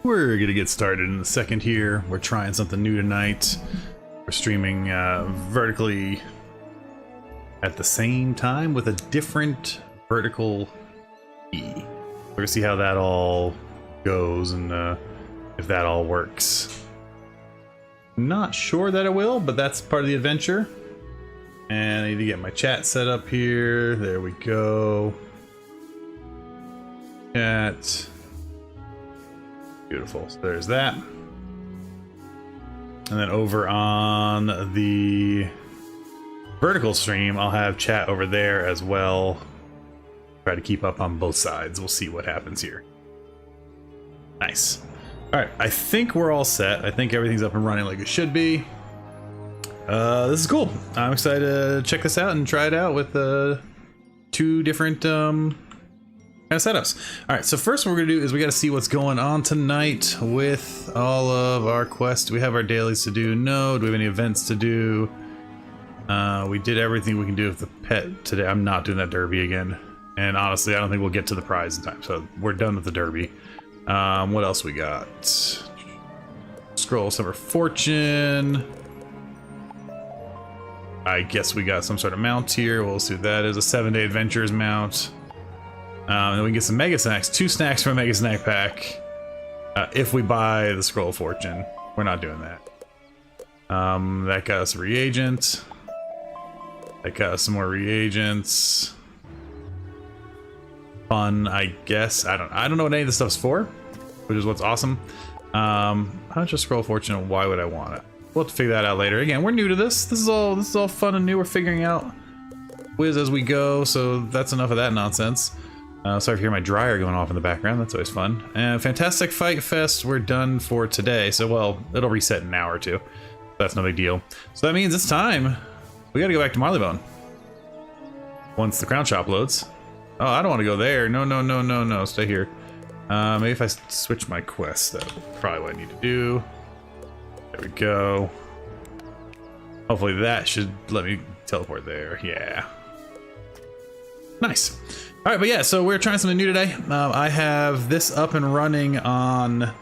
We're gonna get started in a second here. We're trying something new tonight. We're streaming vertically at the same time with a different vertical key. We're gonna see how that all goes and if that all works. Not sure that it will, but that's part of the adventure. And I need to get my chat set up here. There we go. Chat. Beautiful. So there's that. And then over on the vertical stream, I'll have chat over there as well. Try to keep up on both sides. We'll see what happens here. Nice. All right, I think we're all set. I think everything's up and running like it should be. This is cool. I'm excited to check this out and try it out with two different kind of setups. All right, so first what we're gonna do is we got to see what's going on tonight with all of our quests. Do we have our dailies to do? No. Do we have any events to do? We did everything we can do with the pet today. I'm not doing that derby again, and honestly I don't think we'll get to the prize in time, so we're done with the derby. What else we got? Scroll Summer Fortune. I guess we got some sort of mount here. We'll see what that is. A 7-day adventures mount. And then we can get some mega snacks. 2 snacks from a mega snack pack. If we buy the Scroll of Fortune. We're not doing that. That got us a reagent. That got us some more reagents. Fun, I guess. I don't know what any of this stuff's for, which is what's awesome. How much a Scroll of Fortune and why would I want it? We'll have to figure that out later. Again, we're new to this. This is all fun and new. We're figuring out Wiz as we go, so that's enough of that nonsense. Sorry if you hear my dryer going off in the background. That's always fun. And Fantastic Fight Fest, we're done for today. So, well, it'll reset in an hour or two. That's no big deal. So that means it's time. We gotta go back to Marleybone. Once the crown shop loads. Oh, I don't want to go there. No, no, no, no, no. Stay here. Maybe if I switch my quest, that's probably what I need to do. There we go. Hopefully that should let me teleport there. Yeah. Nice. All right, but yeah, so we're trying something new today. I have this up and running on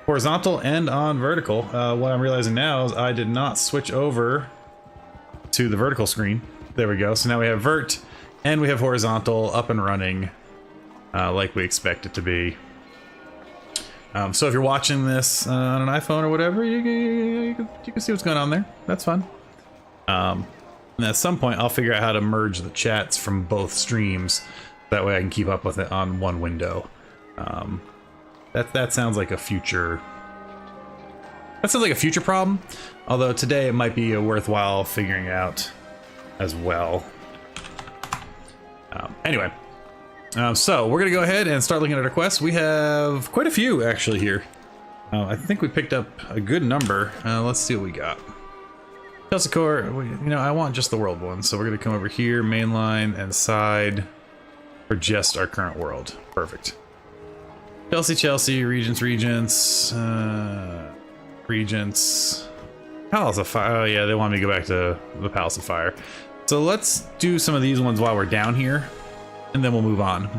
horizontal and on vertical. What I'm realizing now is I did not switch over to the vertical screen. There we go. So now we have vert and we have horizontal up and running like we expect it to be. So if you're watching this on an iPhone or whatever, you can see what's going on there. That's fun. And at some point, I'll figure out how to merge the chats from both streams. That way I can keep up with it on one window. That sounds like a future... That sounds like a future problem. Although today it might be a worthwhile figuring out as well. Anyway. So we're going to go ahead and start looking at our quests. We have quite a few actually here. I think we picked up a good number. Let's see what we got. Chelsea Core, you know, I want just the world one, so we're going to come over here, mainline and side for just our current world. Perfect. Chelsea, Regents, Regents. Palace of Fire. Oh yeah, they want me to go back to the Palace of Fire. So let's do some of these ones while we're down here, and then we'll move on.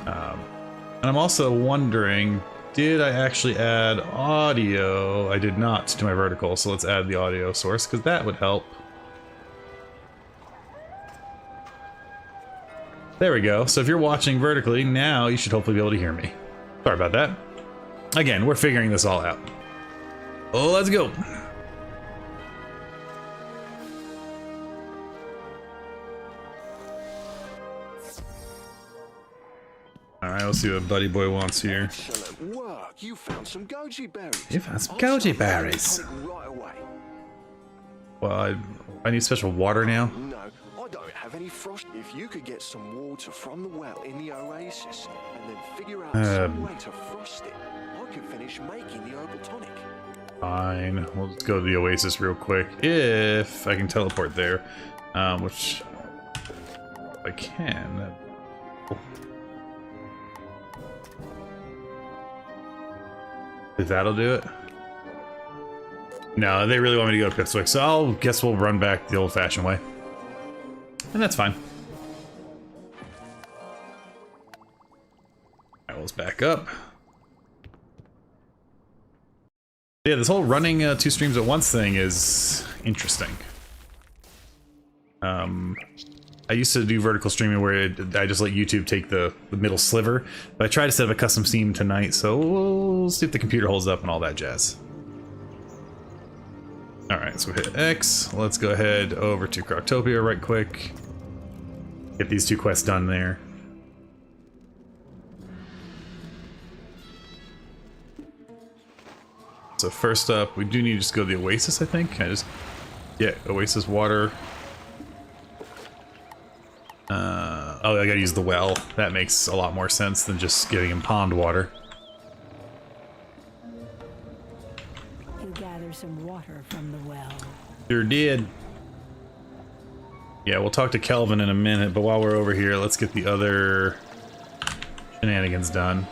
And I'm also wondering, did I actually add audio? I did not to my vertical, so let's add the audio source, because that would help. There we go. So if you're watching vertically, now you should hopefully be able to hear me. Sorry about that. Again, we're figuring this all out. Oh, let's go. Alright, let's see what Buddy Boy wants here. Excellent work. You found some goji berries. You found some goji berries. Right away. Well, I need special water now. No, I don't have any frost. If you could get some water from the well in the oasis and then figure out some way to frost it, I could finish making the herbal tonic. Fine. We'll just go to the oasis real quick. If I can teleport there. Which... I can. If that'll do it. No, they really want me to go to Pipswick, so I'll guess we'll run back the old-fashioned way. And that's fine. Let's back up. Yeah, this whole running 2 streams at once thing is interesting. I used to do vertical streaming where I just let YouTube take the middle sliver, but I tried to set up a custom theme tonight, so we'll see if the computer holds up and all that jazz. Alright, so hit X. Let's go ahead over to Croctopia right quick. Get these 2 quests done there. So first up, we do need to just go to the Oasis, I think. Can I just... Yeah, Oasis water. Oh, I gotta use the well. That makes a lot more sense than just giving him pond water. You gather some water from the well. Sure did. Yeah, we'll talk to Kelvin in a minute, but while we're over here, let's get the other shenanigans done.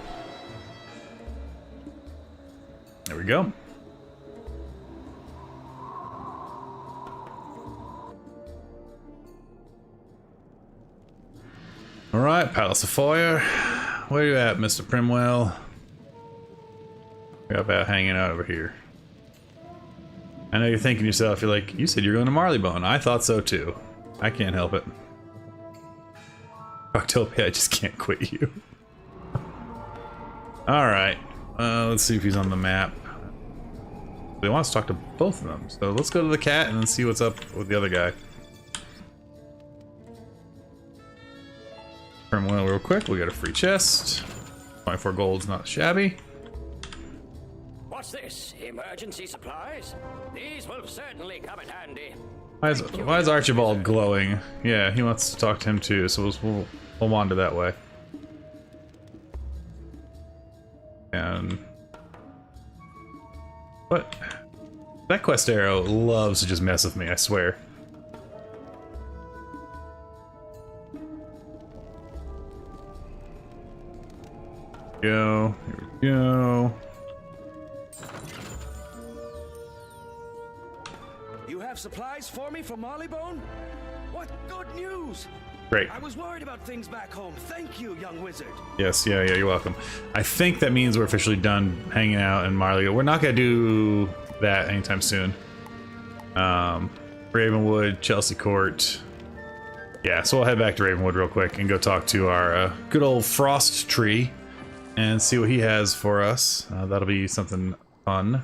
There we go. Alright, Palace of Fire. Where you at, Mr. Primwell? We're about hanging out over here. I know you're thinking to yourself, you're like, you said you're going to Marleybone. I thought so too. I can't help it. Octopia, I just can't quit you. Alright, let's see if he's on the map. They want us to talk to both of them, so let's go to the cat and then see what's up with the other guy. Primwell real quick, we got a free chest. 24 gold's not shabby. What's this? Emergency supplies? These will certainly come in handy. Why is Archibald glowing? Yeah, he wants to talk to him too, so we'll wander that way. And... What? That quest arrow loves to just mess with me, I swear. Here we go. You have supplies for me from Marleybone? What good news! Great. I was worried about things back home. Thank you, young wizard. Yes, yeah, you're welcome. I think that means we're officially done hanging out in Marley. We're not gonna do that anytime soon. Ravenwood, Chelsea Court. Yeah, so we'll head back to Ravenwood real quick and go talk to our good old Frost Tree and see what he has for us. That'll be something fun.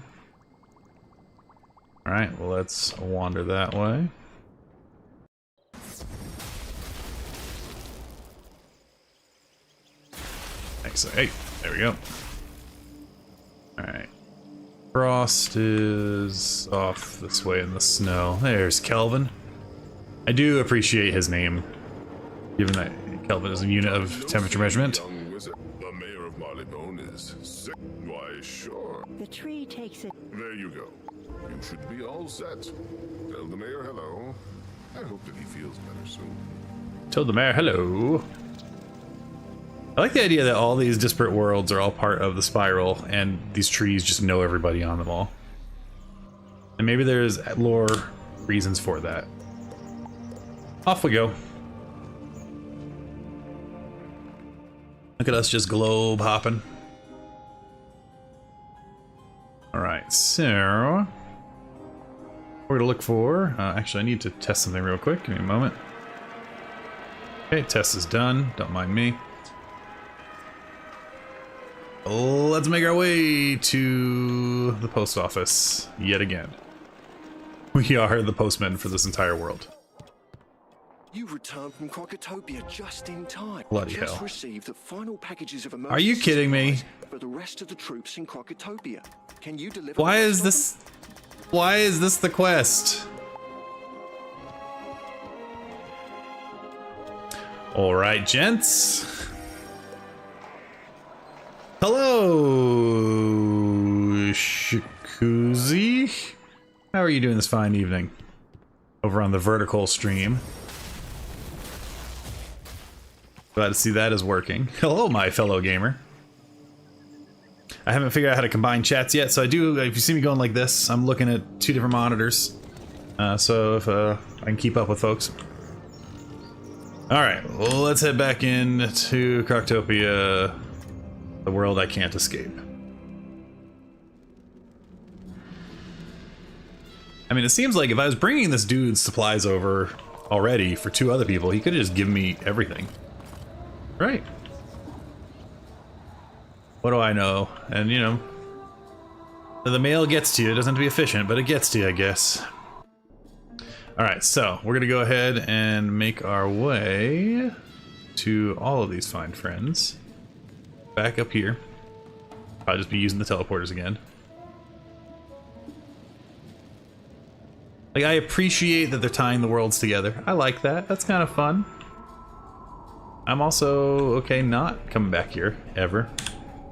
Alright, well, let's wander that way. Hey, there we go. Alright. Frost is off this way in the snow. There's Kelvin. I do appreciate his name, given that Kelvin is a unit of temperature measurement. Young wizard, the mayor of Marleybone is sick. Why, sure. The tree takes it. There you go. You should be all set. Tell the mayor hello. I hope that he feels better soon. Tell the mayor hello. I like the idea that all these disparate worlds are all part of the spiral, and these trees just know everybody on them all. And maybe there's lore reasons for that. Off we go. Look at us just globe hopping. Alright, so... we're gonna look for... actually, I need to test something real quick. Give me a moment. Okay, test is done. Don't mind me. Let's make our way to the post office yet again. We are the postmen for this entire world. You returned from Crocotopia just in time. Bloody just hell. received the final packages of Are you kidding me? supplies for the rest of the troops in Crocotopia. Can you deliver? Why the is rest of this... why is this the quest? Alright, gents. Hello, Shikuzi. How are you doing this fine evening? Over on the vertical stream. Glad to see that is working. Hello, my fellow gamer. I haven't figured out how to combine chats yet, so I do, if you see me going like this, I'm looking at 2 different monitors. So if I can keep up with folks. Alright, well, let's head back in to Croctopia. The world I can't escape. I mean, it seems like if I was bringing this dude's supplies over already for 2 other people, he could have just given me everything. Right. What do I know? And, you know, the mail gets to you. It doesn't have to be efficient, but it gets to you, I guess. Alright, so we're going to go ahead and make our way to all of these fine friends. Back up here. Probably just be using the teleporters again. Like, I appreciate that they're tying the worlds together. I like that. That's kind of fun. I'm also okay not coming back here, ever.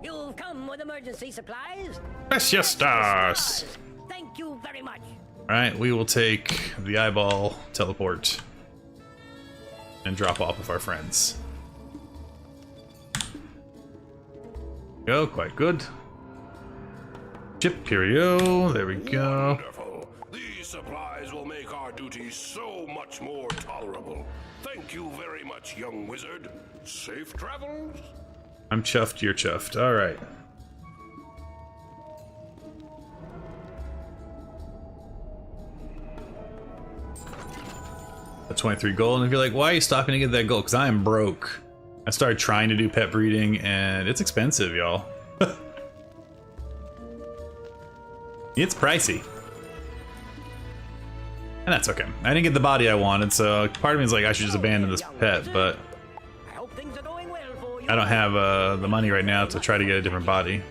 You've come with emergency supplies? Precious stars! Thank you very much. Alright, we will take the eyeball teleport and drop off with our friends. Go, quite good. Chip, here we go. There we go. Wonderful. These supplies will make our duties so much more tolerable. Thank you very much, young wizard. Safe travels. I'm chuffed, you're chuffed. Alright. The 23 gold, and if you're like, why are you stopping to get that gold? Because I am broke. I started trying to do pet breeding, and it's expensive, y'all. It's pricey. And that's okay. I didn't get the body I wanted, so part of me is like, I should just abandon this pet, but I hope things are going well for you. I don't have the money right now to try to get a different body.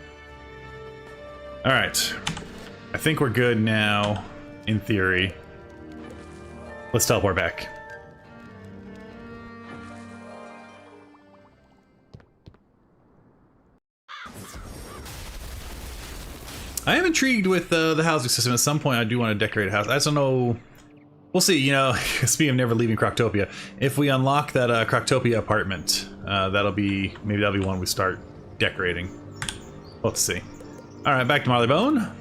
Alright. I think we're good now, in theory. Let's teleport back. I am intrigued with the housing system. At some point, I do want to decorate a house. I just don't know. We'll see. You know, speaking of never leaving Croctopia, if we unlock that Croctopia apartment, maybe that'll be one we start decorating. Let's see. All right, back to Marleybone.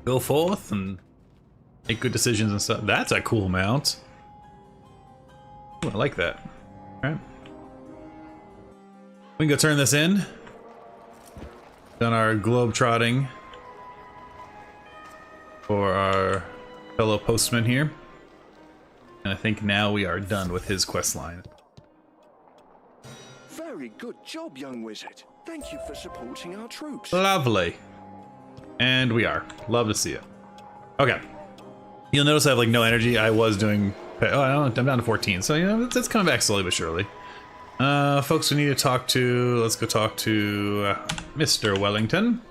Go forth and make good decisions and stuff. That's a cool mount. Ooh, I like that. All right. We can go turn this in. Done our globe trotting for our fellow postman here. And I think now we are done with his quest line. Very good job, young wizard. Thank you for supporting our troops. Lovely. And we are. Love to see it. Okay. You'll notice I have like no energy. I was doing... Oh, I'm down to 14. So, you know, it's coming back slowly but surely. Folks we need to talk to, let's go talk to Mr. Wellington.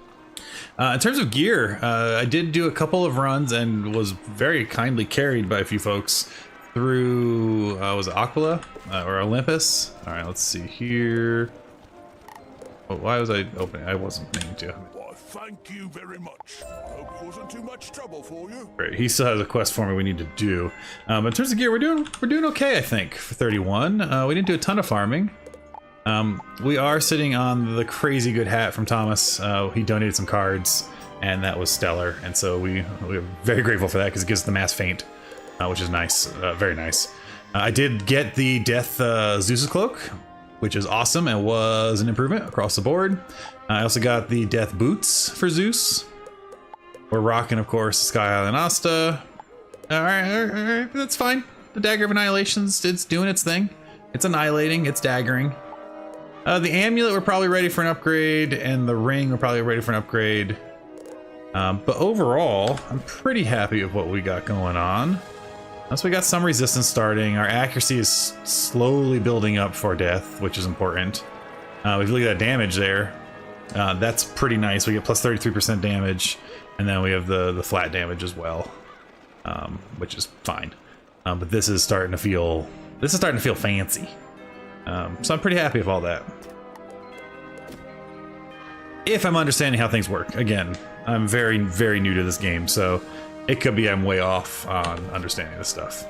In terms of gear, I did do a couple of runs and was very kindly carried by a few folks through, was it Aquila or Olympus? All right, let's see here. Oh, why was I opening? I wasn't meaning to. Why, thank you very much. Hope it wasn't too much trouble for you. Great, he still has a quest for me we need to do. But in terms of gear, we're doing okay, I think, for 31. We didn't do a ton of farming. We are sitting on the crazy good hat from Thomas. He donated some cards, and that was stellar. And so we're very grateful for that because it gives us the mass feint, which is nice, very nice. I did get the Death Zeus's cloak, which is awesome and was an improvement across the board. I also got the Death boots for Zeus. We're rocking, of course, Sky Island Asta. All right, that's fine. The Dagger of Annihilation's it's doing its thing. It's annihilating, it's daggering. The amulet we're probably ready for an upgrade, and the ring we're probably ready for an upgrade. But overall, I'm pretty happy with what we got going on. So we got some resistance starting. Our accuracy is slowly building up for death, which is important. If you look at that damage there, that's pretty nice. We get plus 33% damage, and then we have the flat damage as well, which is fine. But this is starting to feel fancy. So I'm pretty happy with all that. If I'm understanding how things work. Again, I'm very, very new to this game, so it could be I'm way off on understanding this stuff.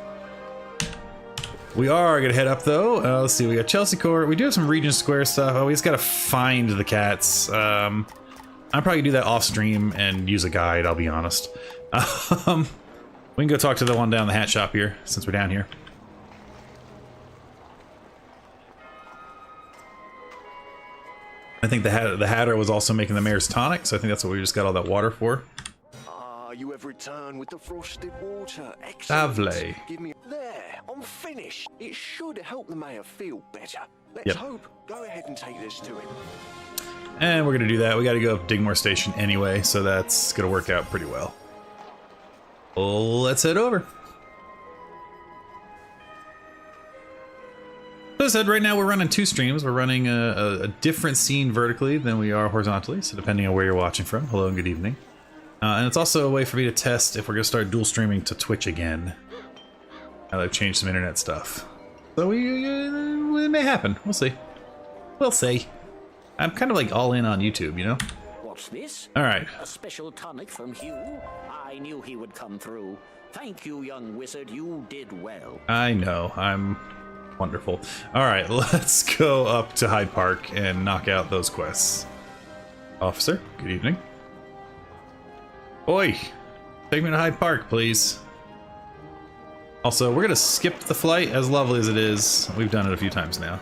We are gonna head up though. Let's see, we got Chelsea Court. We do have some Regent Square stuff. Oh, we just gotta find the cats. I'm probably gonna do that off stream and use a guide, I'll be honest. We can go talk to the one down the hat shop here, since we're down here. I think the Hatter was also making the mayor's tonic, so I think that's what we just got all that water for. Ah, you have returned with the frosted water. Excellent. Lovely. Give me there. I'm finished. It should help the mayor feel better. Let's Yep. hope. Go ahead and take this to him. And we're gonna do that. We gotta go up Digmore Station anyway, so that's gonna work out pretty well. Let's head over. So as I said, right now we're running 2 streams. We're running a different scene vertically than we are horizontally, so depending on where you're watching from, hello and good evening. And it's also a way for me to test if we're gonna start dual streaming to Twitch again. Now that I've changed some internet stuff. So it may happen. We'll see. We'll see. I'm kind of like all in on YouTube, you know? What's this? All right. A special tonic from Hugh? I knew he would come through. Thank you, young wizard. You did well. I know. I'm wonderful. All right, let's go up to Hyde Park and knock out those quests. Officer, good evening. Oi, take me to Hyde Park, please. Also, we're gonna skip the flight, as lovely as it is. We've done it a few times now.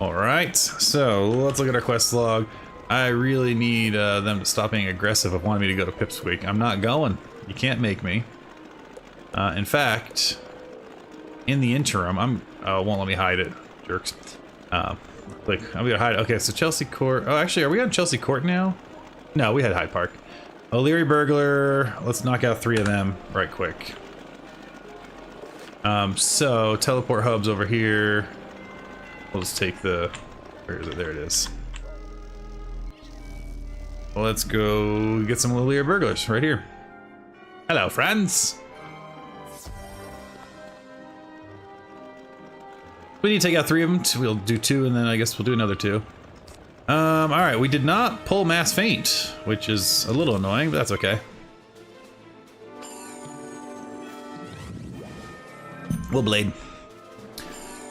All right, so let's look at our quest log. I really need them to stop being aggressive of wanting me to go to Pipsqueak. I'm not going. You can't make me. In fact, in the interim, won't let me hide it, jerks. Like, I'm gonna hide it. Okay, so Chelsea Court. Oh, actually, are we on Chelsea Court now? No, we had Hyde Park. O'Leary Burglar. Let's knock out 3 of them right quick. So teleport hubs over here. We'll just take the. Where is it? There it is. Let's go get some O'Leary Burglars right here. Hello, friends. We need to take out 3 of them. We'll do 2, and then I guess we'll do another 2. All right, we did not pull Mass Faint, which is a little annoying, but that's okay. We'll blade.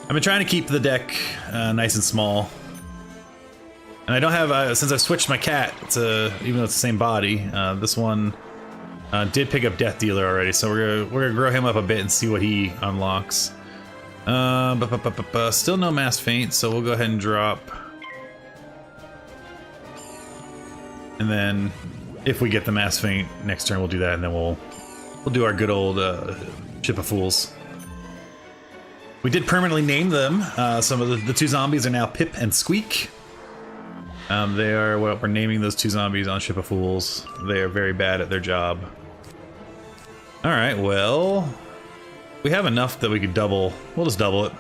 I've been trying to keep the deck nice and small, and I don't have since I've switched my cat to, even though it's the same body. This one did pick up Death Dealer already, so we're gonna grow him up a bit and see what he unlocks. Still no Mass Faint, so we'll go ahead and drop. And then, if we get the Mass Faint next turn, we'll do that, and then we'll do our good old Ship of Fools. We did permanently name them. Some of the 2 zombies are now Pip and Squeak. They are what we're naming those 2 zombies on Ship of Fools. They are very bad at their job. All right, well, we have enough that we could double. We'll just double it.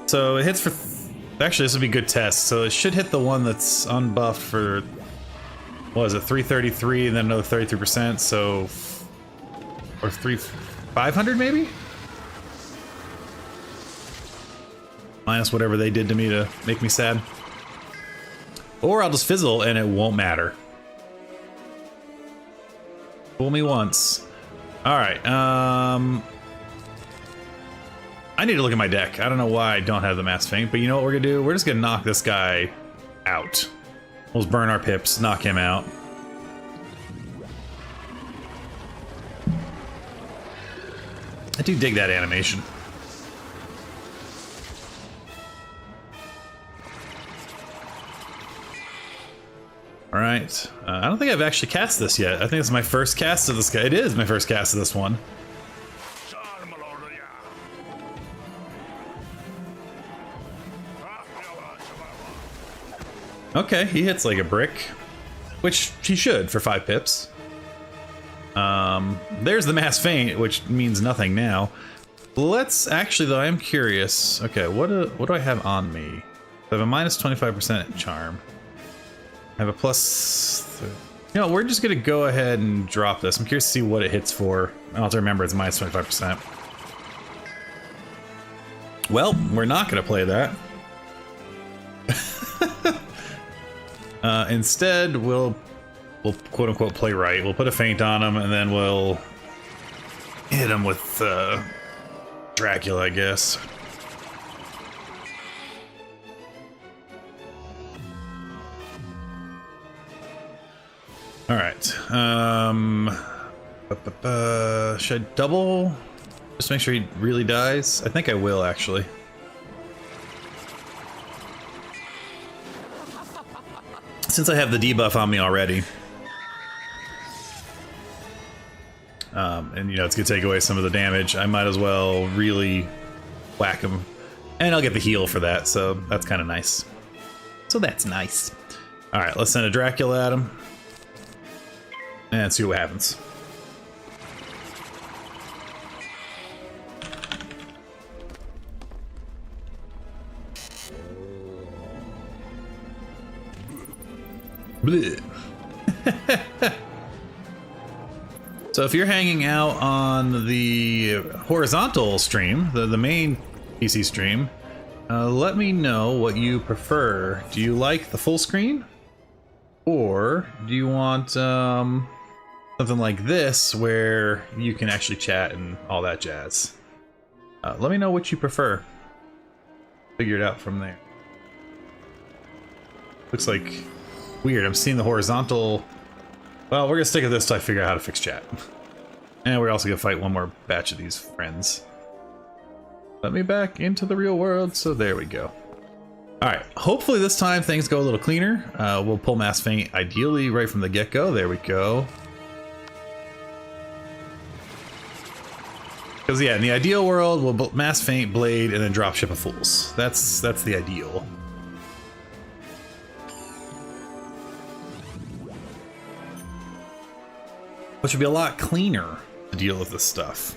So it hits for. Actually, this would be a good test. So it should hit the one that's unbuffed for. What is it? 333, and then another 33%. So, or 500 maybe. Minus whatever they did to me to make me sad. Or I'll just fizzle and it won't matter. Fool me once. Alright, I need to look at my deck. I don't know why I don't have the Mass Faint, but you know what we're gonna do? We're just gonna knock this guy out. We'll just burn our pips, knock him out. I do dig that animation. Alright, I don't think I've actually cast this yet. I think it's my first cast of this guy. It is my first cast of this one. Okay, he hits like a brick, which he should for 5 pips. There's the Mass Faint, which means nothing now. Let's actually, though, I am curious. Okay, what do I have on me? I have a minus 25% charm. I have a plus. You know, we're just gonna go ahead and drop this. I'm curious to see what it hits for. I'll have to remember it's minus 25%. Well, we're not gonna play that. Instead, we'll quote unquote play right. We'll put a feint on him, and then we'll hit him with Dracula, I guess. All right. Should I double? Just make sure he really dies. I think I will actually. since I have the debuff on me already. And you know, it's gonna take away some of the damage. I might as well really whack him. And I'll get the heal for that, so that's kind of nice. So that's nice. Alright, let's send a Dracula at him. And see what happens. Bleh. So if you're hanging out on the horizontal stream, the main PC stream, let me know what you prefer. Do you like the full screen? Or do you want something like this where you can actually chat and all that jazz? Let me know what you prefer. Figure it out from there. Looks like weird. I'm seeing the horizontal. Well, we're gonna stick with this till I figure out how to fix chat. And we're also gonna fight one more batch of these friends. Let me back into the real world, so there we go. Alright, hopefully this time things go a little cleaner. We'll pull Mass Feint ideally right from the get-go. There we go. Because yeah, in the ideal world, we'll Mass Feint, Blade, and then drop Ship of Fools. That's the ideal. Which would be a lot cleaner to deal with this stuff.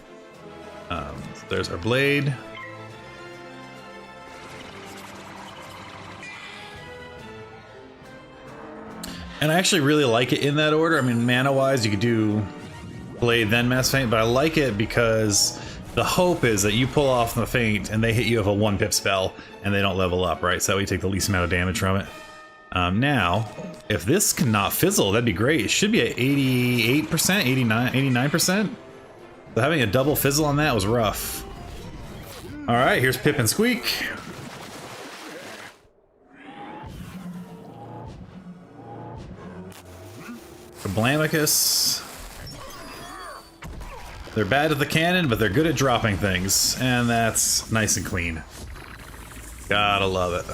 So there's our Blade. And I actually really like it in that order. I mean, mana-wise, you could do Blade, then Mass Feint, but I like it because the hope is that you pull off the Feint and they hit you with a 1-pip spell and they don't level up, right? So that way you take the least amount of damage from it. Now, if this cannot fizzle, that'd be great. It should be at 88%, 89%. So having a double fizzle on that was rough. Alright, here's Pip and Squeak. Blamicus. They're bad at the cannon, but they're good at dropping things. And that's nice and clean. Gotta love it.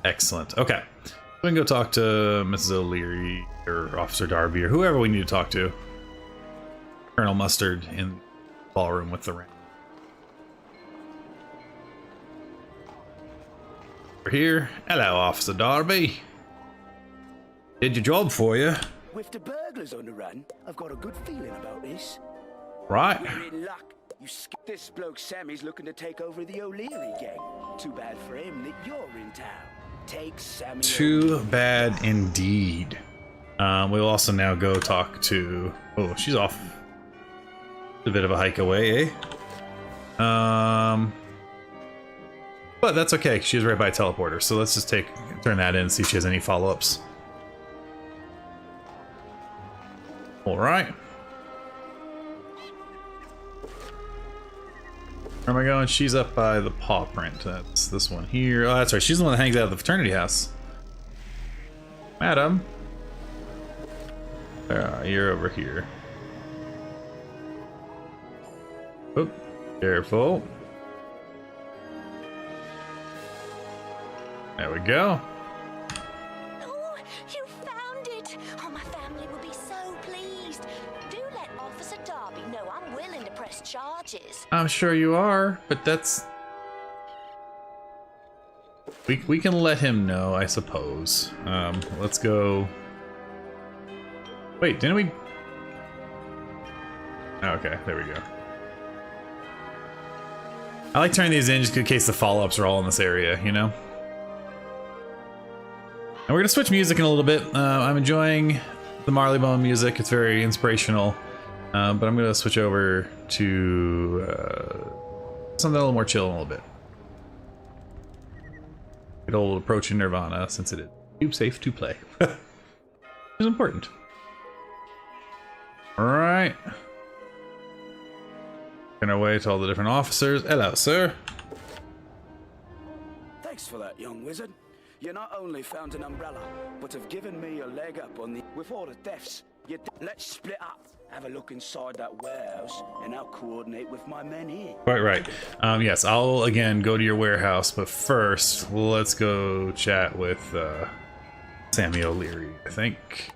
Excellent. Okay. We can go talk to Mrs. O'Leary or Officer Darby or whoever we need to talk to. Colonel Mustard in the ballroom with the ring. We're here. Hello, Officer Darby. Did your job for you. With the burglars on the run, I've got a good feeling about this. Right. You're in luck. You this bloke Sammy's looking to take over the O'Leary gang. Too bad for him that you're in town. Take Sammy. Too bad indeed. We'll also now go talk to. Oh, she's off. A bit of a hike away, eh? But that's okay. She was right by a teleporter, so let's just turn that in and see if she has any follow-ups. All right. Where am I going? She's up by the paw print. That's this one here. Oh, that's right. She's the one that hangs out at the fraternity house. Madam. You're over here. Oh, careful. There we go. Oh, you found it! Oh, my family will be so pleased. Do let Officer Darby know I'm willing to press charges. I'm sure you are, but that's... We can let him know, I suppose. Let's go... Wait, didn't we... Oh, okay, there we go. I like turning these in just in case the follow-ups are all in this area, you know? And we're gonna switch music in a little bit. I'm enjoying the Marleybone music. It's very inspirational. But I'm gonna switch over to something a little more chill in a little bit. Good old approaching Nirvana, since it is tube safe to play. Which is important. Alright. On our way to all the different officers. Hello, sir. Thanks for that, young wizard. You not only found an umbrella, but have given me a leg up on the... With all the thefts, let's split up Have a look inside that warehouse, and I'll coordinate with my men here. Quite right. Yes, I'll again go to your warehouse, but first, let's go chat with Sammy O'Leary, I think.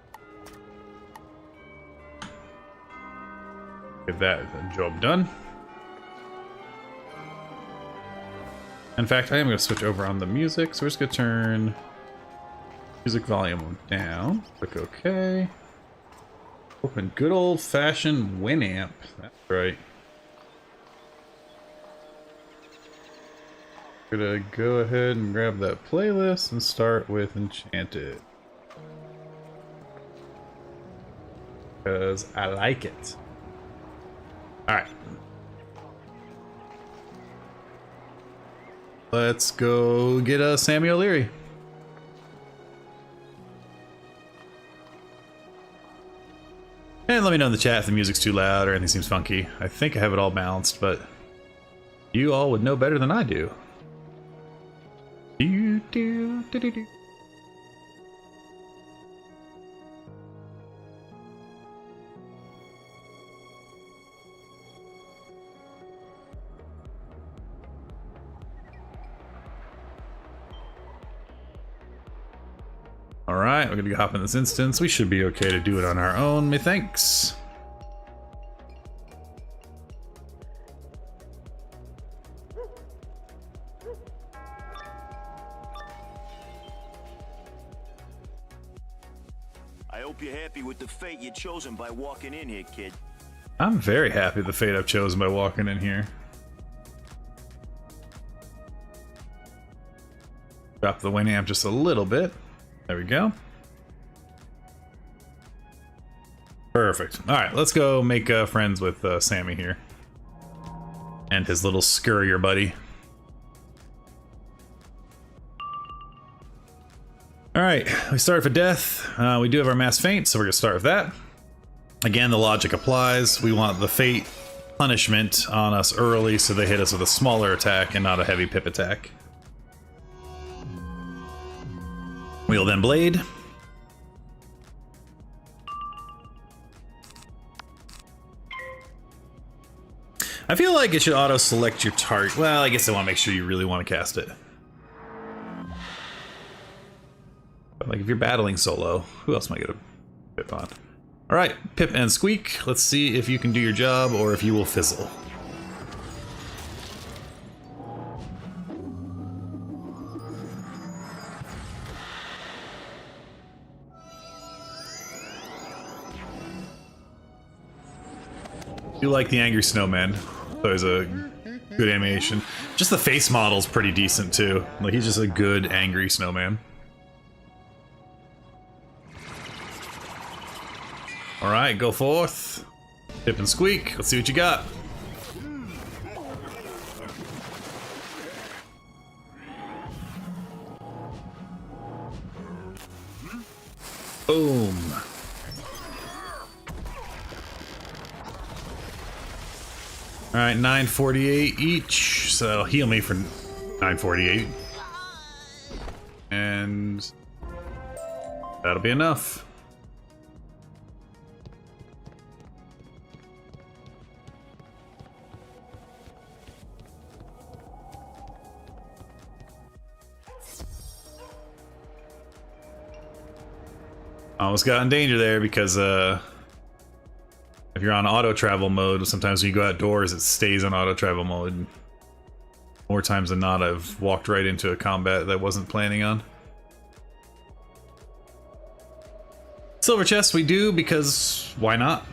Get that job done. In fact, I am going to switch over on the music, so we're just going to turn music volume down. Click OK. Open good old-fashioned Winamp. That's right. We're gonna go ahead and grab that playlist and start with Enchanted. Because I like it. Alright. Let's go get Sammy O'Leary. And let me know in the chat if the music's too loud or anything seems funky. I think I have it all balanced, but you all would know better than I do. Do, do, do, do, do. Alright, we're gonna hop in this instance. We should be okay to do it on our own, methinks. I hope you're happy with the fate you've chosen by walking in here, kid. I'm very happy with the fate I've chosen by walking in here. Drop the Winamp just a little bit. There we go. Perfect. Alright, let's go make friends with Sammy here. And his little scurrier buddy. Alright, we started for death. We do have our mass feint, so we're going to start with that. Again, the logic applies. We want the fate punishment on us early so they hit us with a smaller attack and not a heavy pip attack. We'll then blade. I feel like it should auto-select your target. Well, I guess I want to make sure you really want to cast it. But like if you're battling solo, who else might get a pip on? Alright, Pip and Squeak. Let's see if you can do your job or if you will fizzle. You like the Angry Snowman. There's a good animation. Just the face model's pretty decent too. Like he's just a good angry snowman. Alright, go forth. Pip and Squeak, let's see what you got. Boom. Alright, 948 each, so that'll heal me for 948. And that'll be enough. Almost got in danger there because if you're on auto travel mode, sometimes when you go outdoors it stays on auto travel mode. More times than not I've walked right into a combat that I wasn't planning on. Silver chest we do because why not?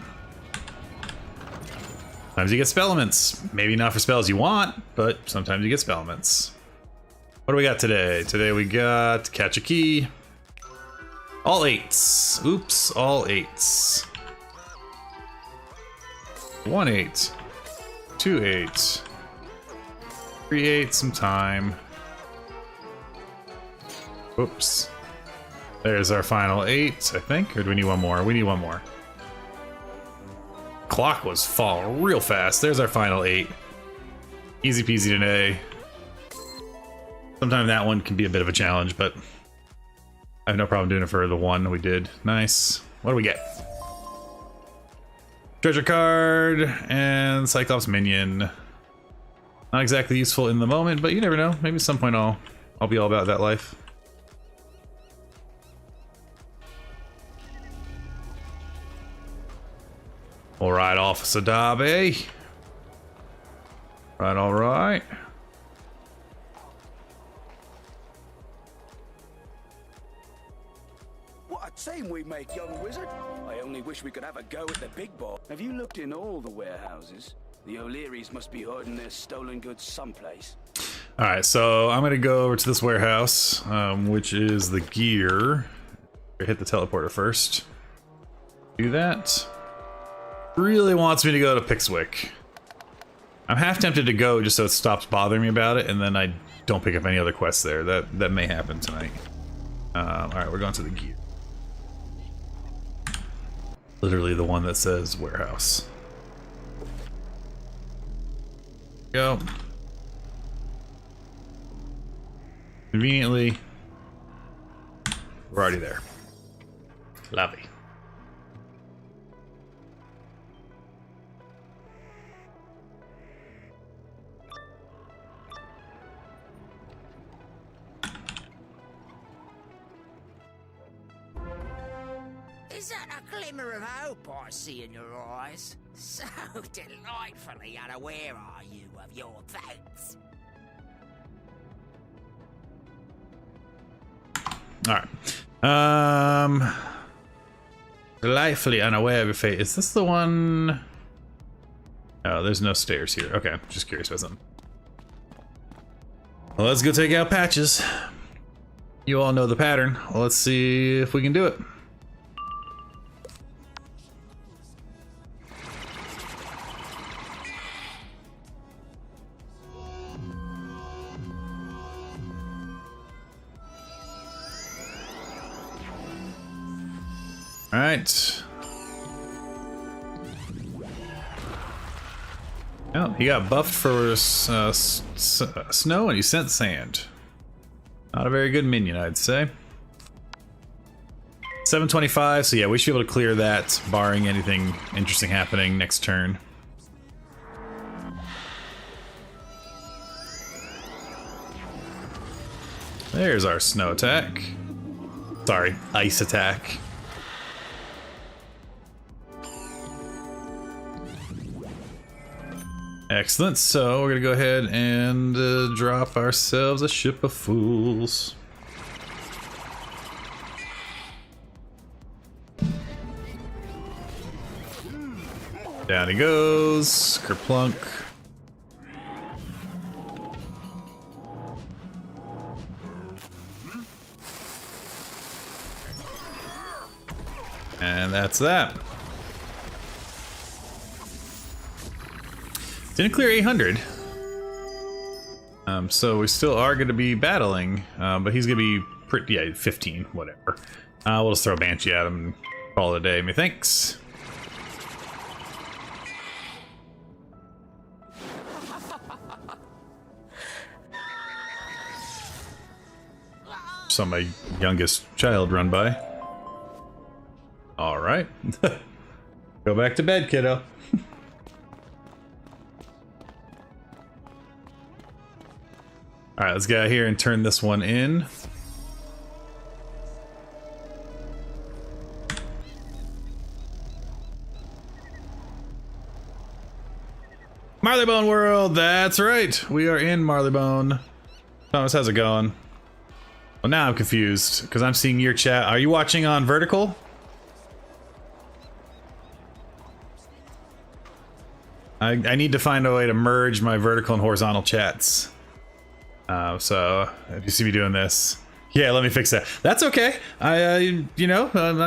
Sometimes you get spell elements. Maybe not for spells you want, but sometimes you get spell elements. What do we got today? Today we got catch a key. All 8s. Oops, all 8s. 1 8. 2 8. 3 8, some time. Oops. There's our final 8, I think. Or do we need one more? We need one more. Clock was falling real fast. There's our final 8. Easy peasy today. Sometimes that one can be a bit of a challenge, but I have no problem doing it for the one we did. Nice. What do we get? treasure card, and Cyclops minion. Not exactly useful in the moment, but you never know. Maybe at some point I'll be all about that life. All right, Officer Darby. Right, all right. What a team we make, young wizard. I only wish we could have a go at the big boy. Have you looked in all the warehouses? The O'Learys must be hoarding their stolen goods someplace. All right, so I'm gonna go over to this warehouse, which is the gear. Hit the teleporter first. Do that. Really wants me to go to Pixwick. I'm half tempted to go just so it stops bothering me about it, and then I don't pick up any other quests there. That may happen tonight. All right, we're going to the gear. Literally the one that says warehouse. Go. Conveniently, we're already there. Lovely. Is that a glimmer of hope I see in your eyes? So delightfully unaware are you of your fates? Alright. Delightfully unaware of your fate. Is this the one? Oh, there's no stairs here. Okay, just curious about something. Well, let's go take out Patches. You all know the pattern. Well, let's see if we can do it. All right. Oh, he got buffed for snow and he sent sand. Not a very good minion, I'd say. 725, so yeah, we should be able to clear that, barring anything interesting happening next turn. There's our snow attack. Sorry, ice attack. Excellent, so we're gonna go ahead and drop ourselves a ship of fools. Down he goes, kerplunk. And that's that. Didn't clear 800. So we still are going to be battling, but he's going to be pretty, yeah, 15, whatever. We'll just throw a Banshee at him and call it a day. Methinks. Saw my youngest child run by. All right. Go back to bed, kiddo. All right, let's get out here and turn this one in. Marleybone world, that's right. We are in Marleybone. Thomas, how's it going? Well, now I'm confused because I'm seeing your chat. Are you watching on vertical? I need to find a way to merge my vertical and horizontal chats. So if you see me doing this, yeah, let me fix that. That's okay. I'm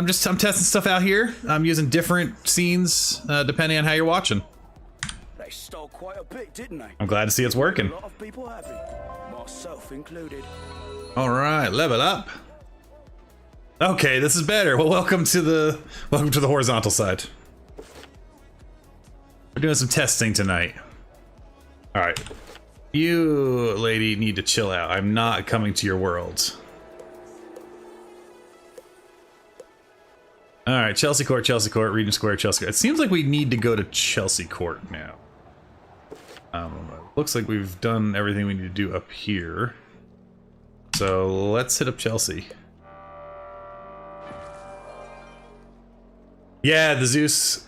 testing stuff out here. I'm using different scenes depending on how you're watching. They stole quite a bit, didn't they? I'm glad to see it's working. A lot of people happy, myself included. All right, level up. Okay, this is better. Well, welcome to the horizontal side. We're doing some testing tonight. All right. You, lady, need to chill out. I'm not coming to your world. All right, Chelsea Court, Regent Square, Chelsea Court. It seems like we need to go to Chelsea Court now. Looks like we've done everything we need to do up here. So let's hit up Chelsea. Yeah, the Zeus,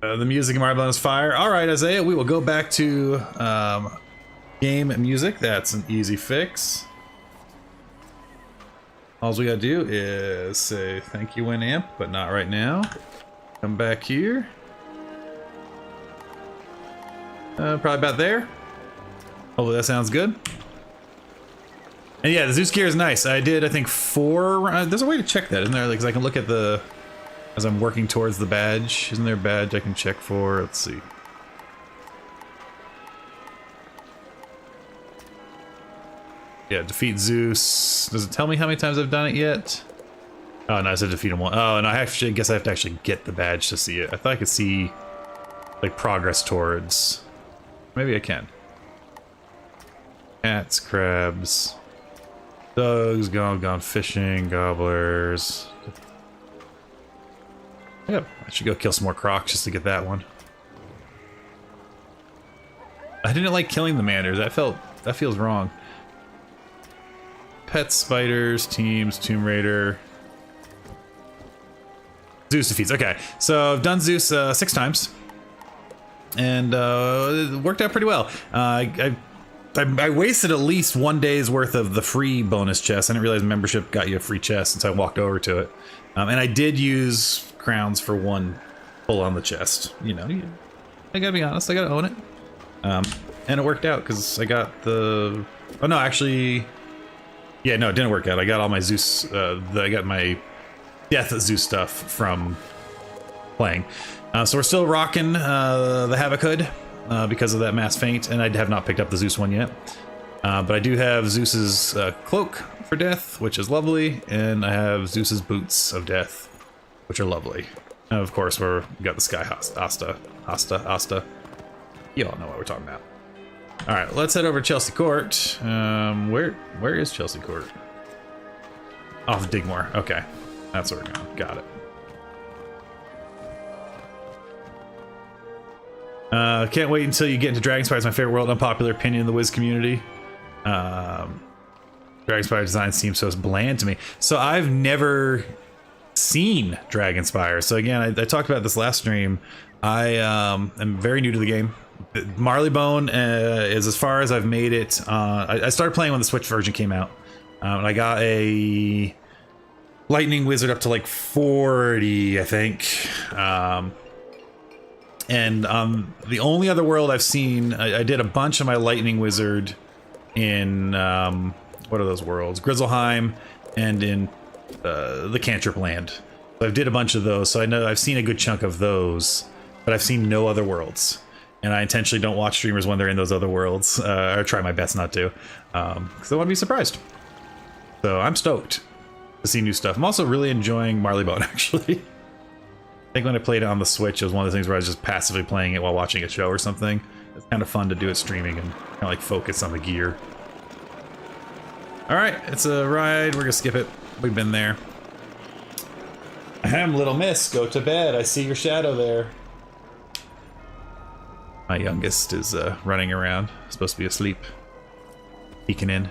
the music in Marleybone is fire. All right, Isaiah, we will go back to game music. That's an easy fix. All we gotta do is say thank you, Winamp, but not right now. Come back here. Probably about there. Hopefully that sounds good. And yeah, the Zeus gear is nice. I did, I think, 4. There's a way to check that, isn't there? Because I can look at the, as I'm working towards the badge. Isn't there a badge I can check for? Let's see. Yeah, defeat Zeus. Does it tell me how many times I've done it yet? Oh, no, I said defeat him 1. Oh, and I actually guess I have to actually get the badge to see it. I thought I could see, like, progress towards. Maybe I can. Cats, crabs, dogs, gone fishing, gobblers. Yep, I should go kill some more crocs just to get that one. I didn't like killing the manders. That feels wrong. Pet spiders, teams, Tomb Raider. Zeus defeats. Okay, so I've done Zeus 6 times. And it worked out pretty well. I wasted at least 1 day's worth of the free bonus chest. I didn't realize membership got you a free chest, and so I walked over to it. And I did use crowns for 1 pull on the chest. You know, I gotta be honest, I gotta own it. And it worked out because I got the. Oh no, actually, yeah, no, it didn't work out. I got all my Zeus. I got my Death Zeus stuff from playing. So we're still rocking the Havoc Hood because of that mass feint, and I have not picked up the Zeus one yet. But I do have Zeus's cloak for death, which is lovely, and I have Zeus's boots of death, which are lovely. And of course, we got the Sky Asta. You all know what we're talking about. All right, let's head over to Chelsea Court. Where is Chelsea Court? Off Digmore. Okay, that's where we're going. Got it. Can't wait until you get into Dragonspire. It's my favorite world. Unpopular opinion in the Wiz community. Dragonspire design seems so bland to me. So I've never seen Dragonspire. So again, I talked about this last stream. I am very new to the game. Marleybone is as far as I've made it. I started playing when the Switch version came out. And I got a Lightning Wizard up to like 40, I think. And the only other world I've seen, I did a bunch of my Lightning Wizard in, what are those worlds? Grizzleheim and in the Cantrip Land. So I did a bunch of those, so I know I've seen a good chunk of those, but I've seen no other worlds. And I intentionally don't watch streamers when they're in those other worlds, or try my best not to, because I want to be surprised. So I'm stoked to see new stuff. I'm also really enjoying Marleybone, actually. I think when I played it on the Switch, it was one of the things where I was just passively playing it while watching a show or something. It's kind of fun to do it streaming and kind of like focus on the gear. All right, it's a ride. We're gonna skip it. We've been there. Ahem, little miss, go to bed. I see your shadow there. My youngest is running around, supposed to be asleep, peeking in.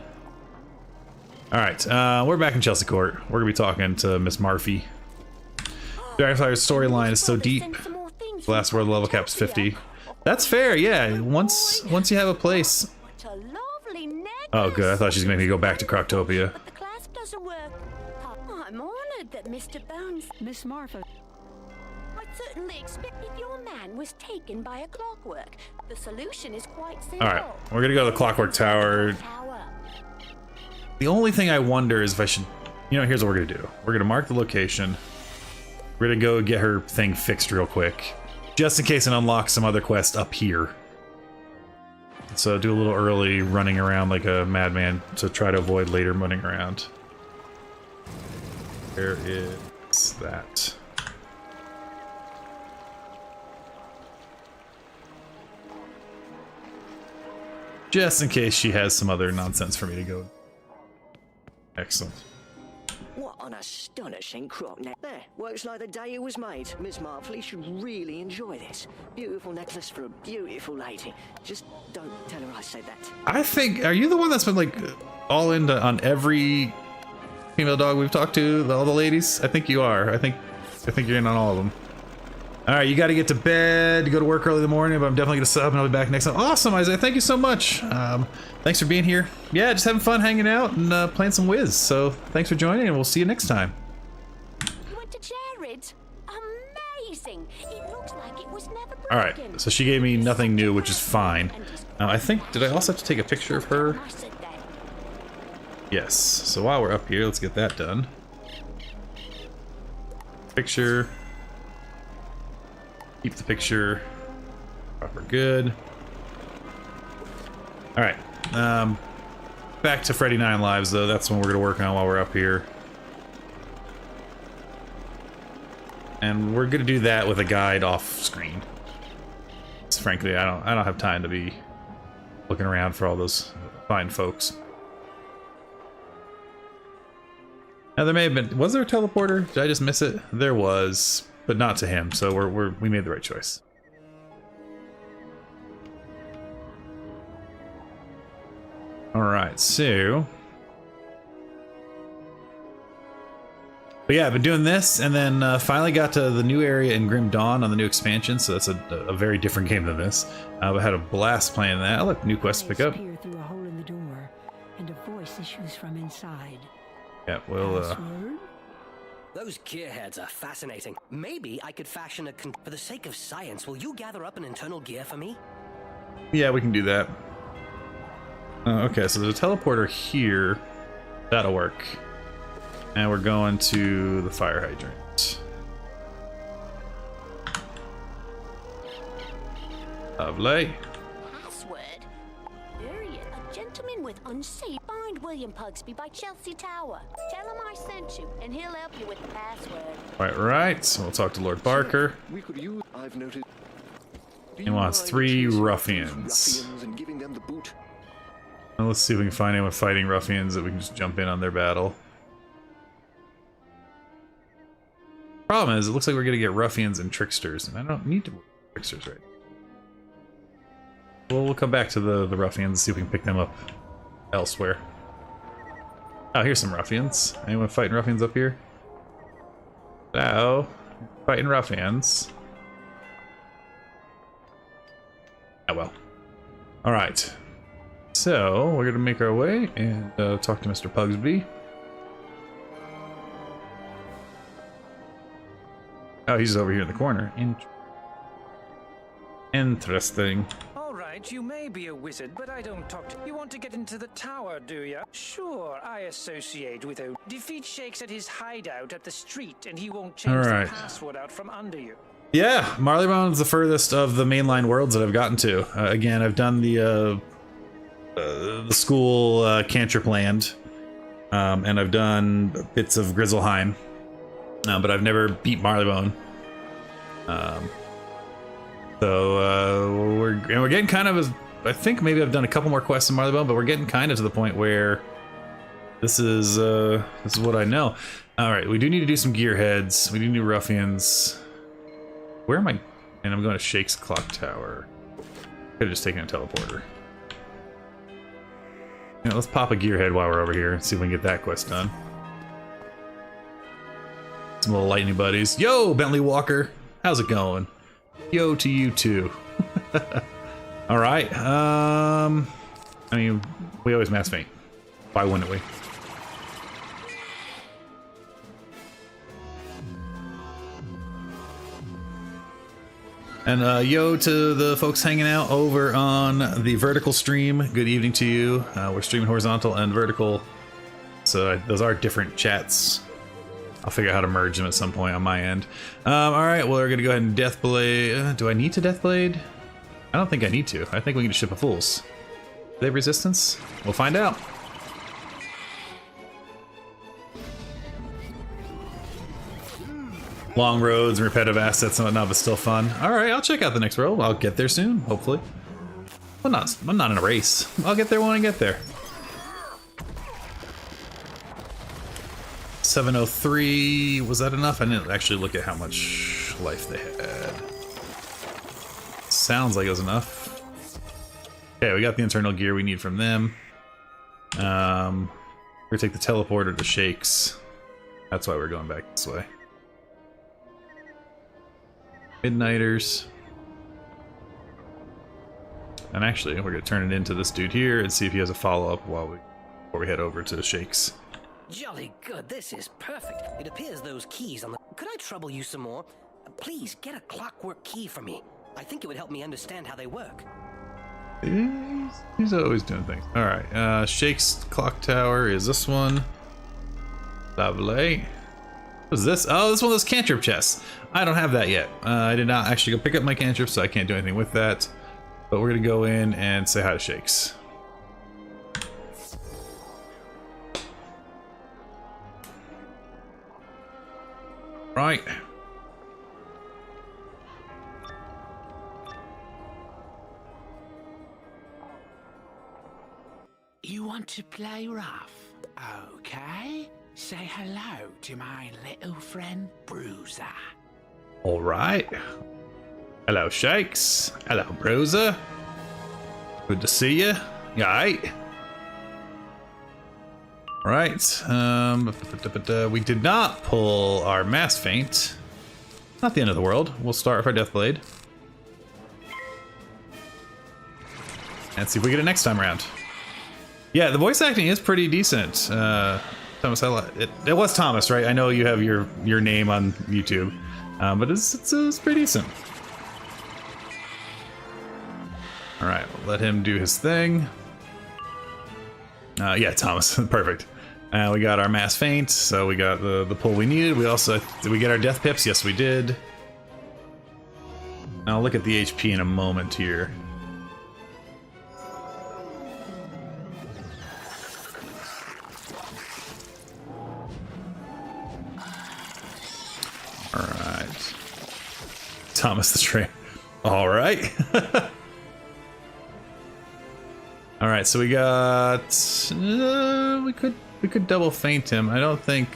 All right, we're back in Chelsea Court. We're gonna be talking to Miss Marfy. Dragonfire's storyline is so deep. The last world level cap's 50. That's fair, yeah. Once you have a place. Oh, good. I thought she was gonna make me go back to Croctopia. But the clasp doesn't work. I'm honored that Mr. Bones. Miss Marfa. I certainly expect if your man was taken by a clockwork, the solution is quite simple. All right, we're gonna go to the Clockwork Tower. The only thing I wonder is if I should, you know, here's what we're gonna do. We're gonna mark the location. We're gonna go get her thing fixed real quick, just in case it unlocks some other quest up here. So do a little early running around like a madman to try to avoid later running around. Where is that? Just in case she has some other nonsense for me to go. Excellent. What an astonishing crock neck. There, works like the day it was made. Miss Marpley should really enjoy this. Beautiful necklace for a beautiful lady. Just don't tell her I said that. I think, are you the one that's been like all into on every female dog we've talked to, all the ladies? I think you are. I think you're in on all of them. All right, you got to get to bed, go to work early in the morning, but I'm definitely gonna sub and I'll be back next time. Awesome, Isaiah, thank you so much. Thanks for being here. Yeah, just having fun hanging out and playing some Wiz. So thanks for joining, and we'll see you next time. You went to Jared's? Amazing! It looks like it was never broken. All right, so she gave me nothing new, which is fine. Now I think, did I also have to take a picture of her? Yes. So while we're up here, let's get that done. Picture. Keep the picture. Proper good. All right. Back to Freddy 9 Lives though. That's what we're gonna work on while we're up here. And we're gonna do that with a guide off screen. So frankly, I don't have time to be looking around for all those fine folks. Now there may have been, was there a teleporter? Did I just miss it? There was, but not to him. So we made the right choice. All right, so. But yeah, I've been doing this, and then finally got to the new area in Grim Dawn on the new expansion. So that's a very different game than this. I had a blast playing that. Oh, look, new quest to pick up. Peer through a hole in the door, and a voice issues from inside. Yeah, we'll. Password? Those gearheads are fascinating. Maybe I could fashion a for the sake of science, will you gather up an internal gear for me? Yeah, we can do that. Okay, so there's a teleporter here. That'll work. And we're going to the fire hydrant. Lovely. Password? Period. A gentleman with unsafe. Find William Pugsby by Chelsea Tower. Tell him I sent you, and he'll help you with the password. Right. So we'll talk to Lord Barker. We could use. I've noted. He wants 3 ruffians. And giving them the boot. Well, let's see if we can find anyone fighting ruffians that we can just jump in on their battle. Problem is, it looks like we're gonna get ruffians and tricksters, and I don't need to work with tricksters right now. We'll come back to the ruffians and see if we can pick them up elsewhere. Oh, here's some ruffians. Anyone fighting ruffians up here? Hello? Fighting ruffians. Oh well. Alright. So, we're gonna make our way and talk to Mr. Pugsby. Oh, he's over here in the corner. Interesting. All right, you may be a wizard, but I don't talk to you. Want to get into the tower, do ya? Sure, I associate with him. Defeat Shakes at his hideout at the street, and he won't change the password out from under you. Yeah, Marleybone's the furthest of the mainline worlds that I've gotten to. Again, I've done the school cantrip land, and I've done bits of Grizzleheim. But I've never beat Marleybone. So we're getting kind of, I think maybe I've done a couple more quests in Marleybone, but we're getting kind of to the point where this is what I know. All right, we do need to do some gearheads. We do need ruffians. Where am I? And I'm going to Shake's Clock Tower. Could have just taken a teleporter. Yeah, let's pop a gearhead while we're over here and see if we can get that quest done. Some little lightning buddies. Yo, Bentley Walker. How's it going? Yo to you too. All right. I mean, we always mass faint. Why wouldn't we? And yo to the folks hanging out over on the vertical stream. Good evening to you. We're streaming horizontal and vertical. So those are different chats. I'll figure out how to merge them at some point on my end. Alright, well, we're going to go ahead and Deathblade. Do I need to Deathblade? I don't think I need to. I think we can just Ship of Fools. Do they have resistance? We'll find out. Long roads and repetitive assets and whatnot, but still fun. Alright, I'll check out the next road. I'll get there soon, hopefully. I'm not in a race. I'll get there when I get there. 703. Was that enough? I didn't actually look at how much life they had. Sounds like it was enough. Okay, we got the internal gear we need from them. We're gonna take the teleporter to Shakes. That's why we're going back this way. Midnighters. And actually, we're gonna turn it into this dude here and see if he has a follow-up before we head over to Shakes. Jolly good, this is perfect. It appears those keys on the... Could I trouble you some more? Please, get a clockwork key for me. I think it would help me understand how they work. He's always doing things. Alright, Shakes clock tower is this one. Lovely. What is this? Oh, this one of those cantrip chests. I don't have that yet. I did not actually go pick up my cantrip, so I can't do anything with that. But we're gonna go in and say hi to Shakes. Right. You want to play rough? Okay. Say hello to my little friend Bruiser. All right. Hello, Shakes. Hello, Bruiser. Good to see you. You alright? Right. We did not pull our mass feint. Not the end of the world. We'll start with our death blade. And see if we get it next time around. Yeah, the voice acting is pretty decent. Thomas, it was Thomas, right? I know you have your name on YouTube, but it's pretty decent. All right, we'll let him do his thing. Yeah, Thomas, perfect. We got our mass feint, so we got the pull we needed. We also did we get our death pips? Yes, we did. I'll look at the HP in a moment here. Alright. Thomas the Train. Alright. Alright, so we got... we could double feint him. I don't think...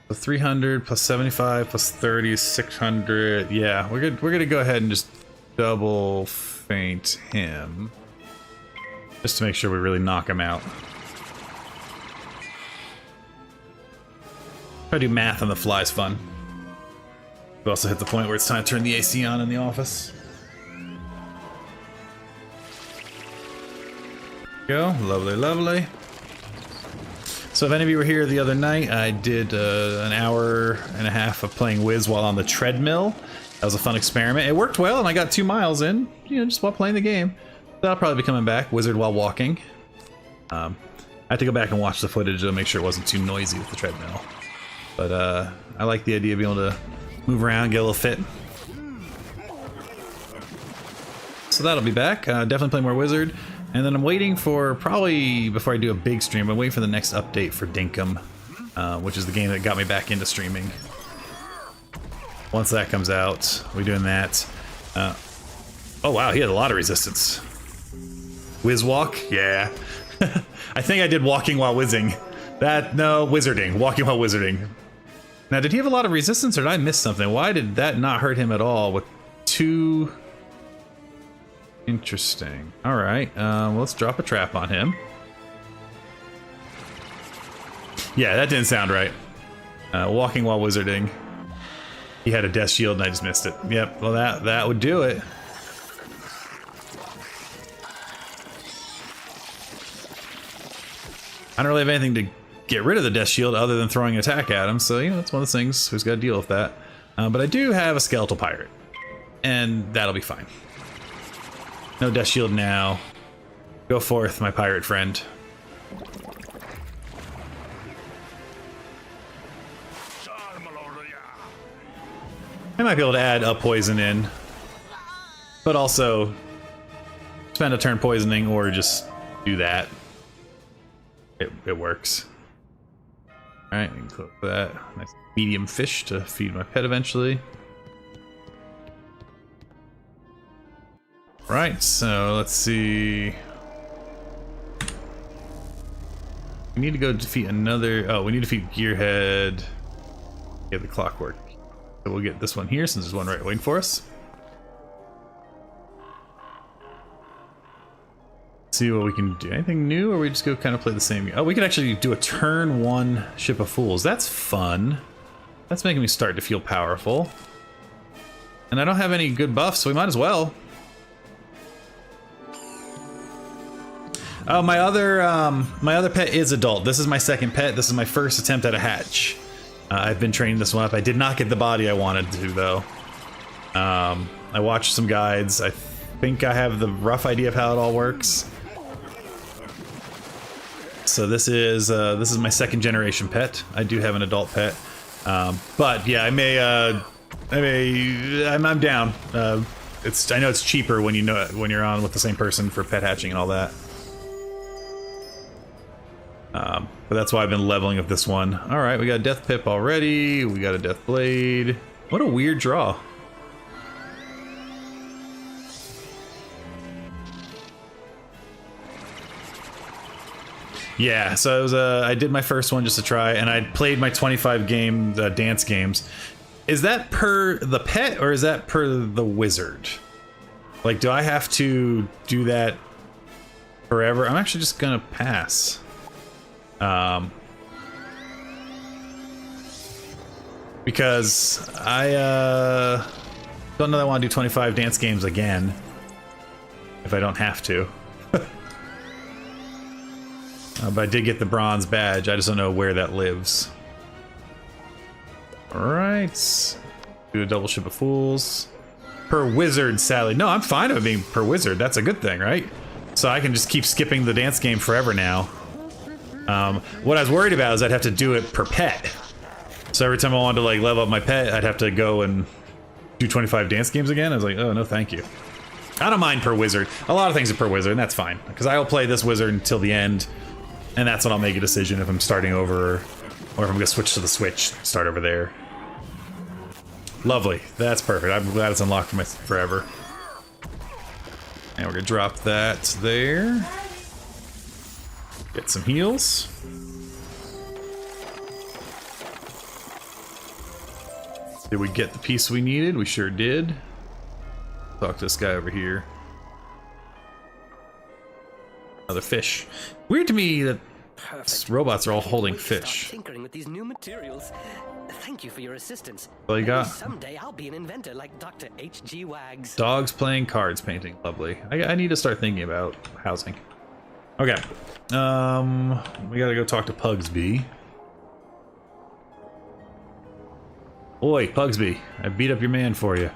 The 300 plus 75 plus 30 is 600. Yeah, we're gonna go ahead and just double feint him. Just to make sure we really knock him out. Try to do math on the fly is fun. We also hit the point where it's time to turn the AC on in the office. Go, lovely, lovely. So if any of you were here the other night, I did an hour and a half of playing Wiz while on the treadmill. That was a fun experiment. It worked well, and I got 2 miles in, you know, just while playing the game. That'll probably be coming back, Wizard while walking. I have to go back and watch the footage to make sure it wasn't too noisy with the treadmill. But I like the idea of being able to move around, get a little fit. So that'll be back. Definitely play more Wizard. And then I'm waiting for, probably before I do a big stream, I'm waiting for the next update for Dinkum, which is the game that got me back into streaming. Once that comes out, we're doing that. Oh wow, he had a lot of resistance. Whiz walk? Yeah. I think I did walking while whizzing. No, wizarding. Walking while wizarding. Now, did he have a lot of resistance or did I miss something? Why did that not hurt him at all with 2... Interesting. Alright, let's drop a trap on him. Yeah, that didn't sound right. Walking while wizarding. He had a death shield and I just missed it. Yep, well that would do it. I don't really have anything to get rid of the death shield other than throwing an attack at him, so you know, it's one of those things, who's got to deal with that. But I do have a skeletal pirate, and that'll be fine. No death shield now. Go forth, my pirate friend. I might be able to add a poison in, but also spend a turn poisoning or just do that. It works. Alright, we can cook that. Nice medium fish to feed my pet eventually. Right, so let's see. We need to go defeat another. Oh, we need to defeat Gearhead. Get the clockwork. So we'll get this one here since there's one right waiting for us. See what we can do. Anything new, or we just go kind of play the same game? Oh, we could actually do a turn 1 Ship of Fools. That's fun. That's making me start to feel powerful. And I don't have any good buffs, so we might as well. Oh, my other pet is adult. This is my second pet. This is my first attempt at a hatch. I've been training this one up. I did not get the body I wanted to, though. I watched some guides. I think I have the rough idea of how it all works. So this is my second generation pet. I do have an adult pet, but yeah, I'm down. I know it's cheaper when when you're on with the same person for pet hatching and all that. But that's why I've been leveling up this one. All right, we got a Death Pip already. We got a Death Blade. What a weird draw. Yeah, so it was I did my first one just to try, and I played my 25 game dance games. Is that per the pet or is that per the wizard? Like, do I have to do that forever? I'm actually just gonna pass. Because I don't know that I want to do 25 dance games again if I don't have to. But I did get the bronze badge. I just don't know where that lives. Alright. Do a double Ship of Fools. Per wizard, Sally. No, I'm fine with being per wizard. That's a good thing, right? So I can just keep skipping the dance game forever now. What I was worried about is I'd have to do it per pet. So every time I wanted to like level up my pet, I'd have to go and do 25 dance games again. I was like, oh, no, thank you. I don't mind per wizard. A lot of things are per wizard, and that's fine. Because I will play this wizard until the end. And that's when I'll make a decision if I'm starting over, or if I'm gonna switch to the Switch, start over there. Lovely, that's perfect. I'm glad it's unlocked for my forever. And we're gonna drop that there. Get some heals. Did we get the piece we needed? We sure did. Talk to this guy over here. Another fish. Weird to me that robots are all holding fish. Tinkering with these new materials. Thank you for your assistance. Well, you got someday I'll be an inventor like Dr. H.G. Wags. Dogs playing cards painting. Lovely. I need to start thinking about housing. Okay. We gotta go talk to Pugsby. Oi, Pugsby. I beat up your man for you.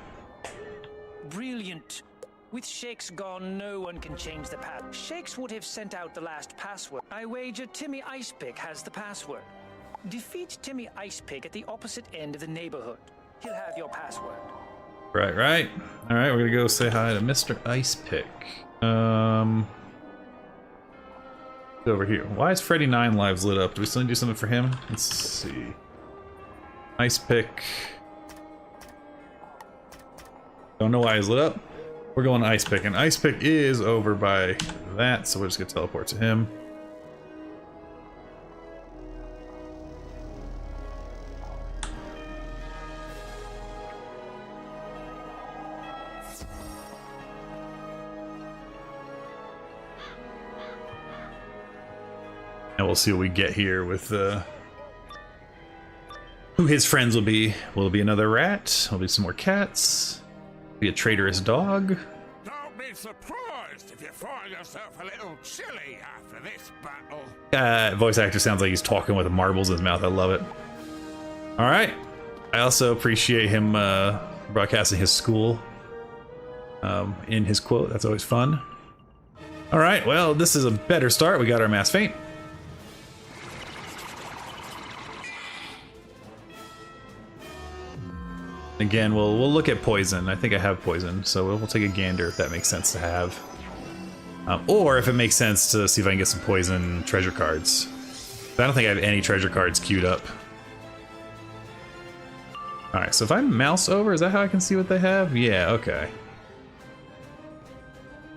Brilliant. With Shakes gone, no one can change the path. Shakes would have sent out the last password. I wager Timmy Icepick has the password. Defeat Timmy Icepick at the opposite end of the neighborhood. He'll have your password. Right, right. All right, we're gonna go say hi to Mr. Icepick. Over here. Why is Freddy 9 Lives lit up? Do we still need to do something for him? Let's see. Icepick. Don't know why he's lit up. We're going to Icepick, and Icepick is over by that, so we're just gonna teleport to him. And we'll see what we get here with who his friends will be. Will it be another rat? Will it be some more cats? Be a traitorous dog. Don't be surprised if you find yourself a little chilly after this battle. Voice actor sounds like he's talking with marbles in his mouth. I love it. All right. I also appreciate him broadcasting his school in his quote. That's always fun. All right. Well, this is a better start. We got our Mass Feint. Again, we'll look at poison. I think I have poison, so we'll take a gander if that makes sense to have. Or if it makes sense to see if I can get some poison treasure cards. But I don't think I have any treasure cards queued up. Alright, so if I mouse over, is that how I can see what they have? Yeah, okay.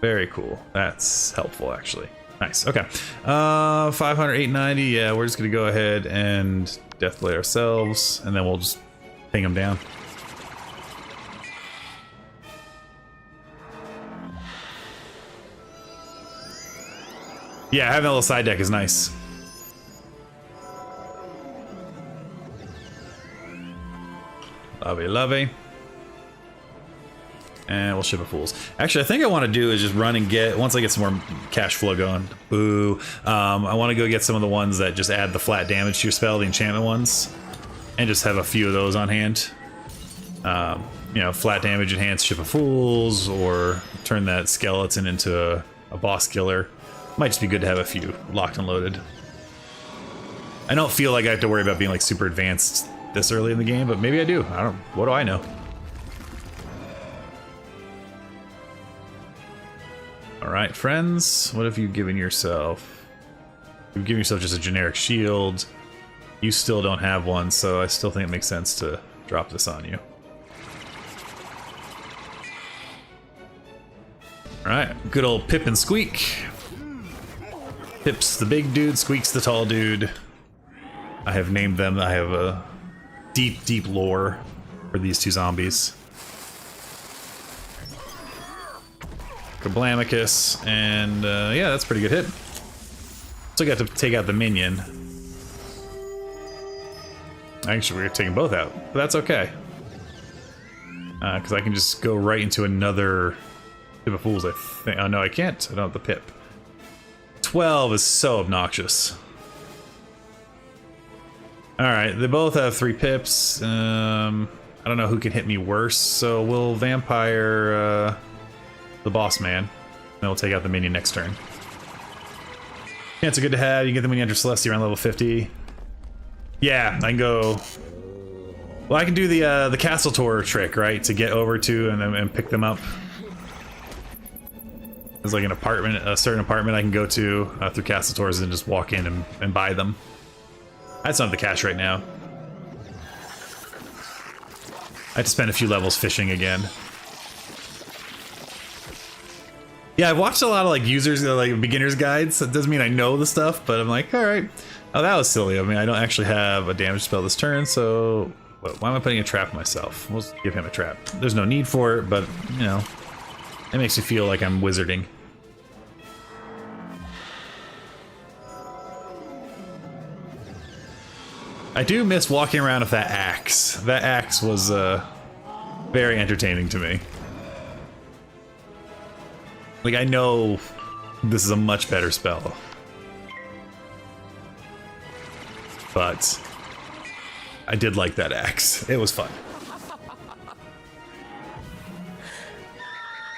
Very cool. That's helpful, actually. Nice. Okay. 500, 890. Yeah, we're just gonna go ahead and deathblade ourselves, and then we'll just ping them down. Yeah, having a little side deck is nice. Lovey, lovey. And we'll ship a Fools. Actually, I think I want to do is just run and get, once I get some more cash flow going. Boo. I want to go get some of the ones that just add the flat damage to your spell, the enchantment ones. And just have a few of those on hand. You know, flat damage enhanced Ship of Fools, or turn that skeleton into a boss killer. Might just be good to have a few locked and loaded. I don't feel like I have to worry about being like super advanced this early in the game, but maybe I do. I don't, what do I know? Alright, friends, what have you given yourself? You've given yourself just a generic shield. You still don't have one, so I still think it makes sense to drop this on you. Alright, good old Pip and Squeak. Pip's the big dude, Squeak's the tall dude. I have named them, I have a deep, deep lore for these two zombies. Kablamicus, and yeah, that's a pretty good hit. Still got to take out the minion. Actually, we're taking both out, but that's okay. Because I can just go right into another Pip of Fools, I think. Oh, no, I can't. I don't have the Pip. 12 is so obnoxious. Alright, they both have 3 Pips. I don't know who can hit me worse, so we'll Vampire the boss man. Then we'll take out the minion next turn. Chance are good to have. You can get the minion under Celestia around level 50. Yeah, I can go... Well, I can do the castle tour trick, right? To get over to and pick them up. There's like an apartment, a certain apartment I can go to through castle tours and just walk in and buy them. I just don't have the cash right now. I have to spend a few levels fishing again. Yeah, I've watched a lot of like users, like beginner's guides. That doesn't mean I know the stuff, but I'm like, all right. Oh, that was silly. I mean, I don't actually have a damage spell this turn, so why am I putting a trap on myself? We'll just give him a trap. There's no need for it, but you know, it makes me feel like I'm wizarding. I do miss walking around with that axe. That axe was very entertaining to me. Like, I know this is a much better spell. But I did like that axe. It was fun.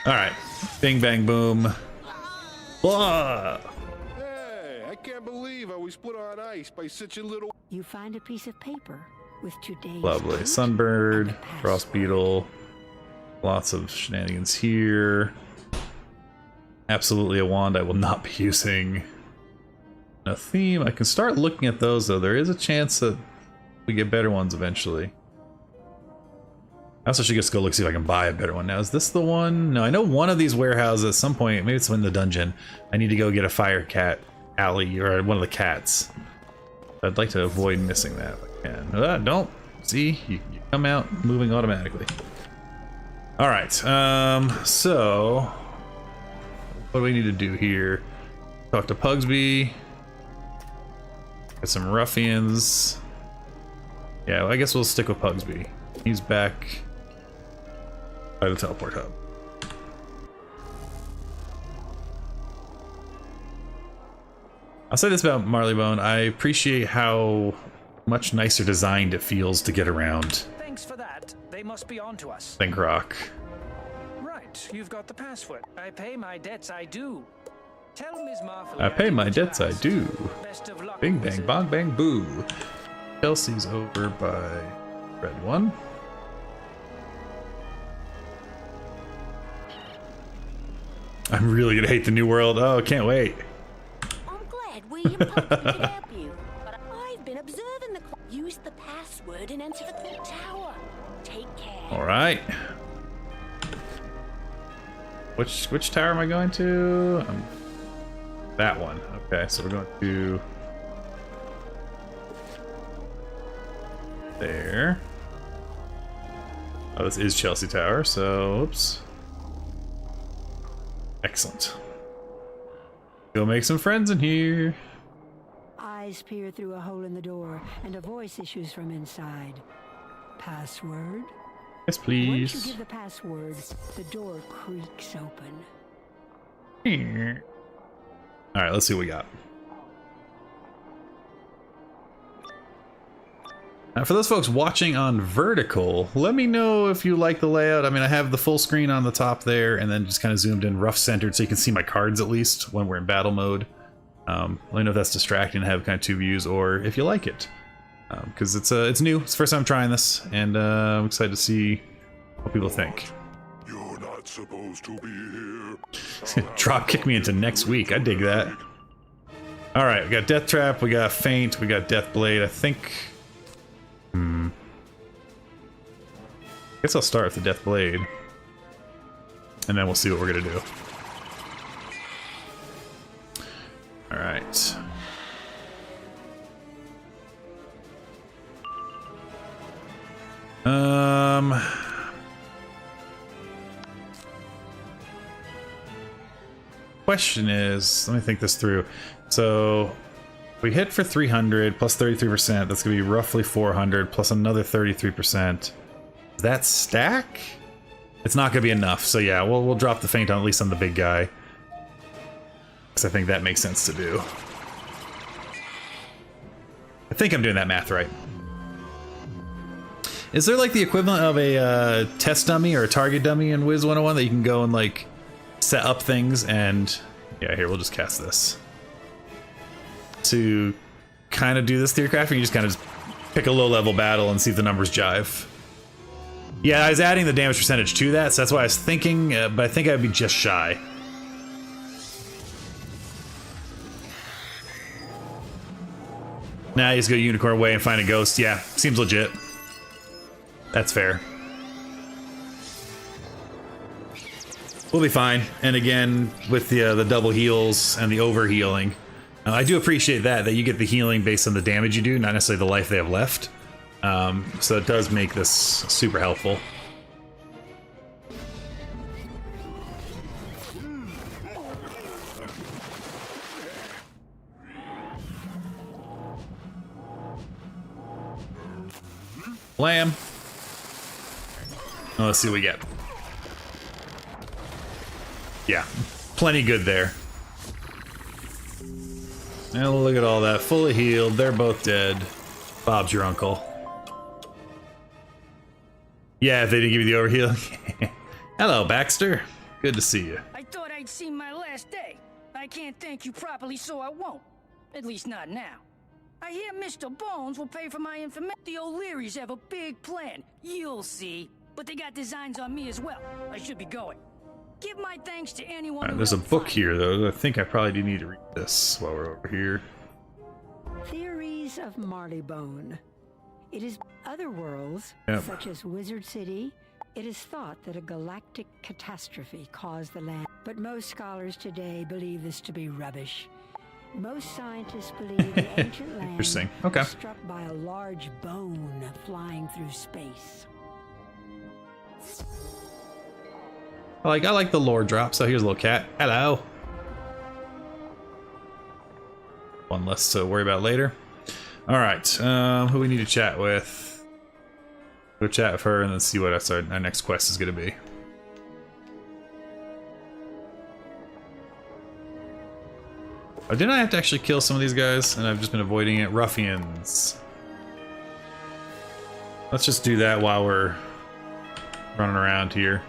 Alright. Bing, bang, boom. Blah! Hey, I can't believe I was put on ice by such a little... You find a piece of paper with today's Lovely. date Sunbird, and the password. Frost Beetle. Lots of shenanigans here. Absolutely a wand I will not be using. A theme. I can start looking at those, though. There is a chance that we get better ones eventually. I also should just go look, see if I can buy a better one. Now, is this the one? No, I know one of these warehouses at some point, maybe it's in the dungeon, I need to go get a fire cat alley, or one of the cats. I'd like to avoid missing that if I can. Don't. See? You come out moving automatically. Alright, so... what do we need to do here? Talk to Pugsby. Get some ruffians. Yeah, well, I guess we'll stick with Pugsby. He's back by the teleport hub. I'll say this about Marleybone. I appreciate how much nicer designed it feels to get around. Thanks for that. They must be on to us. Thank Rock. Right, you've got the password. I pay my debts, I do. Tell Ms. Marley I pay my debts, I do. Best of luck, Bing bang, wizard. bong bang, boo. Chelsea's over by red one. I'm really gonna hate the new world. Oh, can't wait. I'm glad William Pugsby can help you, but I've been observing the... Use the password and enter the tower. Take care. All right. Which tower am I going to? That one. Okay, so we're going to there. Oh, this is Chelsea Tower, so oops. Excellent. Go make some friends in here. Eyes peer through a hole in the door, and a voice issues from inside. Password? Yes, please. Once you give the password, the door creaks open. All right, let's see what we got. Now, for those folks watching on vertical, let me know if you like the layout. I mean, I have the full screen on the top there, and then just kind of zoomed in, rough centered, so you can see my cards at least when we're in battle mode. Let me know if that's distracting to have kind of two views, or if you like it, because it's new. It's the first time I'm trying this, and I'm excited to see what people think. You're not supposed to be here. Drop kick me into next week. I dig that. All right, we got Death Trap, we got Feint, we got Death Blade. I think. I guess I'll start with the Death Blade, and then we'll see what we're gonna do. All right. Question is, let me think this through. So we hit for 300 plus 33%. That's gonna be roughly 400 plus another 33%. Does that stack? It's not gonna be enough. So yeah, we'll drop the Feint on at least on the big guy, because I think that makes sense to do. I think I'm doing that math right. Is there like the equivalent of a test dummy or a target dummy in Wiz101 that you can go and like set up things and... Yeah, here, we'll just cast this. To kind of do this theory crafting, you just kind of pick a low-level battle and see if the numbers jive. Yeah, I was adding the damage percentage to that, so that's why I was thinking, but I think I would be just shy. Now you just go unicorn away and find a ghost. Yeah, seems legit. That's fair. We'll be fine. And again, with the double heals and the over healing, I do appreciate that you get the healing based on the damage you do, not necessarily the life they have left. So it does make this super helpful. Lamb. Oh, let's see what we get. Yeah, plenty good there. And look at all that, fully healed. They're both dead. Bob's your uncle. Yeah, if they didn't give you the overheal. Hello, Baxter. Good to see you. I thought I'd seen my last day. I can't thank you properly, so I won't. At least not now. I hear Mr. Bones will pay for my information. The O'Learys have a big plan. You'll see. But they got designs on me as well. I should be going. Give my thanks to anyone. All right, there's a book here, though. I think I probably do need to read this while we're over here. Theories of Marleybone. It is other worlds, such as Wizard City. It is thought that a galactic catastrophe caused the land, but most scholars today believe this to be rubbish. Most scientists believe the ancient land was struck by a large bone flying through space. I like the lore drop, so here's a little cat. Hello. One less to worry about later. All right, who we need to chat with? Go chat with her and then see what our next quest is going to be. Oh, didn't I have to actually kill some of these guys? And I've just been avoiding it. Ruffians. Let's just do that while we're running around here.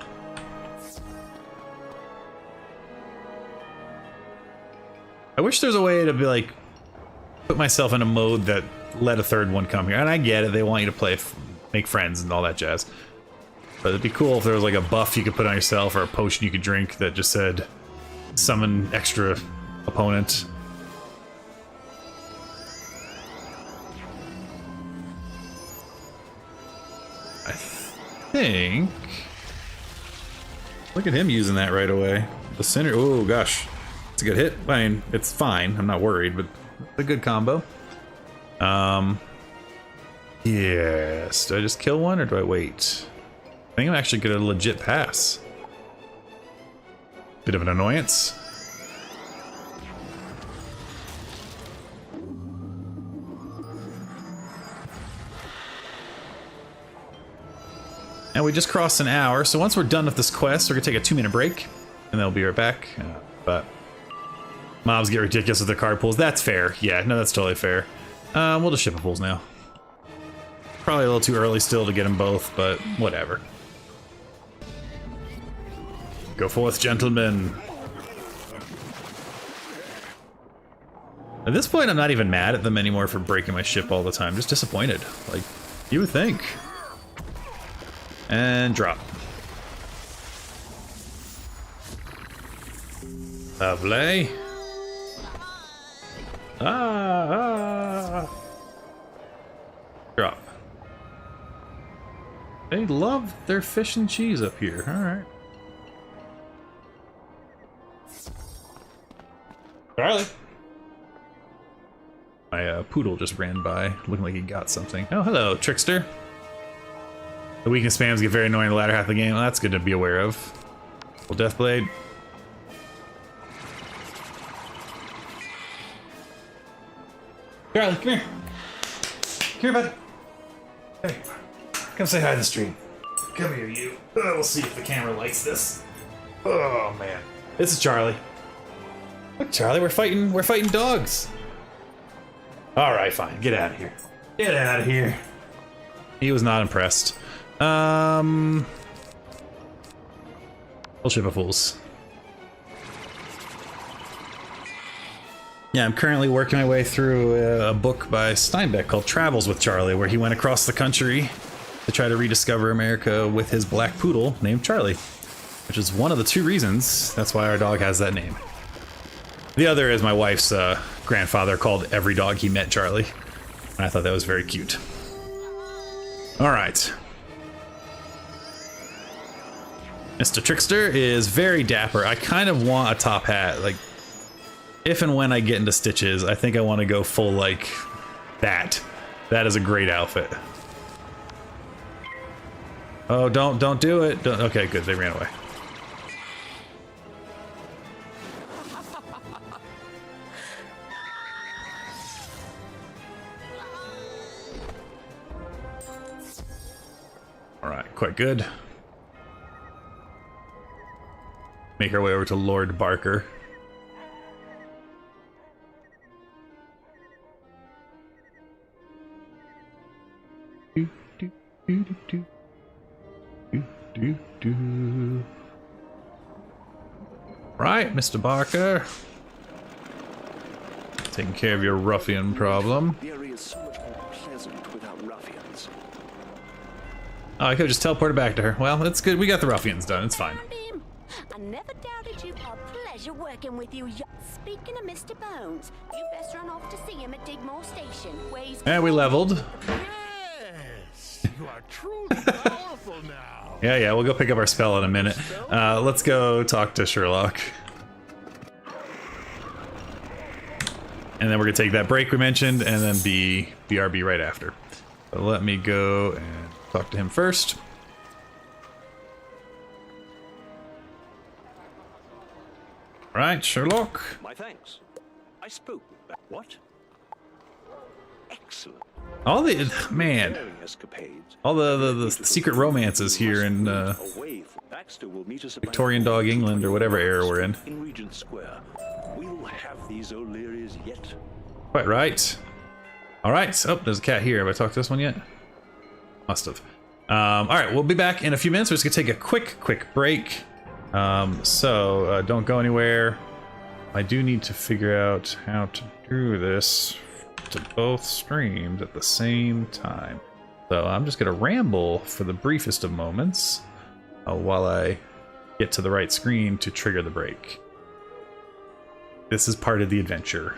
I wish there's a way to be like, put myself in a mode that let a third one come here. And I get it, they want you to play, make friends and all that jazz. But it'd be cool if there was like a buff you could put on yourself or a potion you could drink that just said, summon extra opponent. I think... Look at him using that right away. The center... Oh, gosh. It's a good hit. I mean, it's fine. I'm not worried, but it's a good combo. Yes. Do I just kill one or do I wait? I think I'm actually gonna legit pass. Bit of an annoyance. And we just crossed an hour, so once we're done with this quest, we're gonna take a 2-minute break, and then we'll be right back. But mobs get ridiculous with their card pools. That's fair. Yeah, no, that's totally fair. We'll just ship a pools now. Probably a little too early still to get them both, but whatever. Go forth, gentlemen. At this point, I'm not even mad at them anymore for breaking my ship all the time. Just disappointed. Like, you would think. And drop. Lovely. Drop. They love their fish and cheese up here. Alright. Charlie. My poodle just ran by, looking like he got something. Oh, hello, trickster. The weakness spams get very annoying in the latter half of the game. Well, that's good to be aware of. Well, Deathblade. Charlie, come here. Come here, bud. Hey, come say hi to the stream. Come here, you. We'll see if the camera likes this. Oh man, this is Charlie. Look, Charlie, we're fighting dogs. All right, fine. Get out of here. Get out of here. He was not impressed. We'll ship a fools. Yeah, I'm currently working my way through a book by Steinbeck called Travels with Charlie, where he went across the country to try to rediscover America with his black poodle named Charlie, which is one of the 2 reasons that's why our dog has that name. The other is my wife's grandfather called every dog he met Charlie, and I thought that was very cute. All right. Mr. Trickster is very dapper. I kind of want a top hat. Like, if and when I get into Stitches, I think I want to go full like that. That is a great outfit. Oh, don't do it. Don't, okay, good. They ran away. All right, quite good. Make our way over to Lord Barker. Right, Mr. Barker. Taking care of your ruffian problem. The area is so much more pleasant without ruffians. Oh, I could have just teleported back to her. Well, that's good. We got the ruffians done. It's fine. I never doubted you. A pleasure working with you. Speaking of Mr. Bones, you best run off to see him at Digmore Station, where he's... And we leveled. Yes, you are truly powerful now. Yeah, we'll go pick up our spell in a minute. Let's go talk to Sherlock. And then we're gonna take that break we mentioned, and then BRB right after. So let me go and talk to him first. All right, Sherlock. My thanks. I spoke with that. What? Excellent. All the man, all the secret romances here in Victorian Dog England or whatever era we're in. In Regent Square, we'll have these O'Learys yet. Quite right. All right. Oh, there's a cat here. Have I talked to this one yet? Must have. All right, we'll be back in a few minutes. We're just gonna take a quick break. So don't go anywhere. I do need to figure out how to do this to both streams at the same time. So I'm just gonna ramble for the briefest of moments while I get to the right screen to trigger the break. This is part of the adventure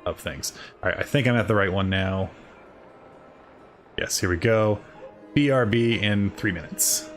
of things. All right, I think I'm at the right one now. Yes, here we go. BRB in 3 minutes.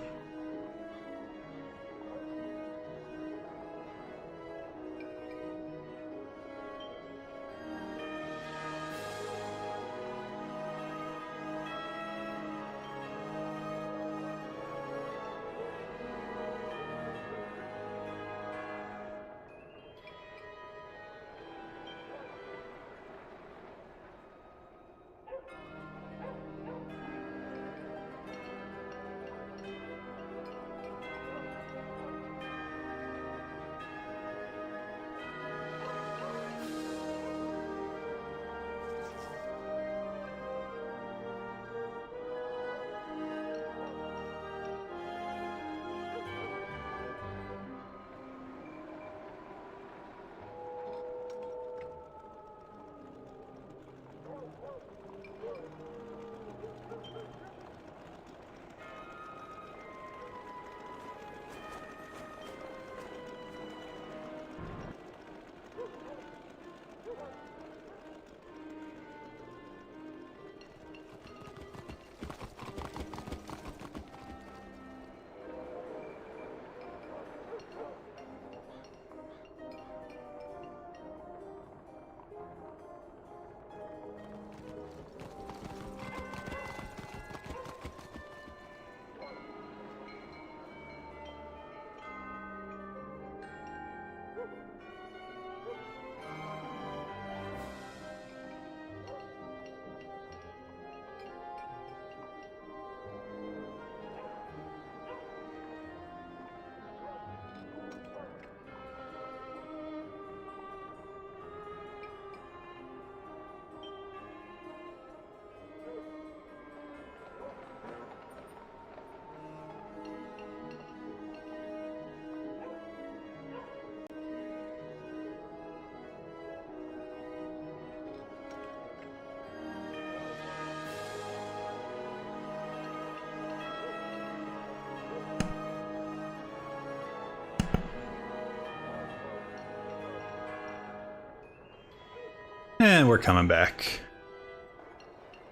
And we're coming back.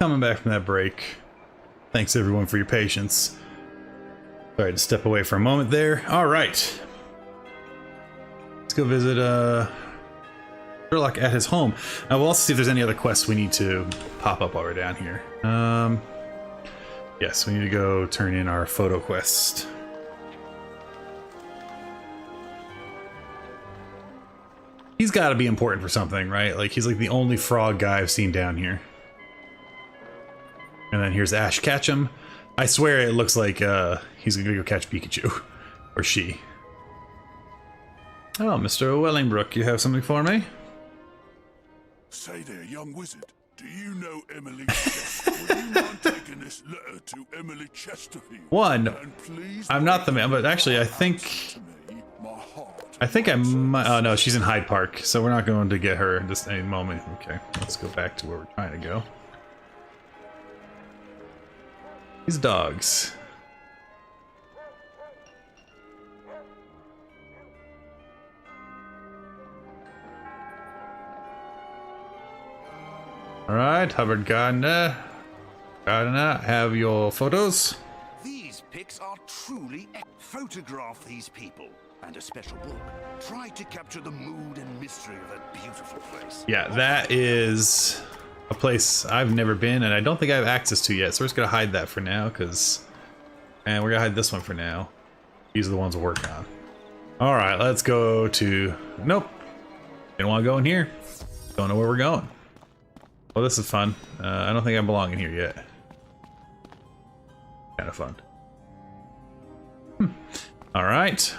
Coming back from that break. Thanks everyone for your patience. Sorry to step away for a moment there. Alright. Let's go visit Sherlock at his home. Now we'll also see if there's any other quests we need to pop up while we're down here. Yes, we need to go turn in our photo quest. He's got to be important for something, right? Like, he's like the only frog guy I've seen down here. And then here's Ash Ketchum. I swear it looks like he's gonna go catch Pikachu. Or she. Oh, Mr. Wellingbrook, you have something for me? Say there, young wizard. Do you know Emily Chester? Would you mind taking this letter to Emily Chesterfield? One, I'm not the man, but actually I think I might. Oh no, she's in Hyde Park, so we're not going to get her in just any moment. Okay, let's go back to where we're trying to go. These dogs. Alright, Hubbard Gardner, have your photos. These pics are truly photograph these people. And a special book. Try to capture the mood and mystery of that beautiful place. Yeah, that is a place I've never been and I don't think I have access to yet, so we're just gonna hide that for now, and we're gonna hide this one for now. These are the ones we'll work on. Alright, let's go to... Nope. Didn't want to go in here. Don't know where we're going. Well, this is fun. I don't think I belong in here yet. Kind of fun. Alright.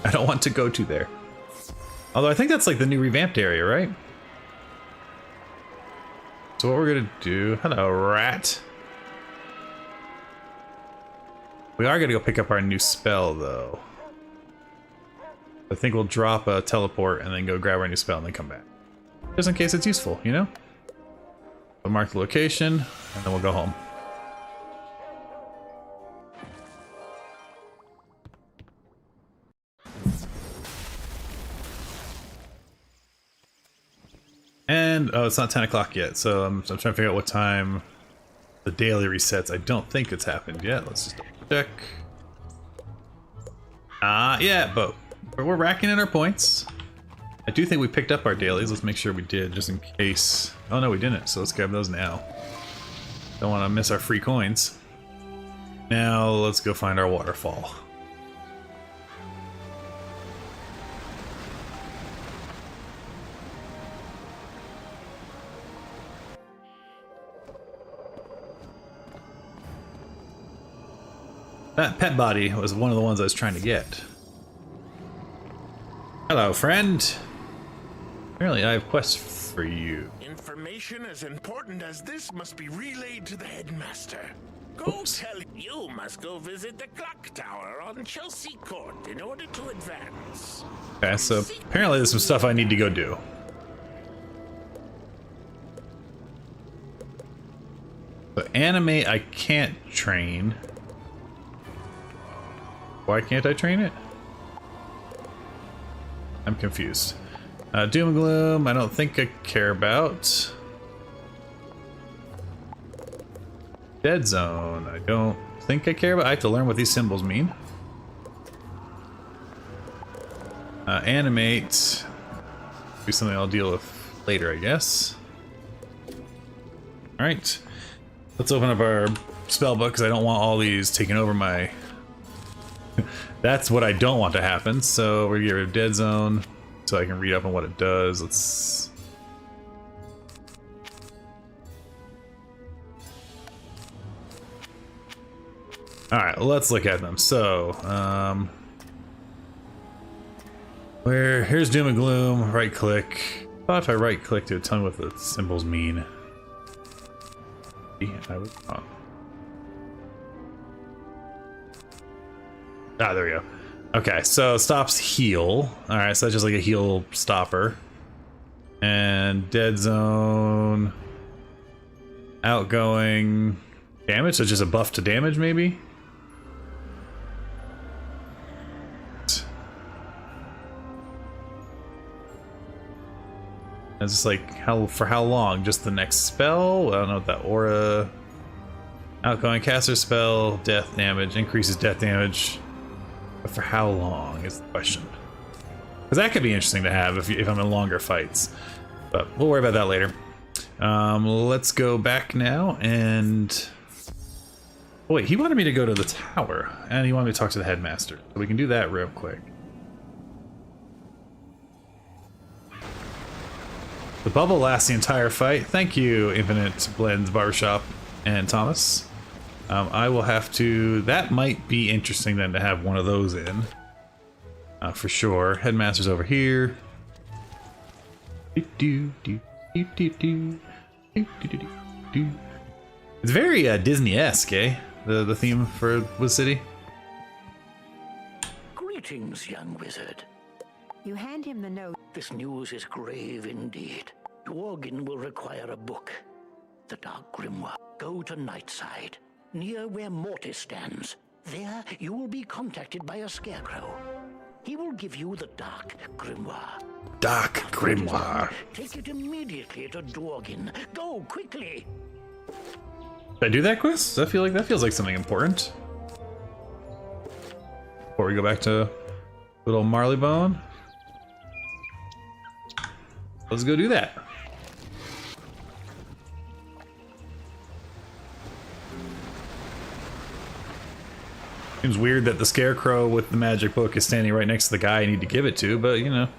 I don't want to go to there. Although I think that's like the new revamped area, right? So what we're gonna do... Hello, rat. We are gonna go pick up our new spell, though. I think we'll drop a teleport and then go grab our new spell and then come back. Just in case it's useful, you know? We'll mark the location, and then we'll go home. And, oh, it's not 10 o'clock yet, so I'm trying to figure out what time the daily resets. I don't think it's happened yet. Let's just double check. Yeah, but we're racking in our points. I do think we picked up our dailies. Let's make sure we did, just in case. Oh, no, we didn't, so let's grab those now. Don't want to miss our free coins. Now, let's go find our waterfall. That pet body was one of the ones I was trying to get. Hello, friend. Apparently I have quests for you. Information as important as this must be relayed to the headmaster. Go tell you must go visit the clock tower on Chelsea Court in order to advance. Okay, so apparently there's some stuff I need to go do. But animate I can't train. Why can't I train it? I'm confused. Doom and Gloom, I don't think I care about. Dead Zone, I don't think I care about. I have to learn what these symbols mean. Animate, be something I'll deal with later, I guess. Alright, let's open up our spell book because I don't want all these taking over my... That's what I don't want to happen, so we're gonna get rid of Dead Zone so I can read up on what it does. Let's... Alright, let's look at them. So, here's Doom and Gloom, right click. I thought if I right clicked it would tell me what the symbols mean. I was wrong. Ah, there we go. Okay, so stops heal. Alright, so that's just like a heal stopper. And Dead Zone. Outgoing damage, so just a buff to damage maybe? It's just like, for how long? Just the next spell? I don't know what that aura... Outgoing caster spell, death damage, increases death damage. But for how long is the question. Because that could be interesting to have if I'm in longer fights. But we'll worry about that later. Let's go back now and... Oh wait, he wanted me to go to the tower. And he wanted me to talk to the headmaster. So we can do that real quick. The bubble lasts the entire fight. Thank you, Infinite Blends Barbershop and Thomas. I will have to... That might be interesting then to have one of those in. For sure. Headmaster's over here. It's very Disney-esque, eh? The theme for Wiz City. Greetings, young wizard. You hand him the note. This news is grave indeed. Dworgin will require a book. The Dark Grimoire. Go to Nightside, near where Mortis stands. There, you will be contacted by a scarecrow. He will give you the Dark Grimoire. Dark Grimoire. Take it immediately to Dworgin. Go, quickly! Did I do that quest? Does that feel like that feels like something important? Before we go back to little Marleybone. Let's go do that. Seems weird that the scarecrow with the magic book is standing right next to the guy I need to give it to, but you know.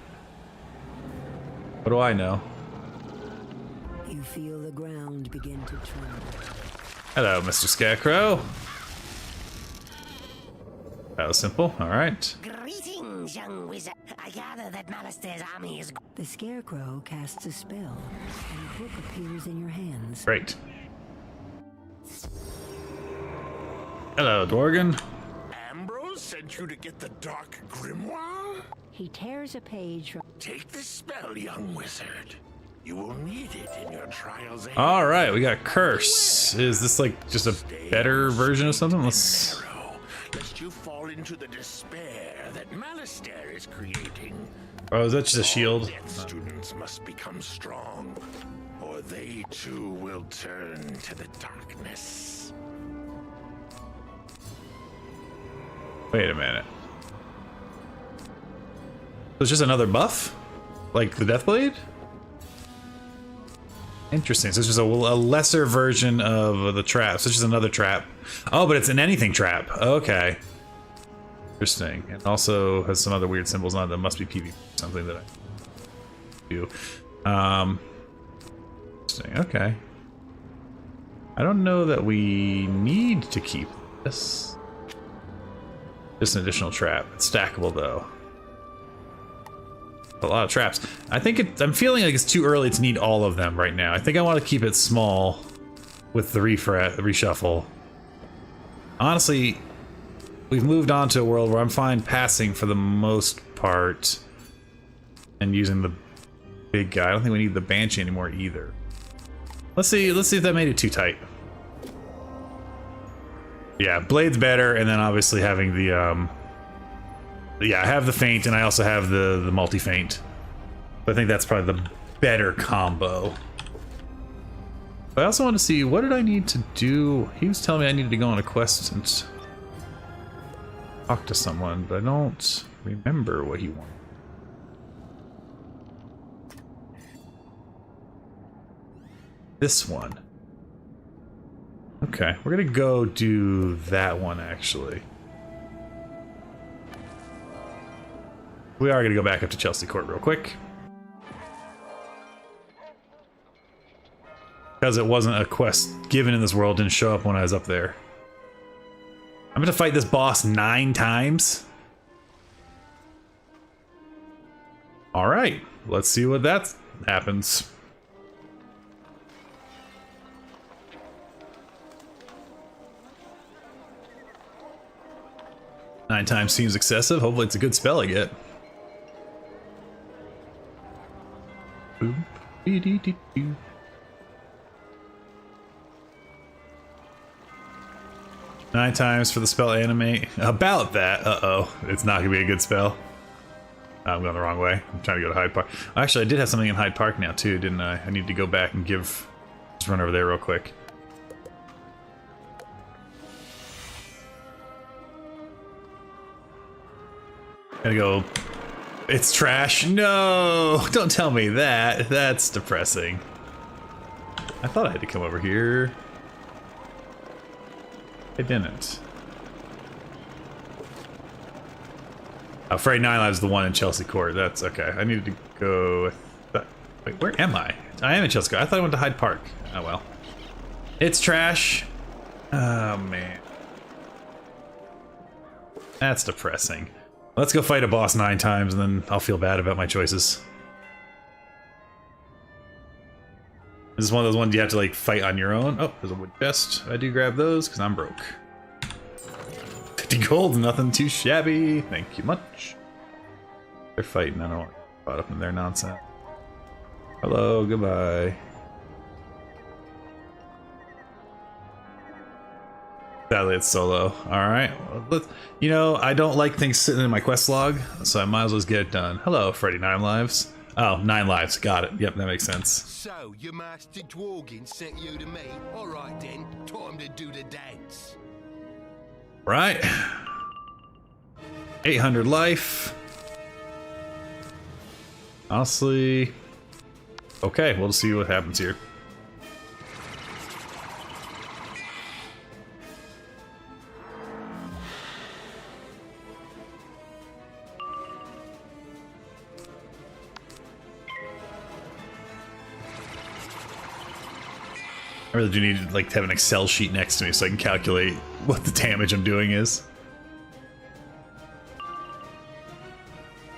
What do I know? You feel the ground begin to tremble. Hello, Mr. Scarecrow. That was simple. All right. Greetings, young wizard. I gather that Malister's army is... The scarecrow casts a spell, and a book appears in your hands. Great. Hello, Dworgin. Ambrose sent you to get the Dark Grimoire? He tears a page from... Take this spell, young wizard. You will need it in your trials ahead. All right, we got Curse. Is this like just a better version of something? Let's... Lest you fall into the despair that Malister is creating. Oh, is that just a shield? Students must become strong, or they too will turn to the darkness. Wait a minute. So it's just another buff? Like the Deathblade? Interesting. So it's just a lesser version of the trap. So it's just another trap. Oh, but it's an anything trap. Okay. Interesting. And also has some other weird symbols on it that must be PvP, something that I do. Interesting. Okay. I don't know that we need to keep this. Just an additional trap. It's stackable though. A lot of traps. I think I'm feeling like it's too early to need all of them right now. I think I want to keep it small with the reshuffle. Honestly, we've moved on to a world where I'm fine passing for the most part and using the big guy. I don't think we need the Banshee anymore either. Let's see if that made it too tight. Yeah, Blade's better, and then obviously having the yeah, I have the feint and I also have the multi-feint. But I think that's probably the better combo. But I also want to see, what did I need to do? He was telling me I needed to go on a quest and talk to someone, but I don't remember what he wanted. This one. Okay, we're gonna go do that one actually. We are gonna go back up to Chelsea Court real quick. Because it wasn't a quest given in this world, didn't show up when I was up there. I'm gonna fight this boss 9 times. Alright, let's see what that happens. Nine times seems excessive. Hopefully it's a good spell I get. Boom. 9 times for the spell animate. About that. Uh-oh. It's not gonna be a good spell. I'm going the wrong way. I'm trying to go to Hyde Park. Actually, I did have something in Hyde Park now too, didn't I? I need to go back and give... Just run over there real quick. Gotta go... It's trash. No! Don't tell me that. That's depressing. I thought I had to come over here. I didn't. Oh, Freddy 9 Lives is the one in Chelsea Court. That's okay. I needed to go with that. Wait, where am I? I am in Chelsea Court. I thought I went to Hyde Park. Oh well. It's trash. Oh man. That's depressing. Let's go fight a boss 9 times and then I'll feel bad about my choices. This is one of those ones you have to like fight on your own. Oh, there's a wood chest. I do grab those because I'm broke. 50 gold, nothing too shabby. Thank you much. They're fighting. I don't want to get caught up in their nonsense. Hello, goodbye. Sadly, it's solo. Alright. Well, you know, I don't like things sitting in my quest log, so I might as well just get it done. Hello, Freddy 9 Lives. Oh, 9 lives. Got it. Yep, that makes sense. So, your master Dworgin sent you to me. Alright then, time to do the dance. Right. 800 life. Honestly... Okay, we'll see what happens here. I really do need to like have an Excel sheet next to me so I can calculate what the damage I'm doing is.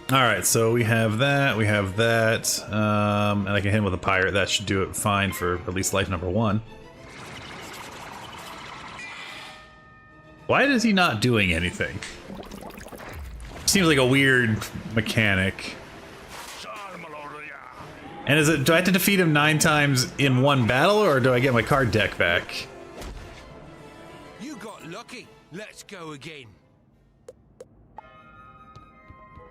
Alright, so we have that, and I can hit him with a pirate. That should do it fine for at least life number 1. Why is he not doing anything? Seems like a weird mechanic. And is it, do I have to defeat him 9 times in one battle, or do I get my card deck back? You got lucky. Let's go again.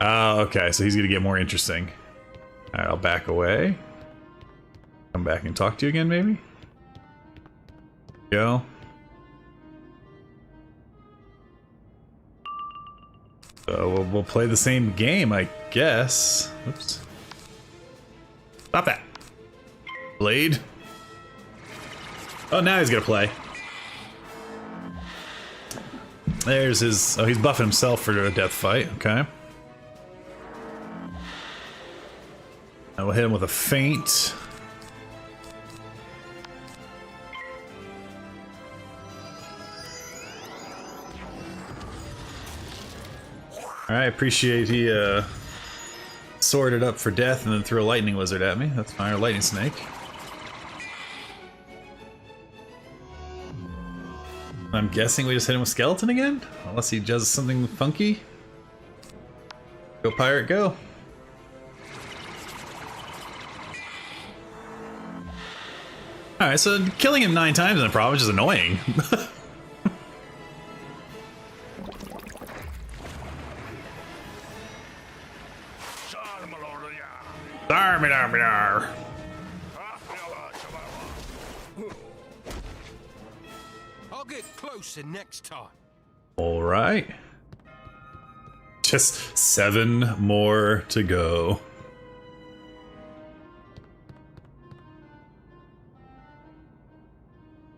Oh, okay, so he's gonna get more interesting. Alright, I'll back away. Come back and talk to you again, maybe? Go. So we'll play the same game, I guess. Oops. Stop that. Blade. Oh, now he's gonna play. There's his... Oh, he's buffing himself for a death fight. Okay. I will hit him with a feint. Alright, appreciate he sorted up for death and then threw a lightning lizard at me. That's fine, or lightning snake. I'm guessing we just hit him with skeleton again? Unless he does something funky. Go pirate, go. Alright, so killing him 9 times isn't a problem, which is annoying. I'll get closer next time. Alright. Just 7 more to go.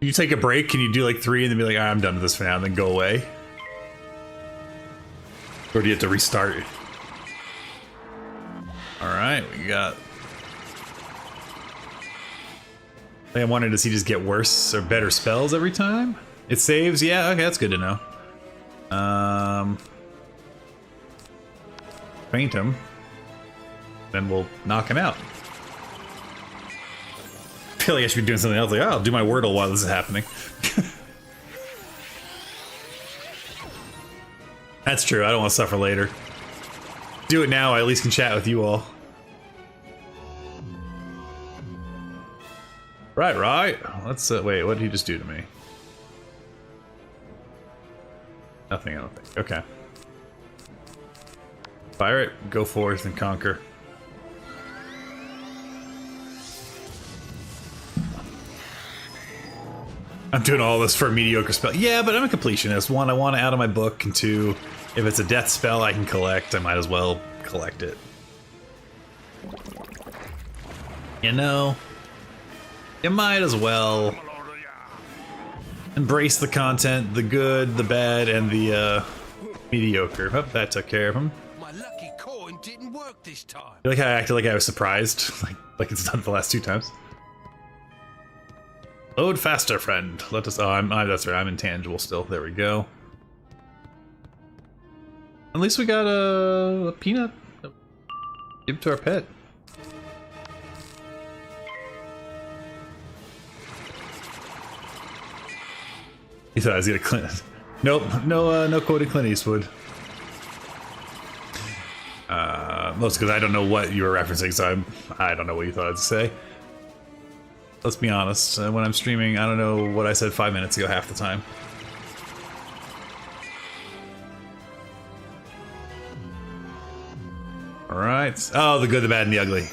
You take a break, can you do like 3 and then be like, I'm done with this for now, and then go away? Or do you have to restart? Alright, we got... I wondered, does he just get worse or better spells every time? It saves? Yeah, okay, that's good to know. Faint him. Then we'll knock him out. I feel like I should be doing something else. Like, oh, I'll do my Wordle while this is happening. That's true. I don't want to suffer later. Do it now. I at least can chat with you all. Right. Let's wait. What did he just do to me? Nothing. I don't think. Okay. Fire it, go forth and conquer. I'm doing all this for a mediocre spell. Yeah, but I'm a completionist. One, I want it out of my book, and two, if it's a death spell I can collect, I might as well collect it. You know, you might as well embrace the content, the good, the bad, and the mediocre. Oh, that took care of him. My lucky coin didn't work this time. I feel like I acted like I was surprised, like it's done the last 2 times. Load faster, friend. Let us. Oh, that's right. I'm intangible still. There we go. At least we got a peanut. Give to our pet. He thought I was gonna Clint. Nope. No quoted Clint Eastwood. Most because I don't know what you were referencing, so I don't know what you thought I'd say. Let's be honest, when I'm streaming, I don't know what I said 5 minutes ago half the time. Alright. Oh, the good, the bad, and the ugly.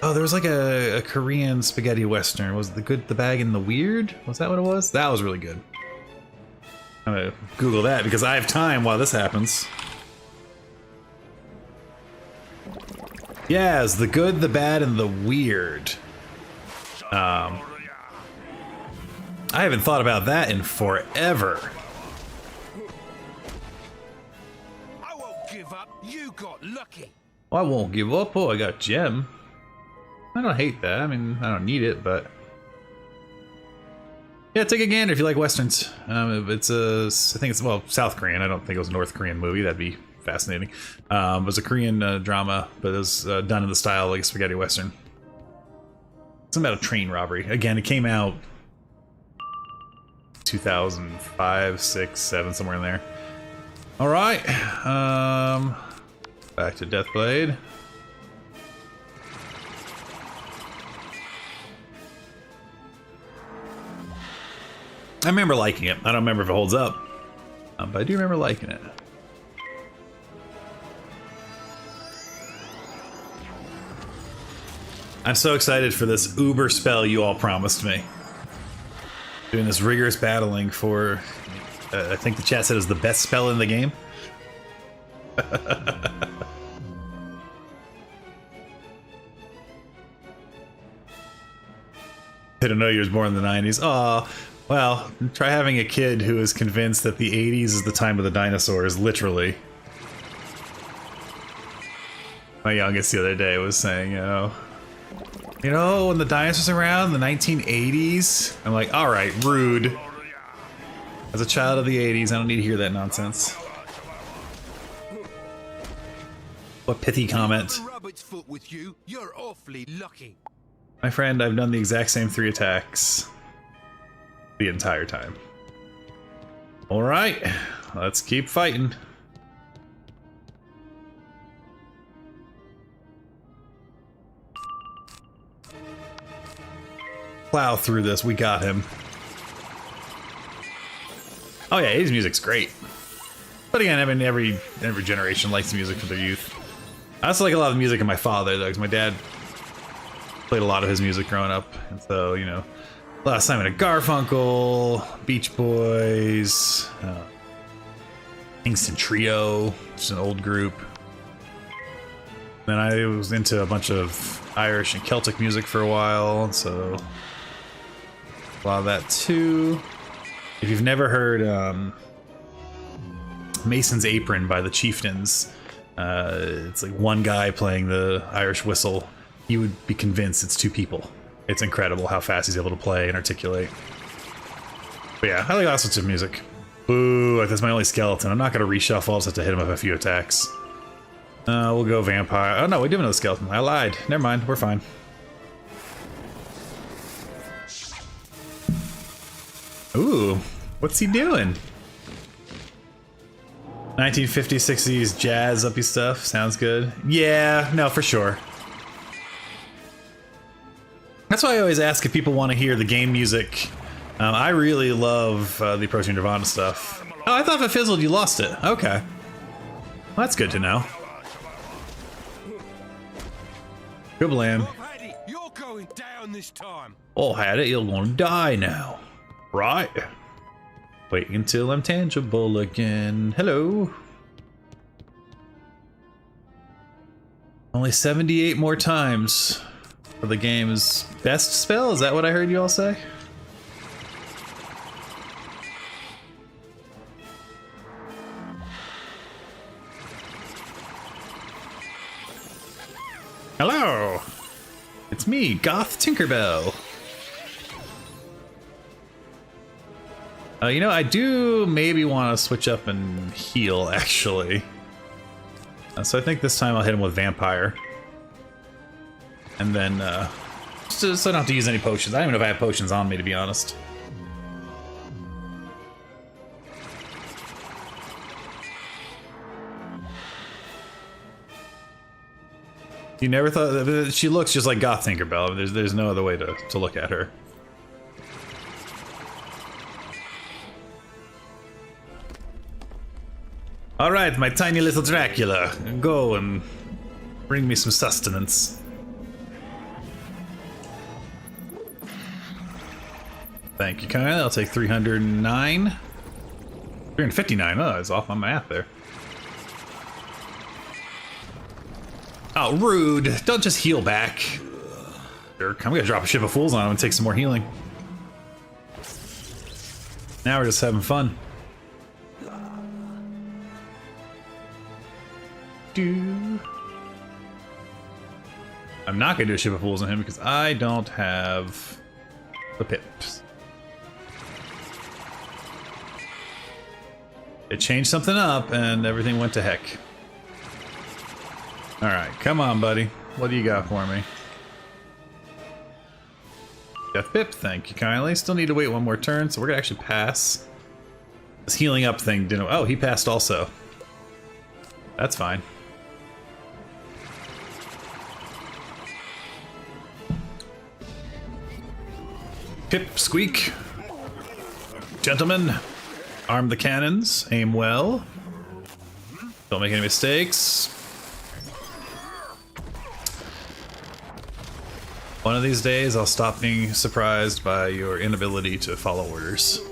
Oh, there was like a Korean spaghetti western. Was it the good, the bad, and the weird? Was that what it was? That was really good. I'm gonna Google that because I have time while this happens. Yes, the good, the bad, and the weird. I haven't thought about that in forever. I won't give up. You got lucky. Oh, I won't give up. Oh, I got a gem. I don't hate that. I mean, I don't need it, but yeah, take a gander if you like westerns. It's a, I think it's, well, South Korean. I don't think it was a North Korean movie. That'd be fascinating. It was a Korean drama, but it was done in the style like a spaghetti western. It's about a train robbery. Again, it came out 2005, 6, 7, somewhere in there. All right, back to Deathblade. I remember liking it. I don't remember if it holds up, but I do remember liking it. I'm so excited for this uber spell you all promised me. Doing this rigorous battling for, I think the chat said it was the best spell in the game. I don't know you was born in the 90s. Aw, well, try having a kid who is convinced that the 80s is the time of the dinosaurs, literally. My youngest the other day was saying, you know, when the dinosaurs were around, the 1980s? I'm like, alright, rude. As a child of the 80s, I don't need to hear that nonsense. What pithy comment. Rabbit's foot with you. You're awfully lucky. My friend, I've done the exact same 3 attacks the entire time. Alright, let's keep fighting. Plow through this, we got him. Oh yeah, his music's great. But again, I mean, every generation likes music for their youth. I also like a lot of the music of my father, though, because my dad played a lot of his music growing up. And so, you know, last time in a Garfunkel, Beach Boys, Kingston Trio, which is an old group. Then I was into a bunch of Irish and Celtic music for a while, so a lot of that too. If you've never heard Mason's Apron by the Chieftains, it's like one guy playing the Irish whistle. You would be convinced it's 2 people. It's incredible how fast he's able to play and articulate. But yeah, I like all sorts of music. Ooh, that's my only skeleton. I'm not going to reshuffle, I'll just have to hit him with a few attacks. We'll go vampire. Oh no, we do have another skeleton. I lied. Never mind, we're fine. Ooh, what's he doing? 1950s, 60s jazz uppy stuff. Sounds good. Yeah, no, for sure. That's why I always ask if people want to hear the game music I really love the Approaching Nirvana stuff. Oh, I thought if it fizzled, you lost it. Okay. Well, that's good to know. Good plan. You're going down this time. Oh, had it, you're gonna die now. Right. Wait until I'm tangible again. Hello. Only 78 more times for the game's best spell? Is that what I heard you all say? Hello! It's me, Goth Tinkerbell. You know, I do maybe want to switch up and heal, actually. So I think this time I'll hit him with Vampire. And then, so I don't have to use any potions. I don't even know if I have potions on me, to be honest. You never thought that she looks just like Goth Tinkerbell. There's no other way to look at her. All right, my tiny little Dracula, go and bring me some sustenance. Thank you, Kyle. I'll take 309. 359. Oh, I was off on my math there. Oh, rude. Don't just heal back. Jerk. I'm gonna drop a ship of fools on him and take some more healing. Now we're just having fun. I'm not gonna do a ship of fools on him because I don't have the pips. It changed something up and everything went to heck. Alright, come on, buddy. What do you got for me? Death pip, thank you kindly. Still need to wait one more turn, so we're gonna actually pass. This healing up thing didn't. Oh, he passed also. That's fine. Pip, squeak. Gentlemen, arm the cannons, aim well. Don't make any mistakes. One of these days, I'll stop being surprised by your inability to follow orders.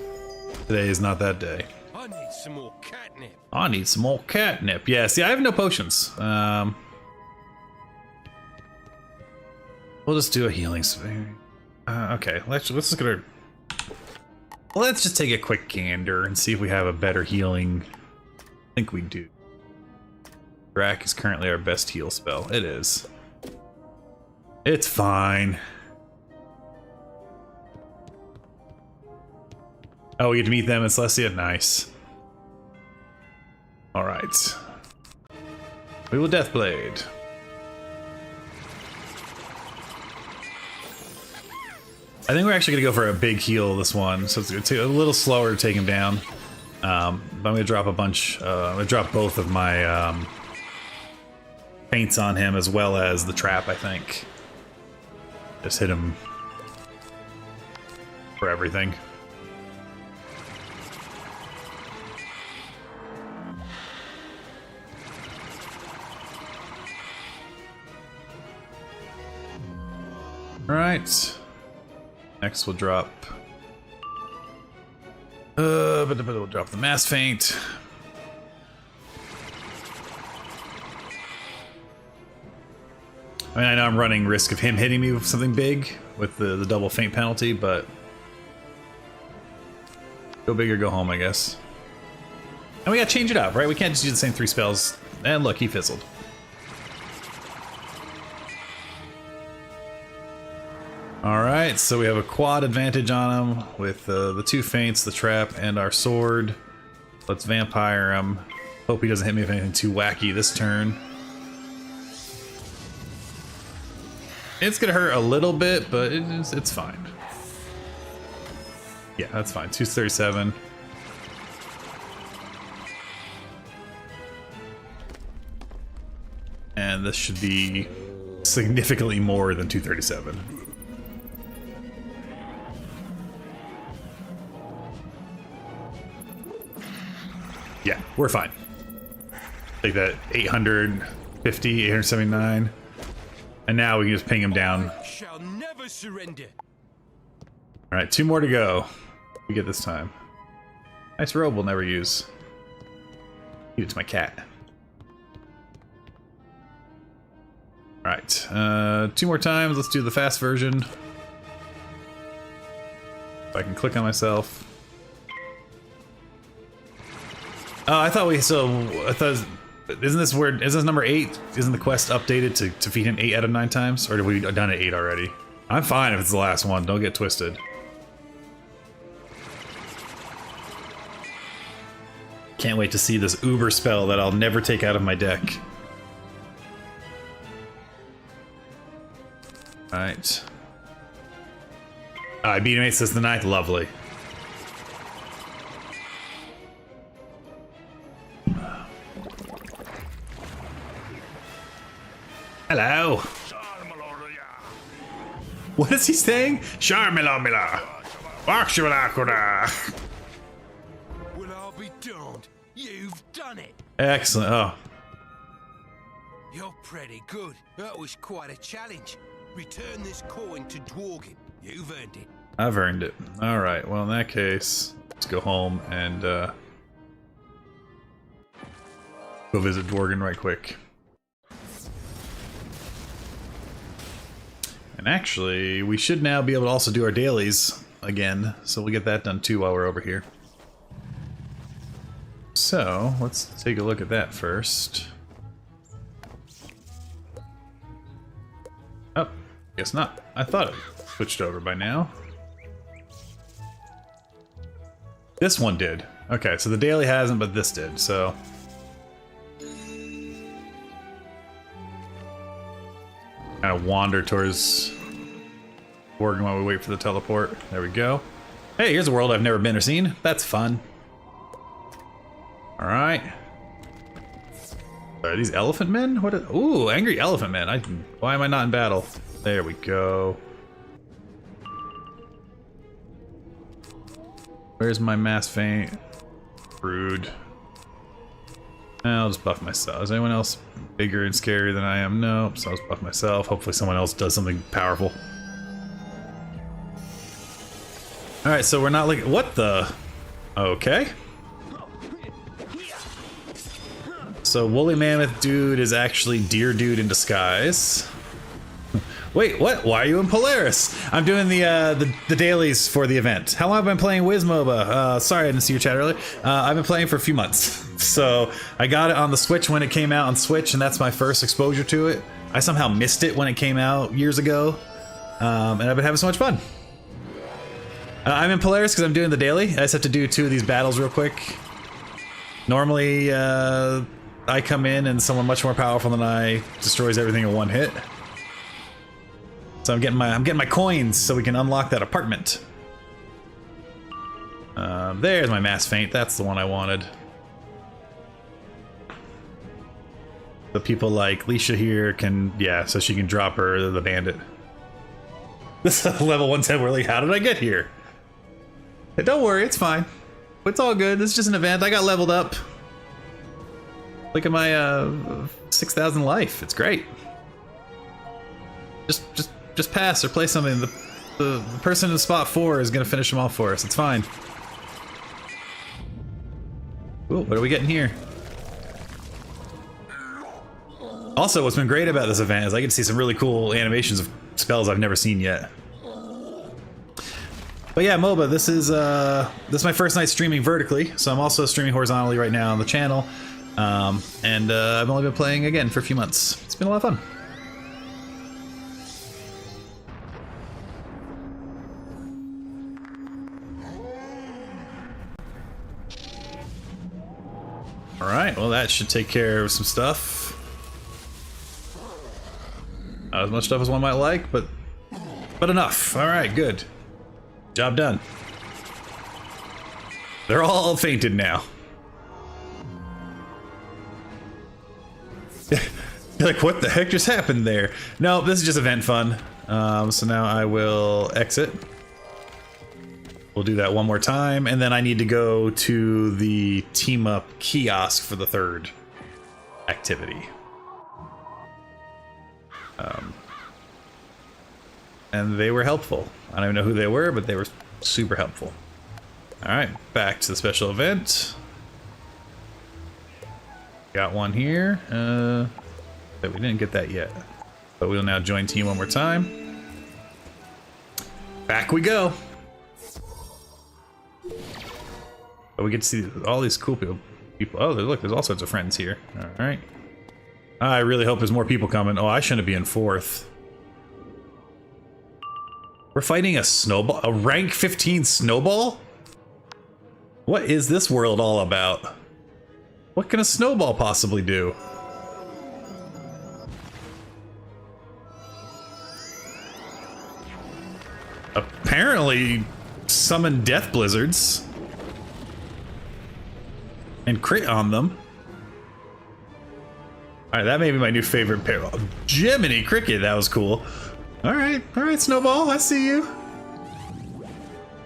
Today is not that day. I need some more catnip. I need some more catnip. Yeah, see, I have no potions. We'll just do a healing sphere. Okay, let's just go. Let's just take a quick gander and see if we have a better healing. I think we do. Drac is currently our best heal spell. It is. It's fine. Oh, we get to meet them in Celestia? Nice. Alright. We will Deathblade. I think we're actually going to go for a big heal this one, so it's a little slower to take him down. But I'm going to drop a bunch, I'm going to drop both of my feints on him as well as the trap, I think. Just hit him for everything. Alright. Next we'll drop... we'll drop the mass feint. I mean, I know I'm running risk of him hitting me with something big with the double feint penalty, but... Go big or go home, I guess. And we gotta change it up, right? We can't just do the same 3 spells. And look, he fizzled. Alright, so we have a quad advantage on him with the 2 feints, the trap, and our sword. Let's vampire him. Hope he doesn't hit me with anything too wacky this turn. It's gonna hurt a little bit, but it's fine. Yeah, that's fine. 237. And this should be significantly more than 237. Yeah, we're fine. Take that 850, 879. And now we can just ping him down. Shall never surrender. Alright, 2 more to go. We get this time. Nice robe we'll never use. Give it to my cat. Alright, 2 more times. Let's do the fast version. If I can click on myself. Oh, I thought isn't this number 8? Isn't the quest updated to defeat him 8 out of 9 times? Or have we done it 8 already? I'm fine if it's the last one, don't get twisted. Can't wait to see this Uber spell that I'll never take out of my deck. Alright. I beat him 8 since the 9th, lovely. Hello. What is he saying? Sharmilomila. Wakshivalakura. Well, I'll be darned. You've done it. Excellent. Oh. You're pretty good. That was quite a challenge. Return this coin to Dworgin. You've earned it. I've earned it. Alright, well in that case, let's go home and go visit Dworgin right quick. And actually, we should now be able to also do our dailies again, so we'll get that done too while we're over here. So, let's take a look at that first. Oh, guess not. I thought it switched over by now. This one did. Okay, so the daily hasn't, but this did, so... kind of wander towards Oregon while we wait for the teleport. There we go. Hey, here's a world I've never been or seen. That's fun. Alright. Are these elephant men? What? Ooh, angry elephant men. Why am I not in battle? There we go. Where's my mass feint? Rude. I'll just buff myself. Is anyone else bigger and scarier than I am? No, so I'll just buff myself. Hopefully someone else does something powerful. Alright, so we're not like... What the... Okay. So Woolly Mammoth Dude is actually Deer Dude in disguise. Wait, what? Why are you in Polaris? I'm doing the dailies for the event. How long have I been playing WizMoba? Sorry I didn't see your chat earlier. I've been playing for a few months. So I got it on the Switch when it came out on Switch, and that's my first exposure to it. I somehow missed it when it came out years ago, and I've been having so much fun. I'm in Polaris because I'm doing the daily. I just have to do 2 of these battles real quick. Normally, I come in and someone much more powerful than I destroys everything in one hit. So I'm getting my coins so we can unlock that apartment. There's my mass feint. That's the one I wanted. The people like Leisha here can, yeah, so she can drop her the bandit. This is level 110. We're like, how did I get here? Hey, don't worry, it's fine. It's all good. This is just an event. I got leveled up. Look at my 6,000 life. It's great. Just pass or play something. The person in spot 4 is gonna finish them off for us. It's fine. Ooh, what are we getting here? Also, what's been great about this event is I get to see some really cool animations of spells I've never seen yet. But yeah, MOBA, this is my first night streaming vertically, so I'm also streaming horizontally right now on the channel. And I've only been playing again for a few months. It's been a lot of fun. Alright, well that should take care of some stuff. Not as much stuff as one might like, but enough. Alright, good. Job done. They're all fainted now. You're like, what the heck just happened there? No, this is just event fun. So now I will exit. We'll do that one more time, and then I need to go to the team up kiosk for the third activity. And they were helpful. I don't even know who they were, but they were super helpful. Alright, back to the special event. Got one here. But we didn't get that yet. But we'll now join team one more time. Back we go. But we get to see all these cool people. Oh, look, there's all sorts of friends here. Alright. I really hope there's more people coming. Oh, I shouldn't be in fourth. We're fighting a snowball? A rank 15 snowball? What is this world all about? What can a snowball possibly do? Apparently summon death blizzards and crit on them. Alright, that may be my new favorite pair. Oh, Jiminy Cricket, that was cool. Alright, Snowball, I see you.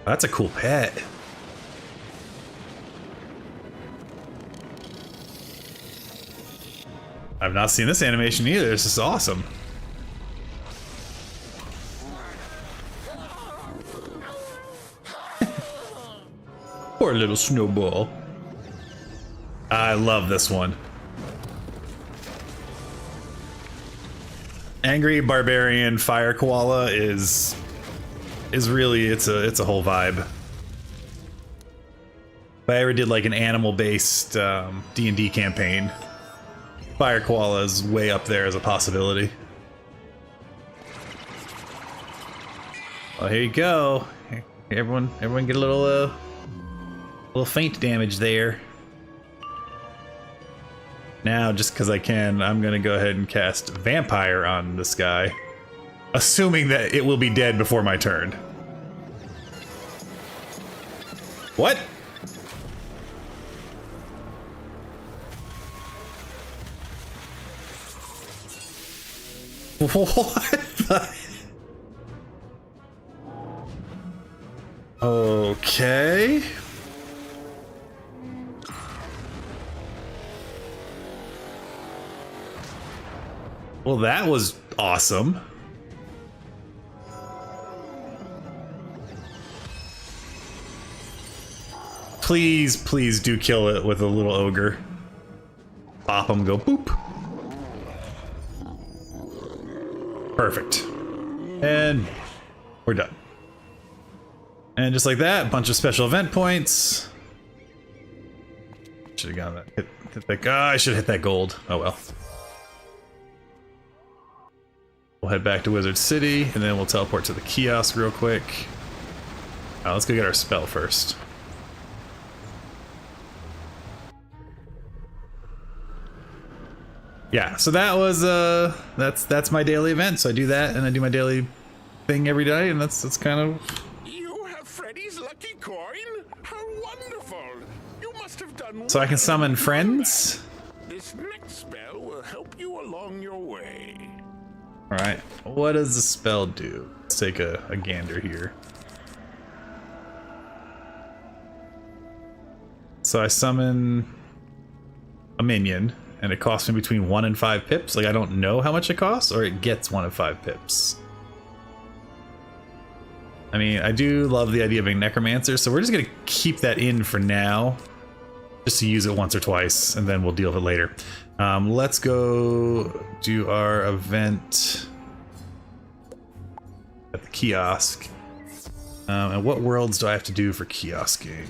That's a cool pet. I've not seen this animation either. This is awesome. Poor little Snowball. I love this one. Angry Barbarian Fire Koala is really it's a whole vibe. If I ever did like an animal-based D&D campaign, Fire Koala is way up there as a possibility. Well, here you go. Everyone get a little faint damage there. Now, just because I can, I'm gonna go ahead and cast Vampire on this guy, assuming that it will be dead before my turn. What? What the? Okay. Well, that was awesome. Please, please do kill it with a little ogre. Pop him, go boop. Perfect. And we're done. And just like that, a bunch of special event points. Should have gotten that. Hit that. I should have hit that gold. Oh well. We'll head back to Wizard City, and then we'll teleport to the kiosk real quick. Let's go get our spell first. Yeah, so that was that's my daily event. So I do that, and I do my daily thing every day, and that's kind of. You have Freddy's lucky coin? How wonderful! You must have done. So I can summon friends. This next spell will help you along your way. All right, what does the spell do? Let's take a gander here. So I summon a minion, and it costs me between 1 and 5 pips. Like, I don't know how much it costs, or it gets 1 of 5 pips. I mean, I do love the idea of a necromancer, so we're just gonna keep that in for now, just to use it once or twice, and then we'll deal with it later. Let's go do our event at the kiosk. And what worlds do I have to do for kiosking?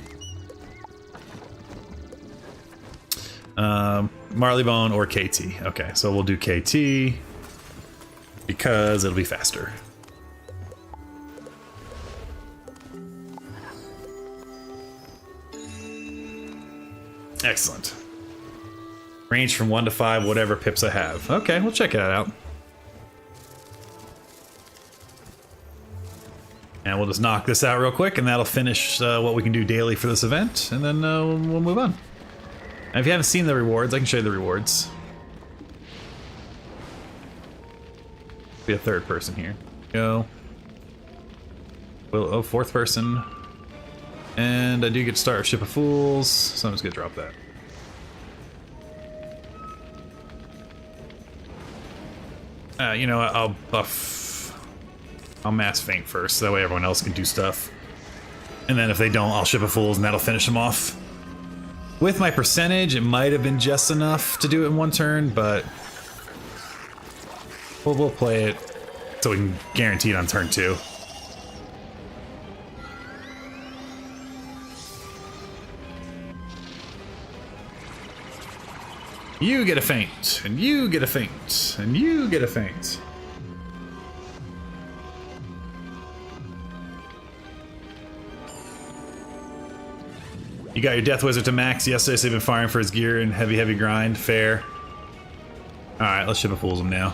Marleybone or KT. Okay, so we'll do KT because it'll be faster. Excellent. Range from 1 to 5, whatever pips I have. Okay, we'll check that out. And we'll just knock this out real quick, and that'll finish what we can do daily for this event, and then we'll move on. And if you haven't seen the rewards, I can show you the rewards. Be a third person here. Go. Well, oh, fourth person. And I do get to start a Ship of Fools, so I'm just gonna drop that. You know what, I'll Mass Feint first, so that way everyone else can do stuff. And then if they don't, I'll Ship of Fools and that'll finish them off. With my percentage, it might have been just enough to do it in one turn, but we'll play it so we can guarantee it on turn 2. You get a feint, and you get a feint, and you get a feint. You got your Death Wizard to max yesterday, so they've been firing for his gear and heavy grind. Fair. Alright, let's Ship of Fools him now.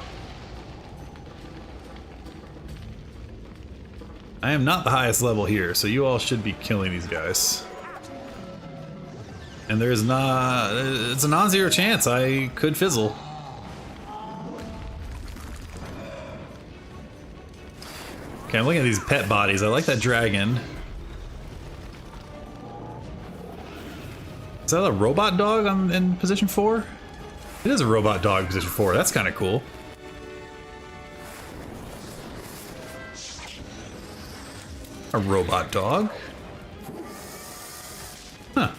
I am not the highest level here, so you all should be killing these guys. And there's not... it's a non-zero chance I could fizzle. Okay, I'm looking at these pet bodies. I like that dragon. Is that a robot dog in position 4? It is a robot dog in position 4. That's kind of cool. A robot dog? Huh.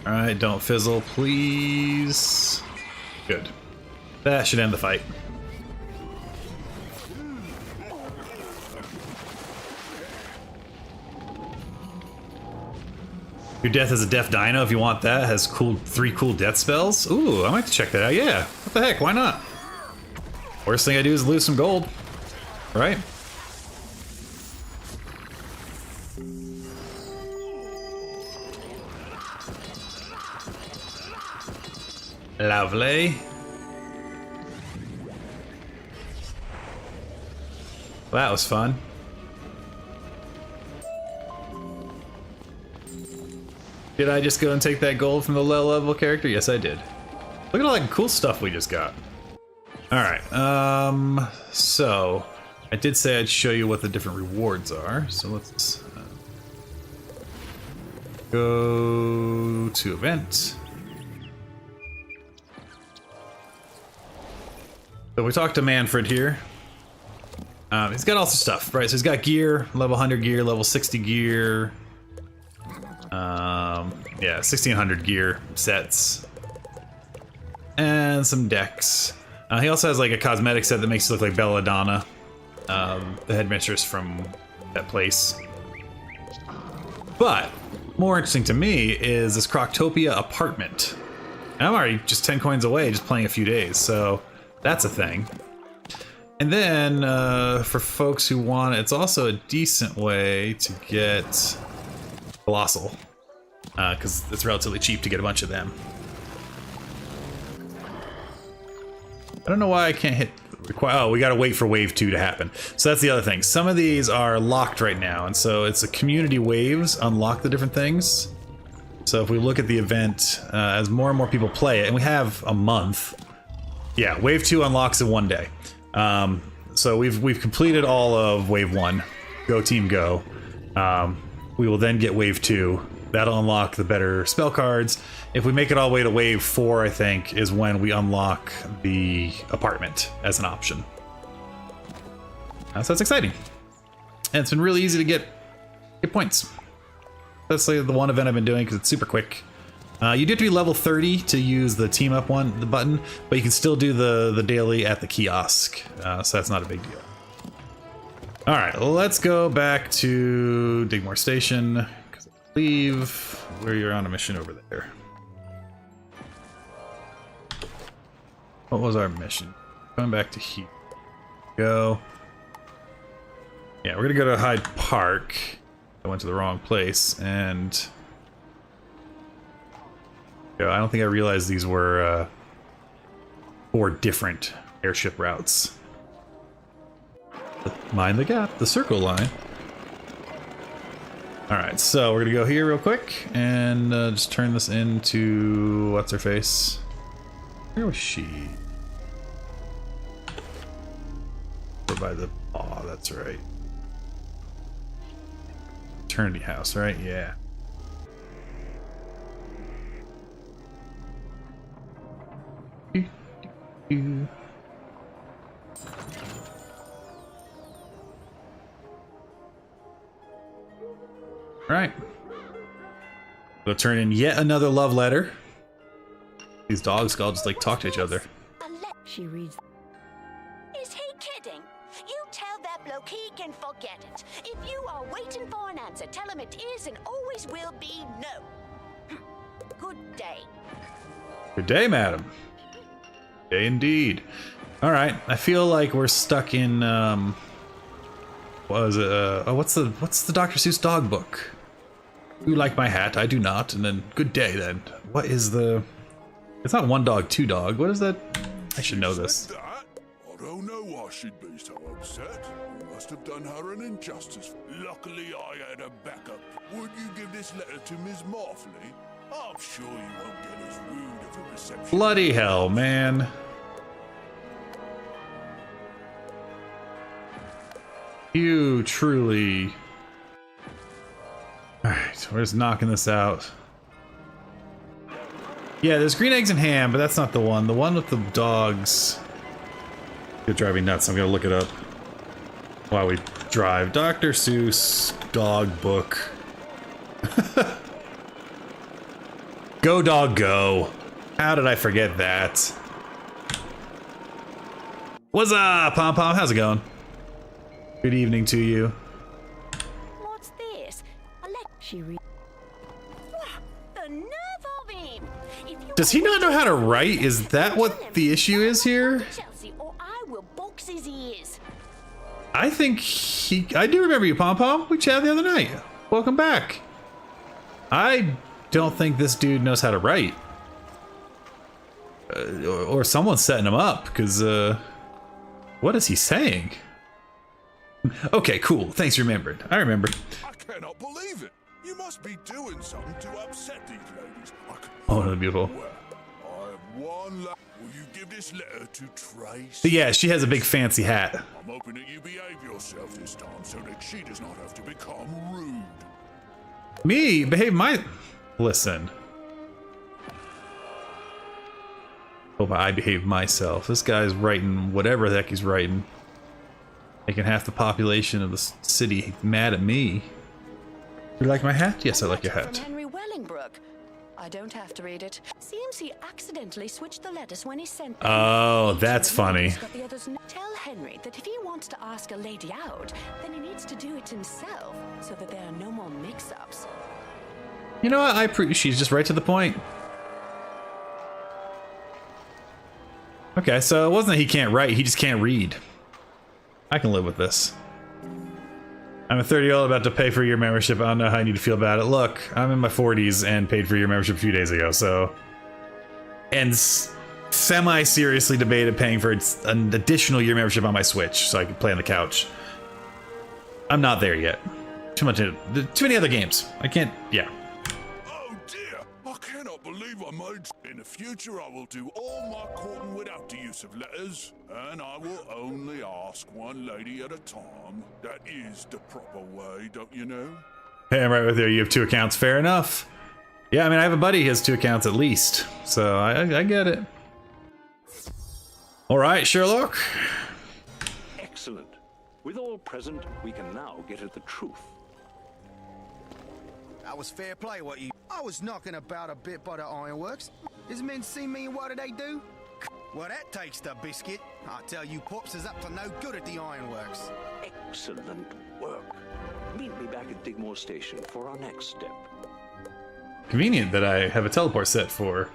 Alright, don't fizzle, please. Good. That should end the fight. Your death is a deaf dino if you want that. It has 3 cool death spells. Ooh, I might have to check that out. Yeah, what the heck, why not? Worst thing I do is lose some gold. Right? Lovely. Well, that was fun. Did I just go and take that gold from the low level character? Yes, I did. Look at all that cool stuff we just got. Alright, so I did say I'd show you what the different rewards are, so let's go to event. So we talked to Manfred here. He's got all the stuff, right? So he's got gear, level 100 gear, level 60 gear. Yeah, 1600 gear sets. And some decks. He also has like a cosmetic set that makes it look like Belladonna, the headmistress from that place. But more interesting to me is this Croctopia apartment. And I'm already just 10 coins away, just playing a few days, so that's a thing. And then for folks who want it, it's also a decent way to get Colossal, because it's relatively cheap to get a bunch of them. I don't know why I can't hit require. Oh, we gotta wait for wave 2 to happen. So that's the other thing. Some of these are locked right now, and so it's a community waves unlock the different things. So if we look at the event, as more and more people play it, and we have a month. Yeah, wave 2 unlocks in 1 day. So we've completed all of wave 1. Go team, go. We will then get wave 2. That'll unlock the better spell cards. If we make it all the way to wave 4, I think, is when we unlock the apartment as an option. So that's exciting. And it's been really easy to get points. That's like the one event I've been doing because it's super quick. You do have to be level 30 to use the team up the button, but you can still do the daily at the kiosk. So that's not a big deal. All right, let's go back to Digmore Station. Because I believe where you're on a mission over there. What was our mission? Going back to here. Go. Yeah, we're gonna go to Hyde Park. I went to the wrong place, and I don't think I realized these were 4 different airship routes. Mind the gap, the circle line. Alright, so we're gonna go here real quick and just turn this into what's her face? Where was she? By the boss. Oh, that's right. Eternity House, right? Yeah. Alright. We'll turn in yet another love letter. These dogs all just like talk to each other. She reads. Is he kidding? You tell that bloke he can forget it. If you are waiting for an answer, tell him it is and always will be no. Good day. Good day, madam. Day indeed. Alright, I feel like we're stuck in what was it? What's the Dr. Seuss dog book? You like my hat, I do not, and then good day then. What is the... It's not one dog, two dog. What is that? I should know this. I don't know why she'd be so upset. You must have done her an injustice. Luckily, I had a backup. Would you give this letter to Miss Marfley? I'm sure you won't get as rude of a reception. Bloody hell, man. You truly... Alright, we're just knocking this out. Yeah, there's green eggs and ham, but that's not the one. The one with the dogs. You're driving nuts. I'm gonna look it up while we drive. Dr. Seuss dog book. Go dog go. How did I forget that? What's up, Pom Pom? How's it going? Good evening to you. What's this? She reads. The nerve of him! Does he not know how to write? Is that what the issue is here? Chelsea, or I will box his ears. I think he... I do remember you, Pom Pom. We chatted the other night. Welcome back. I don't think this dude knows how to write. Or someone's setting him up, because, what is he saying? Okay, cool. Thanks for remembering. I remember. I cannot believe it. You must be doing something to upset these ladies. Oh, that's beautiful. I have one Will you give this letter to Trace? But yeah, she has a big fancy hat. I'm hoping that you behave yourself this time so that she does not have to become rude. Me? Behave my... Listen. Hope I behave myself. This guy's writing whatever the heck he's writing. Making half the population of the city mad at me. You like my hat? Yes, I like your hat. From Henry Wellingbrook. I don't have to read it. Seems he accidentally switched the letters when he sent them. Oh, that's funny. Tell Henry that if he wants to ask a lady out, then he needs to do it himself, so that there are no more mix-ups. You know what? She's just right to the point. Okay, so it wasn't that he can't write, he just can't read. I can live with this. I'm a 30-year-old about to pay for your membership. I don't know how I need to feel about it. Look, I'm in my 40s and paid for your membership a few days ago, so... And semi-seriously debated paying for an additional year membership on my Switch so I could play on the couch. I'm not there yet. Too many other games. I can't... Yeah. Oh dear, I cannot believe I made... In the future, I will do all my courting without the use of letters, and I will only ask one lady at a time. That is the proper way, don't you know? Hey, I'm right with you. You have 2 accounts. Fair enough. Yeah, I mean, I have a buddy who has 2 accounts at least, so I get it. All right, Sherlock. Excellent. With all present, we can now get at the truth. That was fair play, what you... I was knocking about a bit by the ironworks. His men see me and what do they do? Well, that takes the biscuit. I tell you, Pops is up to no good at the ironworks. Excellent work. Meet me back at Digmore Station for our next step. Convenient that I have a teleport set for.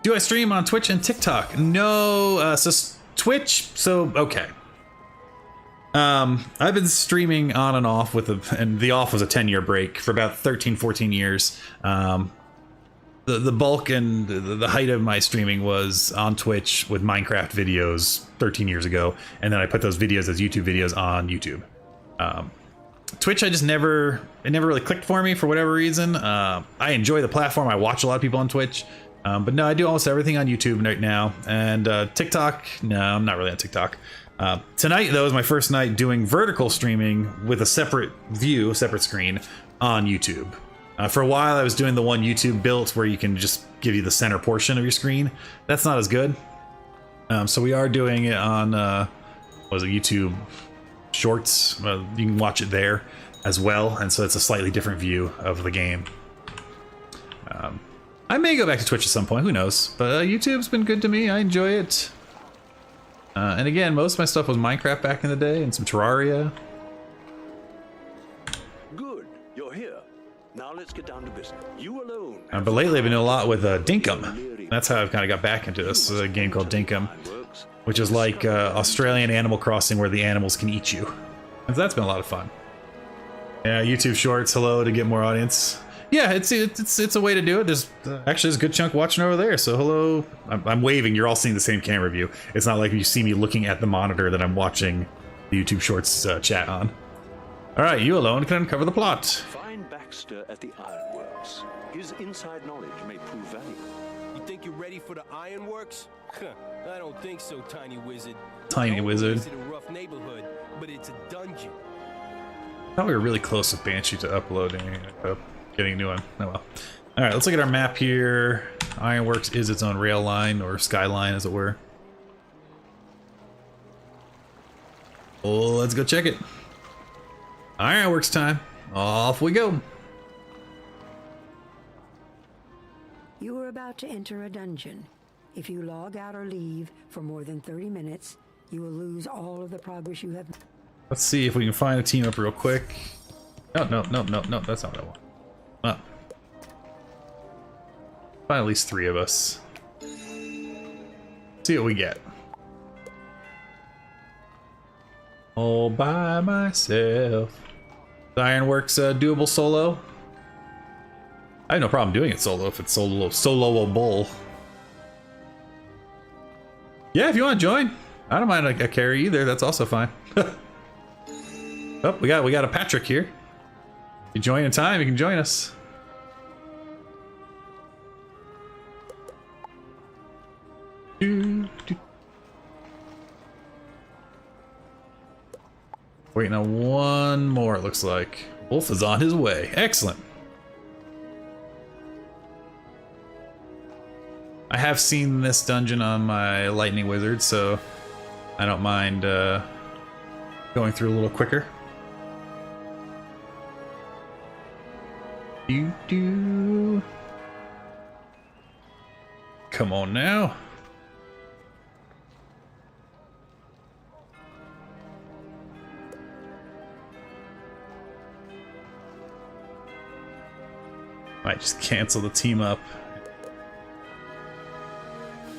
Do I stream on Twitch and TikTok? No, so Twitch, so okay. I've been streaming on and off and the off was a 10-year break for about 13, 14 years. The bulk and the height of my streaming was on Twitch with Minecraft videos 13 years ago, and then I put those videos as YouTube videos on YouTube. Twitch, it never really clicked for me for whatever reason. I enjoy the platform. I watch a lot of people on Twitch, but no, I do almost everything on YouTube right now. And TikTok, no, I'm not really on TikTok. Tonight, though, is my first night doing vertical streaming with a separate view, a separate screen on YouTube. For a while, I was doing the one YouTube built where you can just give you the center portion of your screen. That's not as good. So we are doing it on, what was it, YouTube Shorts. You can watch it there as well, and so it's a slightly different view of the game. I may go back to Twitch at some point, who knows? But YouTube's been good to me, I enjoy it. And again, most of my stuff was Minecraft back in the day, and some Terraria. Good, you're here. Now let's get down to business. You alone. But lately I've been doing a lot with Dinkum. That's how I've kind of got back into this, a game called Dinkum, which is like Australian Animal Crossing where the animals can eat you. And that's been a lot of fun. Yeah, YouTube Shorts, hello to get more audience. Yeah, it's a way to do it. There's actually a good chunk watching over there, so hello. I'm waving, you're all seeing the same camera view. It's not like you see me looking at the monitor that I'm watching the YouTube Shorts chat on. Alright, you alone can uncover the plot. Find Baxter at the Ironworks. His inside knowledge may prove valuable. You think you're ready for the Ironworks? I don't think so, Tiny Wizard. Tiny Wizard. It's a rough neighborhood, but it's a dungeon. I thought we were really close with Banshee to uploading, getting a new one. Oh well. Alright, let's look at our map here. Ironworks is its own rail line, or skyline as it were. Oh, let's go check it. Ironworks time. Off we go. You are about to enter a dungeon. If you log out or leave for more than 30 minutes, you will lose all of the progress you have. Let's see if we can find a team up real quick. No, that's not what I want. Well, find at least 3 of us. See what we get. All by myself. The Ironworks doable solo? I have no problem doing it solo if it's soloable. Yeah, if you want to join, I don't mind a carry either. That's also fine. Oh, we got a Patrick here. If you join in time, you can join us. Waiting on one more, it looks like. Wolf is on his way. Excellent. I have seen this dungeon on my Lightning Wizard, so I don't mind going through a little quicker. Come on now. Might just cancel the team up.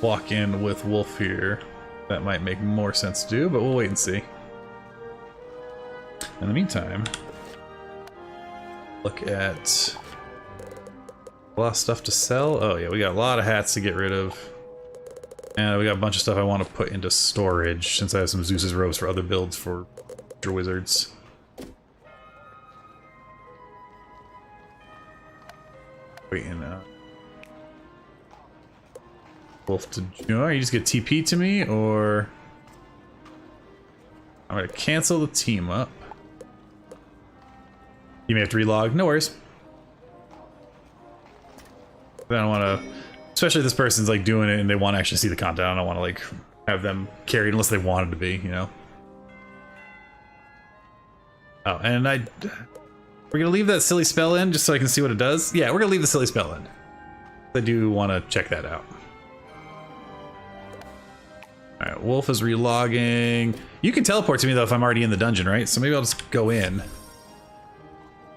Walk in with Wolf here. That might make more sense to do, but we'll wait and see. In the meantime, look at a lot of stuff to sell. Oh yeah, we got a lot of hats to get rid of. And we got a bunch of stuff I want to put into storage since I have some Zeus's robes for other builds for future wizards. Waiting Wolf to join. You just get TP to me, or I'm gonna cancel the team up. You may have to relog. No worries. I don't want to, especially if this person's like doing it and they want to actually see the content. I don't want to like have them carried unless they wanted to be, you know. Oh, and we're gonna leave that silly spell in just so I can see what it does. Yeah, we're gonna leave the silly spell in. I do want to check that out. Alright, Wolf is relogging. You can teleport to me though if I'm already in the dungeon, right? So maybe I'll just go in.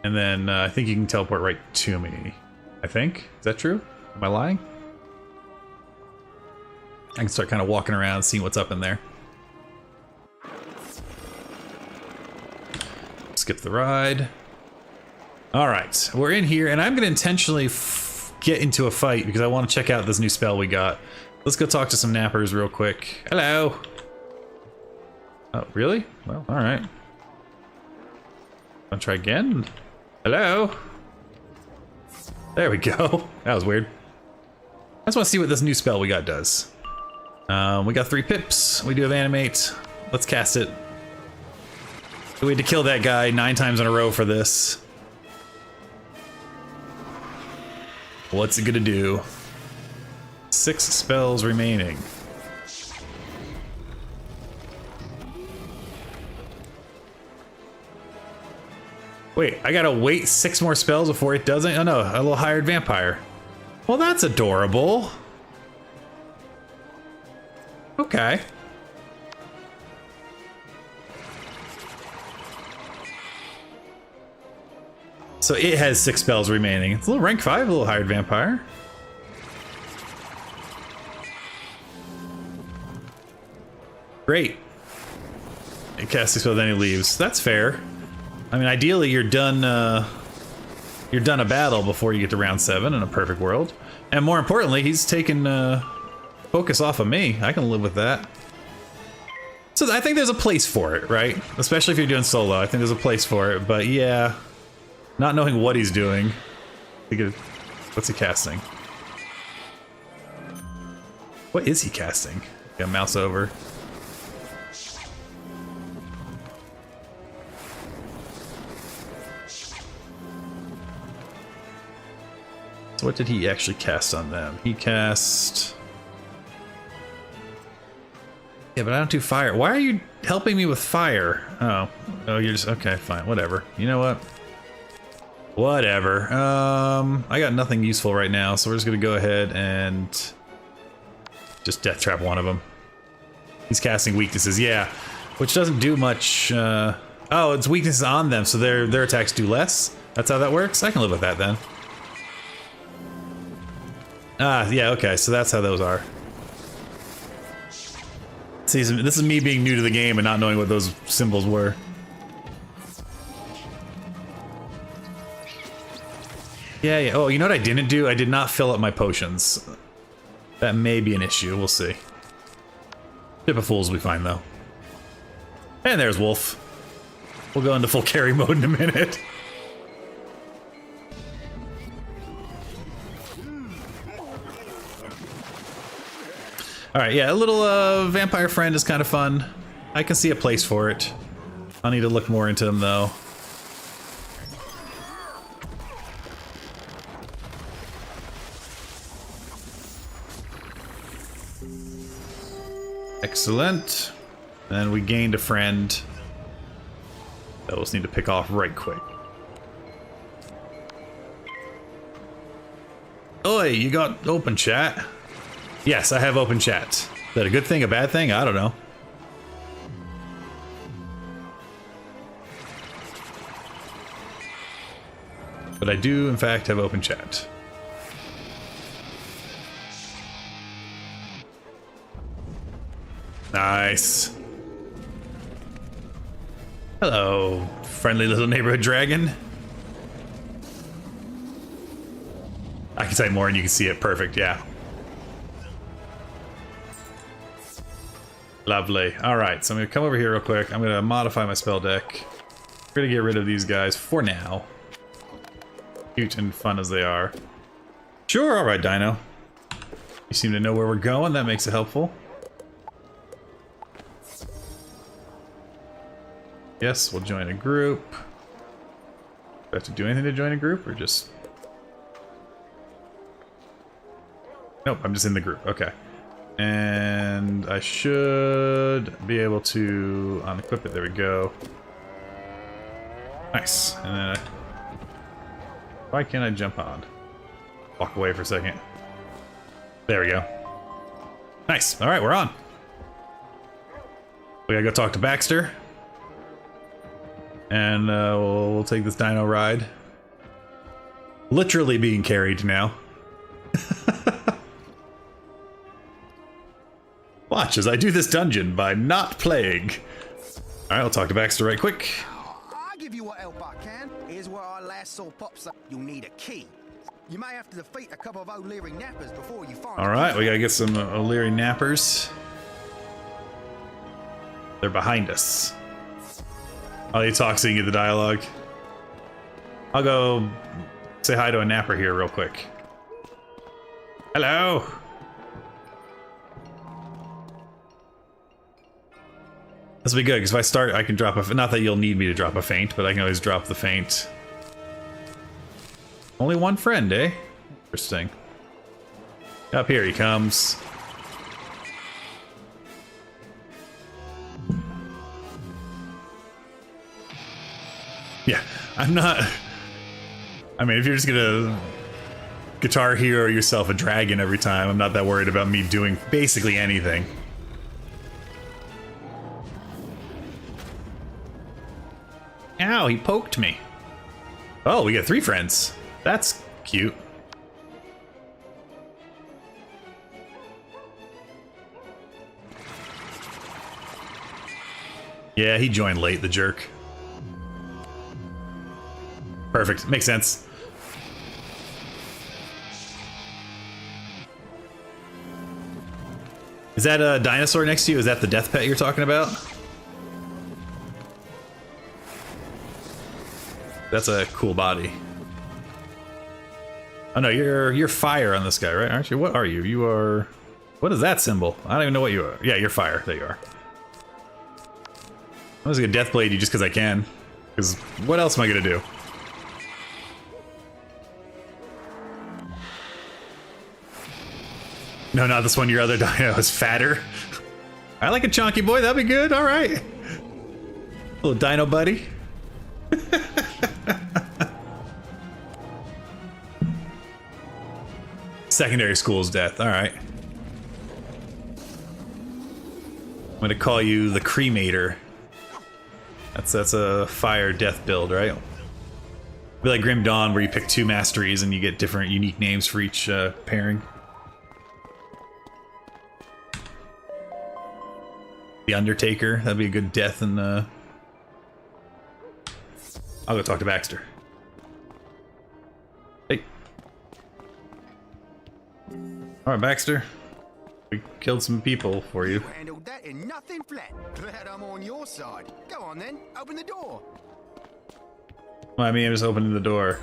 And then I think you can teleport right to me. I think. Is that true? Am I lying? I can start kind of walking around, seeing what's up in there. Skip the ride. Alright, we're in here, and I'm going to intentionally get into a fight because I want to check out this new spell we got. Let's go talk to some nappers real quick. Hello. Oh, really? Well, alright. Wanna try again? Hello? There we go. That was weird. I just want to see what this new spell we got does. We got 3 pips. We do have animate. Let's cast it. We had to kill that guy 9 times in a row for this. What's it gonna do? 6 spells remaining. Wait, I gotta wait 6 more spells before it does it? Oh no, a little hired vampire. Well, that's adorable. Okay. So it has 6 spells remaining. It's a little rank 5, a little hired vampire. Great. It casts 6 spells, then he leaves. That's fair. I mean, ideally, you're done a battle before you get to round 7 in a perfect world. And more importantly, he's taken focus off of me. I can live with that. So I think there's a place for it, right? Especially if you're doing solo. I think there's a place for it. But yeah, not knowing what he's doing. What's he casting? What is he casting? Got mouse over. So what did he actually cast on them? He cast... Yeah, but I don't do fire. Why are you helping me with fire? Oh, you're just... Okay, fine, whatever. You know what? Whatever. I got nothing useful right now, so we're just gonna go ahead and just death trap one of them. He's casting weaknesses, yeah, which doesn't do much. Oh, it's weaknesses on them, so their attacks do less. That's how that works. I can live with that then. Ah, yeah, okay, so that's how those are. See, this is me being new to the game and not knowing what those symbols were. Yeah, yeah. Oh, you know what I didn't do? I did not fill up my potions. That may be an issue. We'll see. Tip of Fools will be fine, though. And there's Wolf. We'll go into full carry mode in a minute. Alright, yeah, a little vampire friend is kind of fun. I can see a place for it. I'll need to look more into them, though. Excellent. And we gained a friend that we'll just need to pick off right quick. Oi, you got open chat? Yes, I have open chat. Is that a good thing, a bad thing? I don't know. But I do, in fact, have open chat. Nice. Hello, friendly little neighborhood dragon. I can type more and you can see it. Perfect, yeah. Lovely. Alright, so I'm going to come over here real quick. I'm going to modify my spell deck. We're going to get rid of these guys for now. Cute and fun as they are. Sure, alright, Dino. You seem to know where we're going. That makes it helpful. Yes, we'll join a group. Do I have to do anything to join a group, or just... Nope, I'm just in the group. Okay. And I should be able to unequip it. There we go. Nice. And then why can't I jump on? Walk away for a second. There we go. Nice. All right, we're on. We gotta go talk to Baxter. And we'll take this dino ride. Literally being carried now. Watch as I do this dungeon by not playing. Alright, I'll talk to Baxter right quick. I'll give you what help I can. Here's where I last saw Pops up. You'll need a key. You may have to defeat a couple of O'Leary nappers before you find. Alright, we gotta get some O'Leary nappers. They're behind us. Oh, he talks so you get the dialogue. I'll go say hi to a napper here real quick. Hello. This will be good, because if I start, I can drop a... Not that you'll need me to drop a feint, but I can always drop the feint. Only one friend, eh? Interesting. Up here he comes. Yeah, I'm not... I mean, if you're just gonna Guitar Hero yourself a dragon every time, I'm not that worried about me doing basically anything. Ow, he poked me. Oh, we got 3 friends. That's cute. Yeah, he joined late, the jerk. Perfect, makes sense. Is that a dinosaur next to you? Is that the death pet you're talking about? That's a cool body. Oh no, you're fire on this guy, right? Aren't you? What are you? You are... What is that symbol? I don't even know what you are. Yeah, you're fire. There you are. I'm just gonna death blade you just because I can. Because what else am I gonna do? No, not this one. Your other dino is fatter. I like a chunky boy. That'd be good. All right. Little dino buddy. Secondary school's death. All right. I'm gonna call you the cremator. That's a fire death build, right? Be like Grim Dawn, where you pick 2 masteries and you get different unique names for each pairing. The Undertaker, that'd be a good death, and I'll go talk to Baxter. Hey. Alright, Baxter. We killed some people for you. Handled that in nothing flat. Glad I'm on your side. Go on then, open the door. Well, I mean, I'm just opening the door.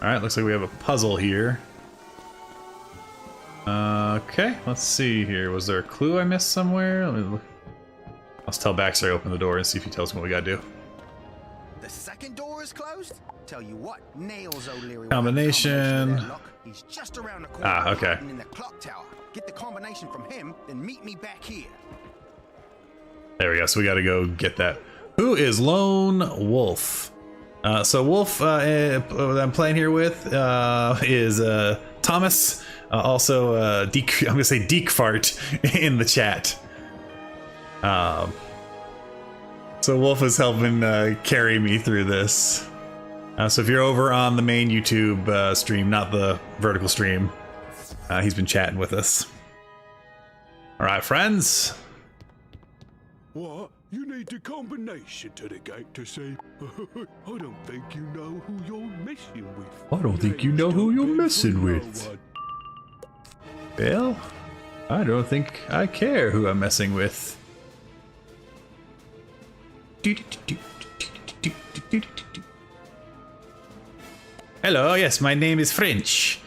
Alright, looks like we have a puzzle here. Okay, let's see here. Was there a clue I missed somewhere? Let me look. Let's tell Baxter to open the door and see if he tells me what we gotta do. The second door is closed? Tell you what, nails O'Leary. Combination. He's just around the corner. Ah, okay. In the clock tower. Get the combination from him, then meet me back here. There we go, so we gotta go get that. Who is Lone Wolf? So Wolf, that I'm playing here with, is Thomas, also Deke, I'm gonna say Dekefart in the chat. So Wolf is helping carry me through this. So if you're over on the main YouTube stream, not the vertical stream, he's been chatting with us. All right, friends. What? You need the combination to the gate to see. I don't think you know who you're messing with. I don't think you know who you're messing with. Well, I don't think I care who I'm messing with. Hello, yes, my name is French.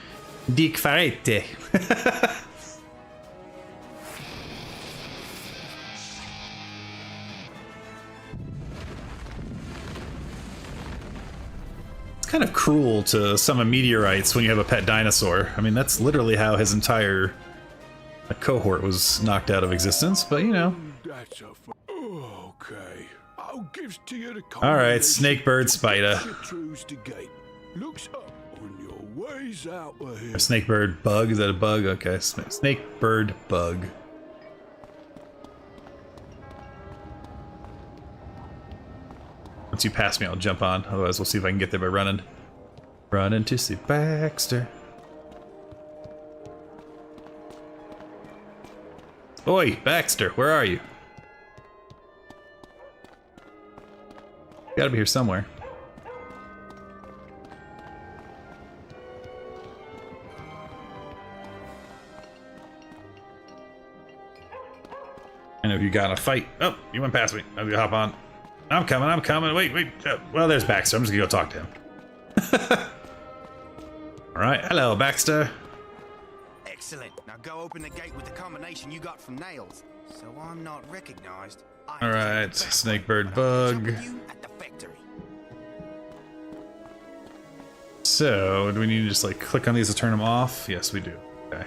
Dick Farete. It's kind of cruel to summon meteorites when you have a pet dinosaur. I mean, that's literally how his entire cohort was knocked out of existence, but you know. That's a okay. I'll give to you the Alright, Snakebird Spider. Looks up on your ways out of here. A Snakebird Bug? Is that a bug? Okay, Snakebird Bug. Once you pass me, I'll jump on. Otherwise, we'll see if I can get there by running. Running to see Baxter. Oi, Baxter, where are you? You gotta be here somewhere. I know if you got a fight. Oh, you went past me. I'm gonna hop on. I'm coming. Wait. Well, there's Baxter. I'm just gonna go talk to him. Alright, hello, Baxter. Excellent. Now go open the gate with the combination you got from Nails. So I'm not recognized. All right, snakebird bug. So, do we need to just like click on these to turn them off? Yes, we do. Okay.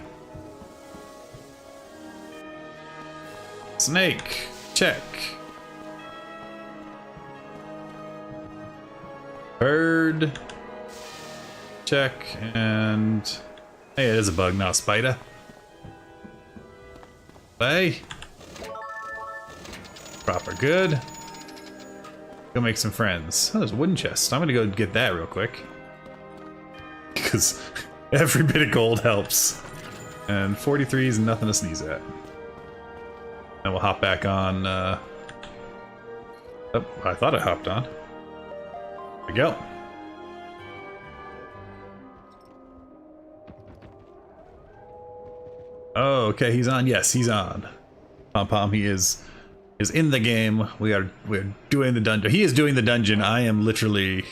Snake, check. Bird, check, and hey, it is a bug, not a spider. Hey. Proper good. Go make some friends. Oh, there's a wooden chest. I'm gonna go get that real quick. Because every bit of gold helps. And 43 is nothing to sneeze at. And we'll hop back on. Oh, I thought I hopped on. There we go. Oh, okay, he's on. Yes, he's on. Pom Pom, he is in the game. We're doing the dungeon. He is doing the dungeon. I am literally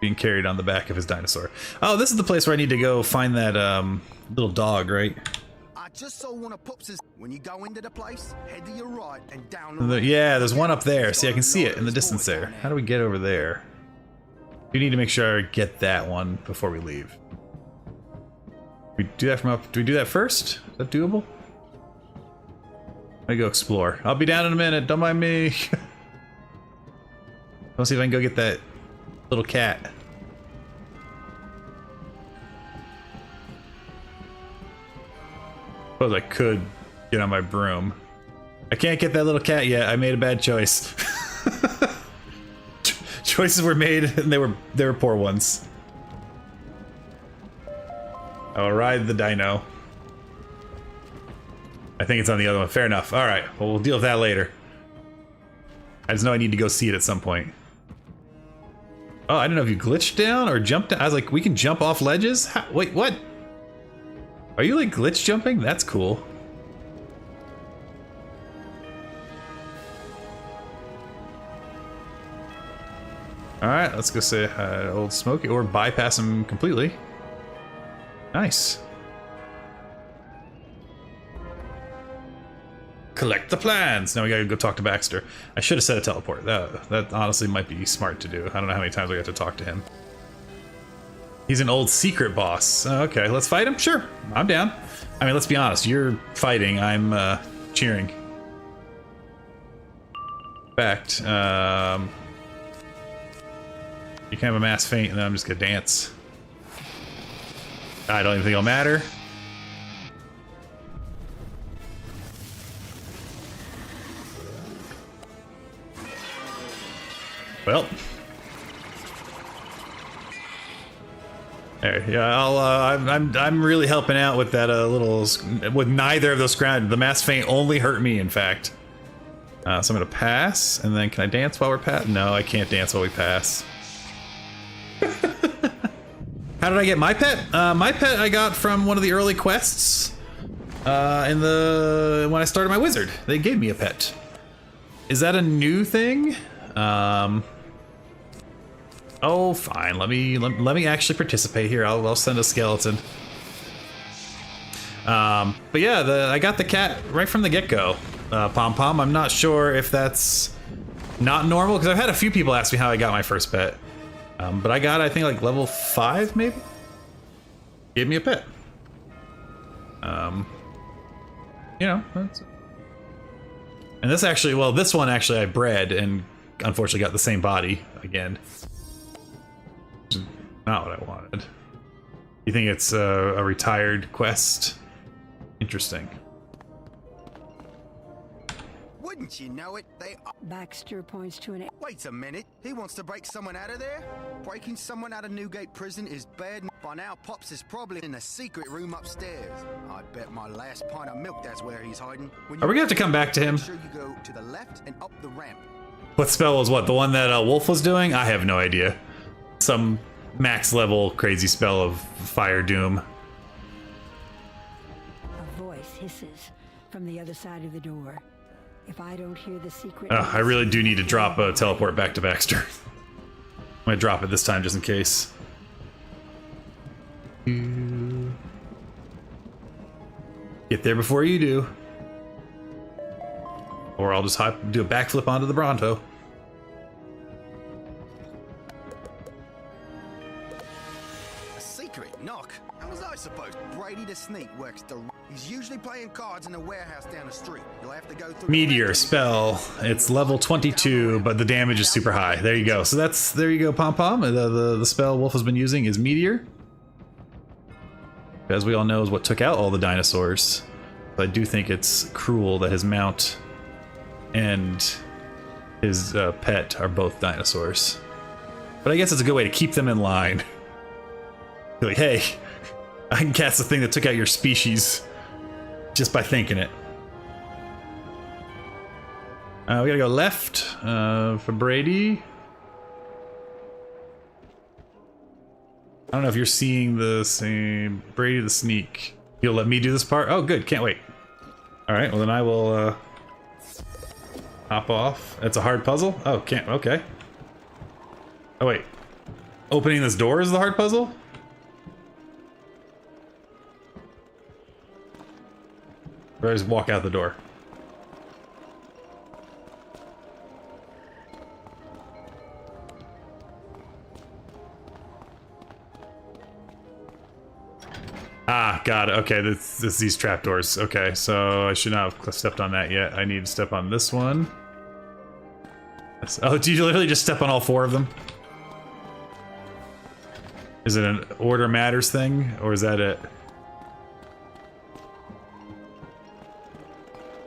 being carried on the back of his dinosaur. Oh, this is the place where I need to go find that little dog, right? I just saw one of Pups's. When you go into the place, head to your right and down. Yeah, there's one up there. See, I can see it in the distance there. How do we get over there? We need to make sure I get that one before we leave. We do that from up. Do we do that first? Is that doable? Let me go explore. I'll be down in a minute. Don't mind me. Let's see if I can go get that little cat. Suppose I could get on my broom. I can't get that little cat yet. I made a bad choice. Choices were made, and they were poor ones. I will ride the dino. I think it's on the other one. Fair enough. All right. Well, we'll deal with that later. I just know I need to go see it at some point. Oh, I don't know if you glitched down or jumped down. I was like, we can jump off ledges? How? Wait, what? Are you like glitch jumping? That's cool. All right, let's go say hi to Old Smokey or bypass him completely. Nice. Collect the plans. Now we gotta go talk to Baxter. I should have set a teleport. That honestly might be smart to do. I don't know how many times I got to talk to him. He's an old secret boss. Okay, let's fight him? Sure, I'm down. I mean, let's be honest. You're fighting. I'm cheering. In fact, you can have a mass faint and then I'm just gonna dance. I don't even think it'll matter. Well, there. Yeah, I'm really helping out with that with neither of those ground. The mass feint only hurt me, in fact. So I'm gonna pass, and then can I dance while we're No, I can't dance while we pass. How did I get my pet? My pet I got from one of the early quests. When I started my wizard, they gave me a pet. Is that a new thing? Oh, fine. Let me actually participate here. I'll send a skeleton. But yeah, I got the cat right from the get-go. Pom Pom. I'm not sure if that's not normal because I've had a few people ask me how I got my first pet. But I got, I think, like level 5 maybe. Gave me a pet. You know, and this actually, well, this one actually I bred and unfortunately got the same body again. Not what I wanted. You think it's a retired quest? Interesting. Wouldn't you know it? They are. Baxter points to an. Wait a minute. He wants to break someone out of there? Breaking someone out of Newgate Prison is bad. By now, Pops is probably in a secret room upstairs. I bet my last pint of milk that's where he's hiding. Are we gonna have to come back to him? Make sure you go to the left and up the ramp. What spell was what? The one that Wolf was doing? I have no idea. Some max level crazy spell of fire doom. A voice hisses from the other side of the door. If I don't hear the secret. I really do need to drop a teleport back to Baxter. I'm gonna drop it this time just in case. Get there before you do. Or I'll just do a backflip onto the Bronto. A secret knock? How was I supposed? Brady the Sneak works the... He's usually playing cards in a warehouse down the street. You'll have to go through... Meteor spell. It's level 22, but the damage is super high. There you go. So there you go, Pom Pom. The spell Wolf has been using is Meteor. As we all know, is what took out all the dinosaurs. But I do think it's cruel that his mount and his pet are both dinosaurs. But I guess it's a good way to keep them in line. Be like, hey, I can cast the thing that took out your species just by thinking it. We gotta go left for Brady. I don't know if you're seeing the same Brady the Sneak. You'll let me do this part? Oh, good. Can't wait. All right. Well, then I will hop off. It's a hard puzzle. Oh, can't. Okay. Oh wait. Opening this door is the hard puzzle? Or I just walk out the door. Ah, got it. Okay, this these trapdoors. Okay, so I should not have stepped on that yet. I need to step on this one. Oh, do you literally just step on all 4 of them? Is it an order matters thing, or is that it?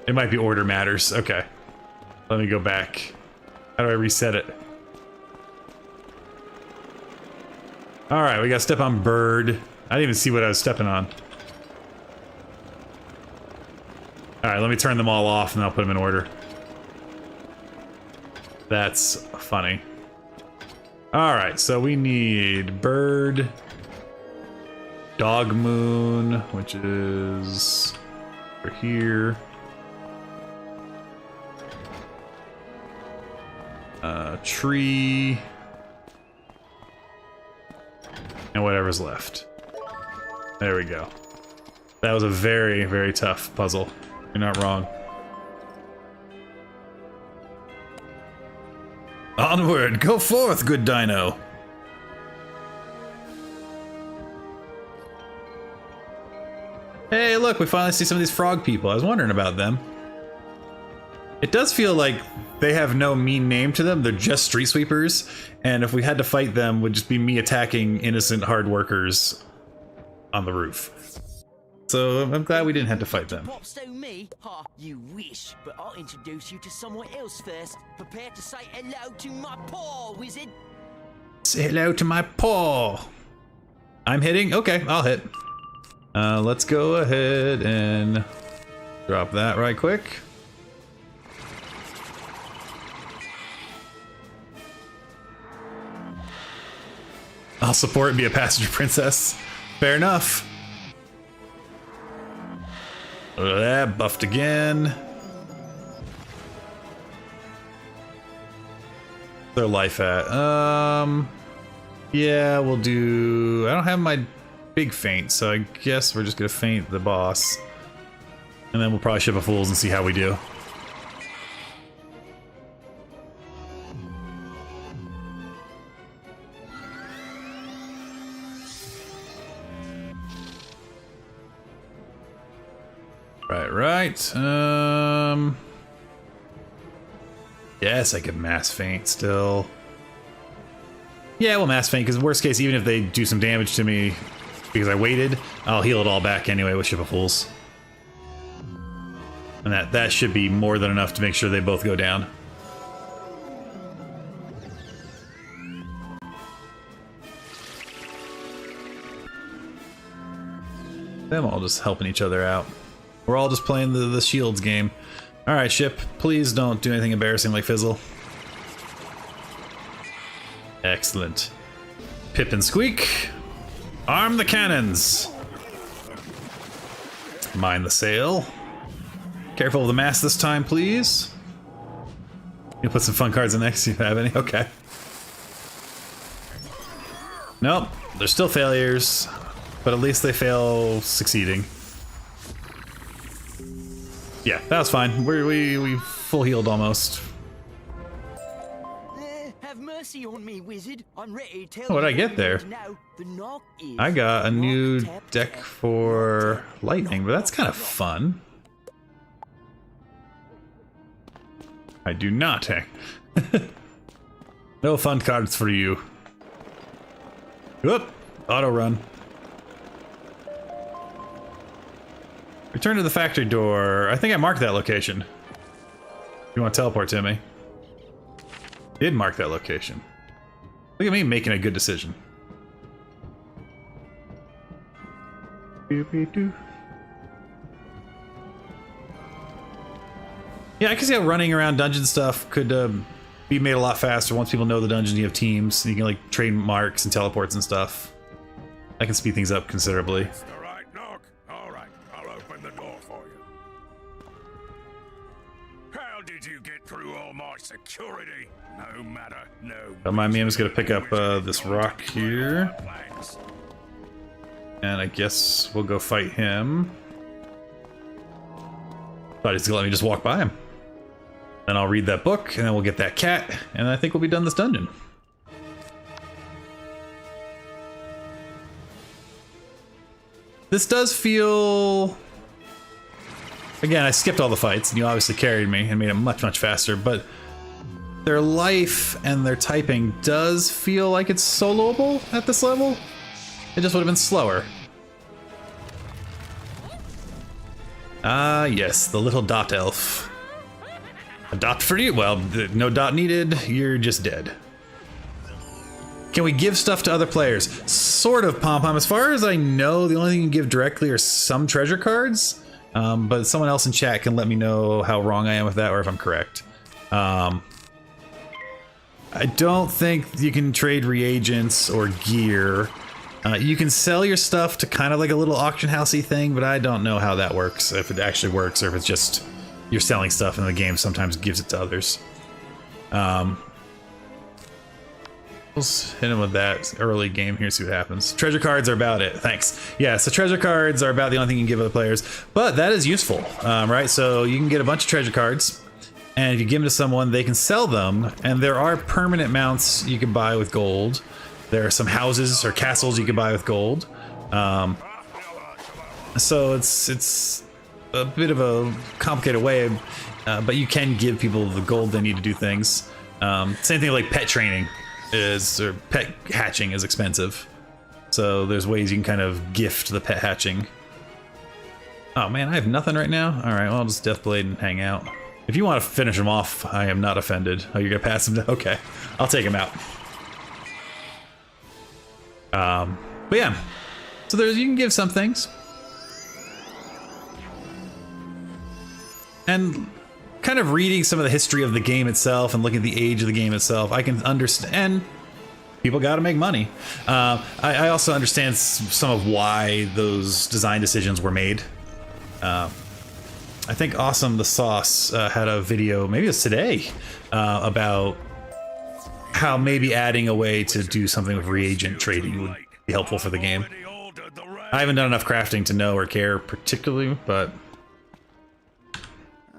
It might be order matters. Okay. Let me go back. How do I reset it? Alright, we gotta step on bird. I didn't even see what I was stepping on. Alright, let me turn them all off and I'll put them in order. That's funny. Alright, so we need bird, dog moon, which is over here. Tree. And whatever's left. There we go. That was a very, very tough puzzle. You're not wrong. Onward! Go forth, good dino! Hey, look, we finally see some of these frog people. I was wondering about them. It does feel like they have no mean name to them. They're just street sweepers. And if we had to fight them, it would just be me attacking innocent hard workers on the roof. So I'm glad we didn't have to fight them. Pops to me? Ha, you wish. But I'll introduce you to someone else first. Prepare to say hello to my paw, wizard. Say hello to my paw. I'm hitting? Okay, I'll hit. Let's go ahead and drop that right quick. I'll support and be a passenger princess. Fair enough. Buffed again. Their life at? Yeah, we'll do... I don't have my big feint, so I guess we're just gonna feint the boss. And then we'll probably ship a fools and see how we do. Right. Yes, I could mass feint still. Yeah, we'll mass feint, because worst case, even if they do some damage to me because I waited, I'll heal it all back anyway with Ship of Fools. And that should be more than enough to make sure they both go down. Them all just helping each other out. We're all just playing the shields game. Alright, ship, please don't do anything embarrassing like Fizzle. Excellent. Pip and Squeak. Arm the cannons. Mind the sail. Careful of the mast this time, please. You'll put some fun cards in next if you have any. Okay. Nope, they're still failures, but at least they fail succeeding. Yeah, that was fine. We full healed almost. Have mercy on me, wizard. I'm ready to tell What'd I you get there? now. The knock is I got a new deck for lightning, but that's kind of fun. I do not. No fun cards for you. Whoop! Auto run. Return to the factory door. I think I marked that location. You want to teleport to me? Did mark that location. Look at me making a good decision. Yeah, I can see how running around dungeon stuff could be made a lot faster once people know the dungeon. You have teams, and you can like trade marks and teleports and stuff. I can speed things up considerably. All right, knock. All right, I'll open the door for you. How did you get through all my security? No matter, no. Don't mind me, I'm just gonna pick up this rock here. And I guess we'll go fight him. Thought he's gonna let me just walk by him. Then I'll read that book, and then we'll get that cat, and I think we'll be done this dungeon. This does feel... Again, I skipped all the fights, and you obviously carried me and made it much, much faster, but their life and their typing does feel like it's soloable at this level. It just would have been slower. Ah, yes, the little dot elf. A dot for you? Well, no dot needed. You're just dead. Can we give stuff to other players? Sort of, Pom-Pom. As far as I know, the only thing you can give directly are some treasure cards. But someone else in chat can let me know how wrong I am with that or if I'm correct. I don't think you can trade reagents or gear. You can sell your stuff to kind of like a little auction housey thing, but I don't know how that works, if it actually works or if it's just you're selling stuff and the game sometimes gives it to others. Let's hit him with that early game here, see what happens. Treasure cards are about it. Thanks. Yeah, so treasure cards are about the only thing you can give other players, but that is useful, right? So you can get a bunch of treasure cards, and if you give them to someone, they can sell them, and there are permanent mounts you can buy with gold. There are some houses or castles you can buy with gold. So it's a bit of a complicated way, but you can give people the gold they need to do things. Same thing like pet training is, or pet hatching is expensive. So there's ways you can kind of gift the pet hatching. Oh man, I have nothing right now? Alright, well I'll just Deathblade and hang out. If you want to finish him off, I am not offended. Oh, you're gonna pass him? Okay, I'll take him out. But yeah, so there's, you can give some things. And kind of reading some of the history of the game itself and looking at the age of the game itself, I can understand people got to make money. I also understand some of why those design decisions were made. I think Awesome the Sauce had a video, maybe it was today, about how maybe adding a way to do something with reagent trading would be helpful for the game. I haven't done enough crafting to know or care particularly, but...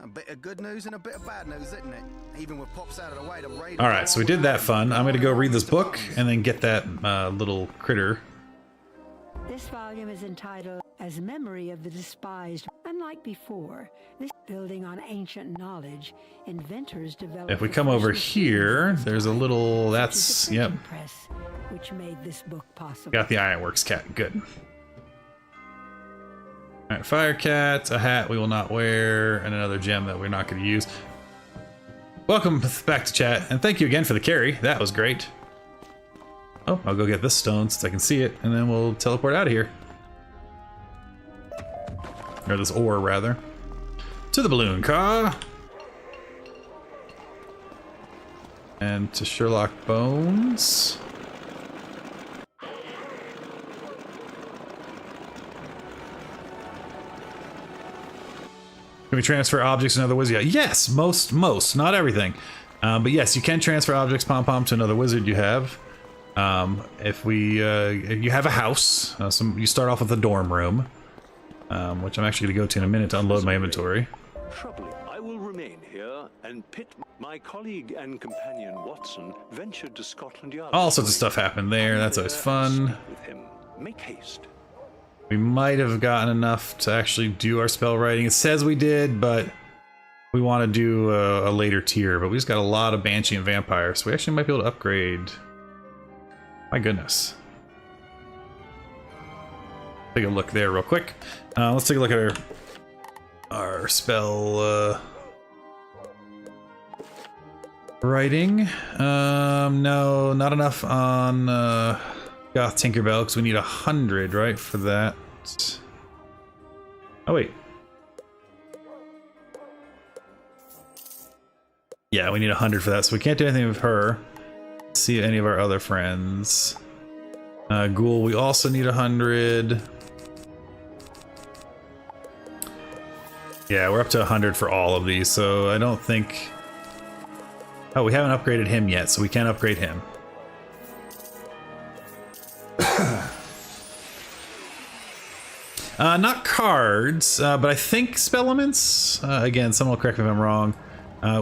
A bit of good news and a bit of bad news, isn't it? Even with Pops out of the way, the raid... Alright, so we did that fun. I'm gonna go read this book and then get that little critter. This volume is entitled As Memory of the Despised. Unlike before, this building on ancient knowledge, inventors developed... If we come over here, there's a little... That's... Yep. Press, which made this book possible. Got the Ironworks cat. Good. Alright, Fire Cat, a hat we will not wear, and another gem that we're not going to use. Welcome back to chat, and thank you again for the carry. That was great. Oh, I'll go get this stone since I can see it, and then we'll teleport out of here. Or this ore, rather. To the balloon car. And to Sherlock Bones. Can we transfer objects to another wizard? Yes, most, not everything. But yes, you can transfer objects, Pom-Pom, to another wizard you have. If you have a house, you start off with a dorm room, which I'm actually gonna go to in a minute to unload my inventory. trouble. I will remain here and pit my colleague and companion Watson ventured to Scotland Yard. All sorts of stuff happened there. That's always fun. With him. Make haste. We might have gotten enough to actually do our spell writing. It says we did, but we want to do a later tier. But we just got a lot of Banshee and Vampire, so we actually might be able to upgrade. My goodness. Take a look there real quick. Let's take a look at our spell writing. No, not enough on Goth Tinkerbell because we need 100, right, for that. Oh wait. Yeah, we need 100 for that, so we can't do anything with her. Let's see any of our other friends. Ghoul, we also need 100. Yeah, we're up to 100 for all of these, so I don't think... Oh, we haven't upgraded him yet, so we can't upgrade him. Not cards, but I think spell elements. Again, someone will correct me if I'm wrong.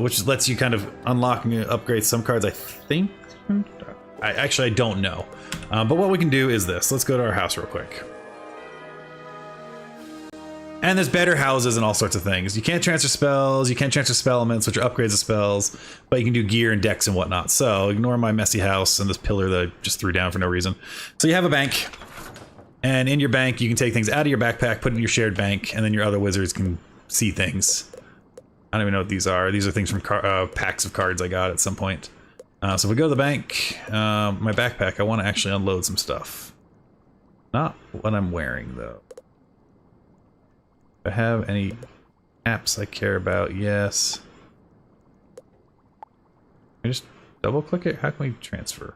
Which lets you kind of unlock and upgrade some cards, I think. I don't know. But what we can do is this. Let's go to our house real quick. And there's better houses and all sorts of things. You can't transfer spells, you can't transfer spell elements, which are upgrades of spells, but you can do gear and decks and whatnot. So ignore my messy house and this pillar that I just threw down for no reason. So you have a bank, and in your bank you can take things out of your backpack, put it in your shared bank, and then your other wizards can see things. I don't even know what these are. These are things from packs of cards I got at some point. So if we go to the bank, my backpack, I want to actually unload some stuff. Not what I'm wearing, though. Do I have any apps I care about? Yes. Can I just double click it? How can we transfer?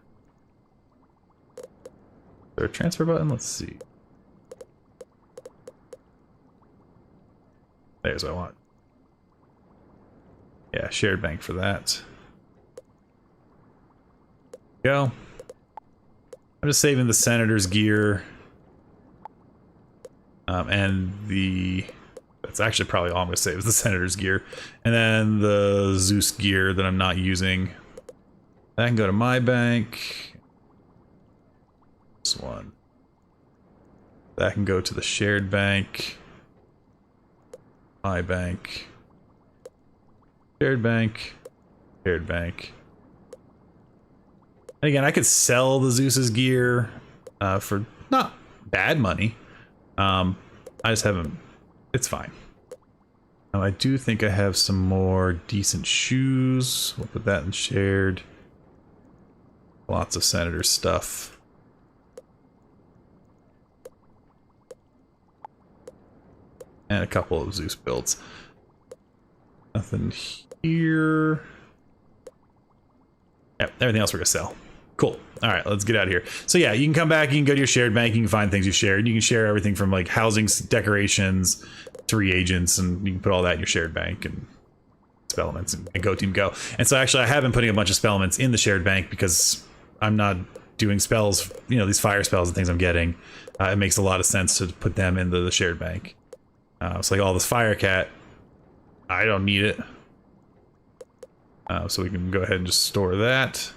Is there a transfer button? Let's see. There's what I want. Yeah, shared bank for that. Go. I'm just saving the Senator's gear. And that's actually probably all I'm going to save is the Senator's gear. And then the Zeus gear that I'm not using. That can go to my bank. This one. That can go to the shared bank. My bank. Shared bank. Shared bank. And again, I could sell the Zeus's gear for not bad money. I just haven't. It's fine. I do think I have some more decent shoes. We'll put that in shared. Lots of Senator stuff. And a couple of Zeus builds. Nothing here. Yep, everything else we're gonna sell. Cool. All right, let's get out of here. So yeah, you can come back, you can go to your shared bank, you can find things you shared. You can share everything from like housings, decorations, to reagents, and you can put all that in your shared bank and spell elements and go team go. And so actually I have been putting a bunch of spell elements in the shared bank because I'm not doing spells, you know, these fire spells and things I'm getting. It makes a lot of sense to put them into the shared bank. So like all this fire cat, I don't need it. So we can go ahead and just store that.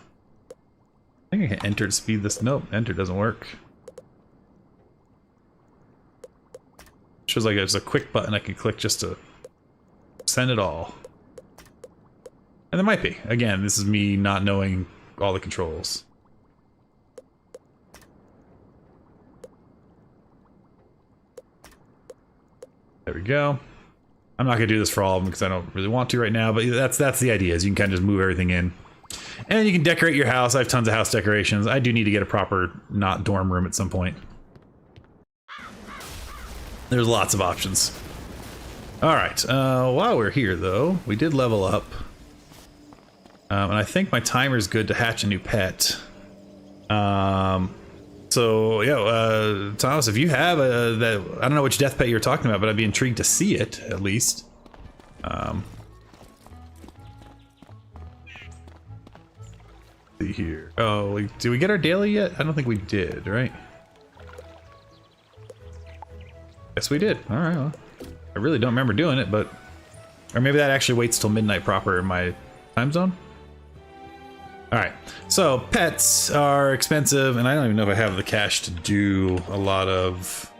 I think I can enter to speed this. Nope, enter doesn't work. Shows like there's a quick button I can click just to send it all. And there might be. Again, this is me not knowing all the controls. There we go. I'm not gonna do this for all of them because I don't really want to right now, but that's the idea, is you can kind of just move everything in. And you can decorate your house. I have tons of house decorations. I do need to get a proper not dorm room at some point. There's lots of options. Alright, while we're here though, we did level up. And I think my timer's good to hatch a new pet. So yeah, Thomas, if you have that, I don't know which death pet you're talking about, but I'd be intrigued to see it at least. See here. Oh, did we get our daily yet? I don't think we did, right? Yes, we did. All right. Well, I really don't remember doing it, but Or maybe that actually waits till midnight proper in my time zone. All right, so pets are expensive, and I don't even know if I have the cash to do a lot of.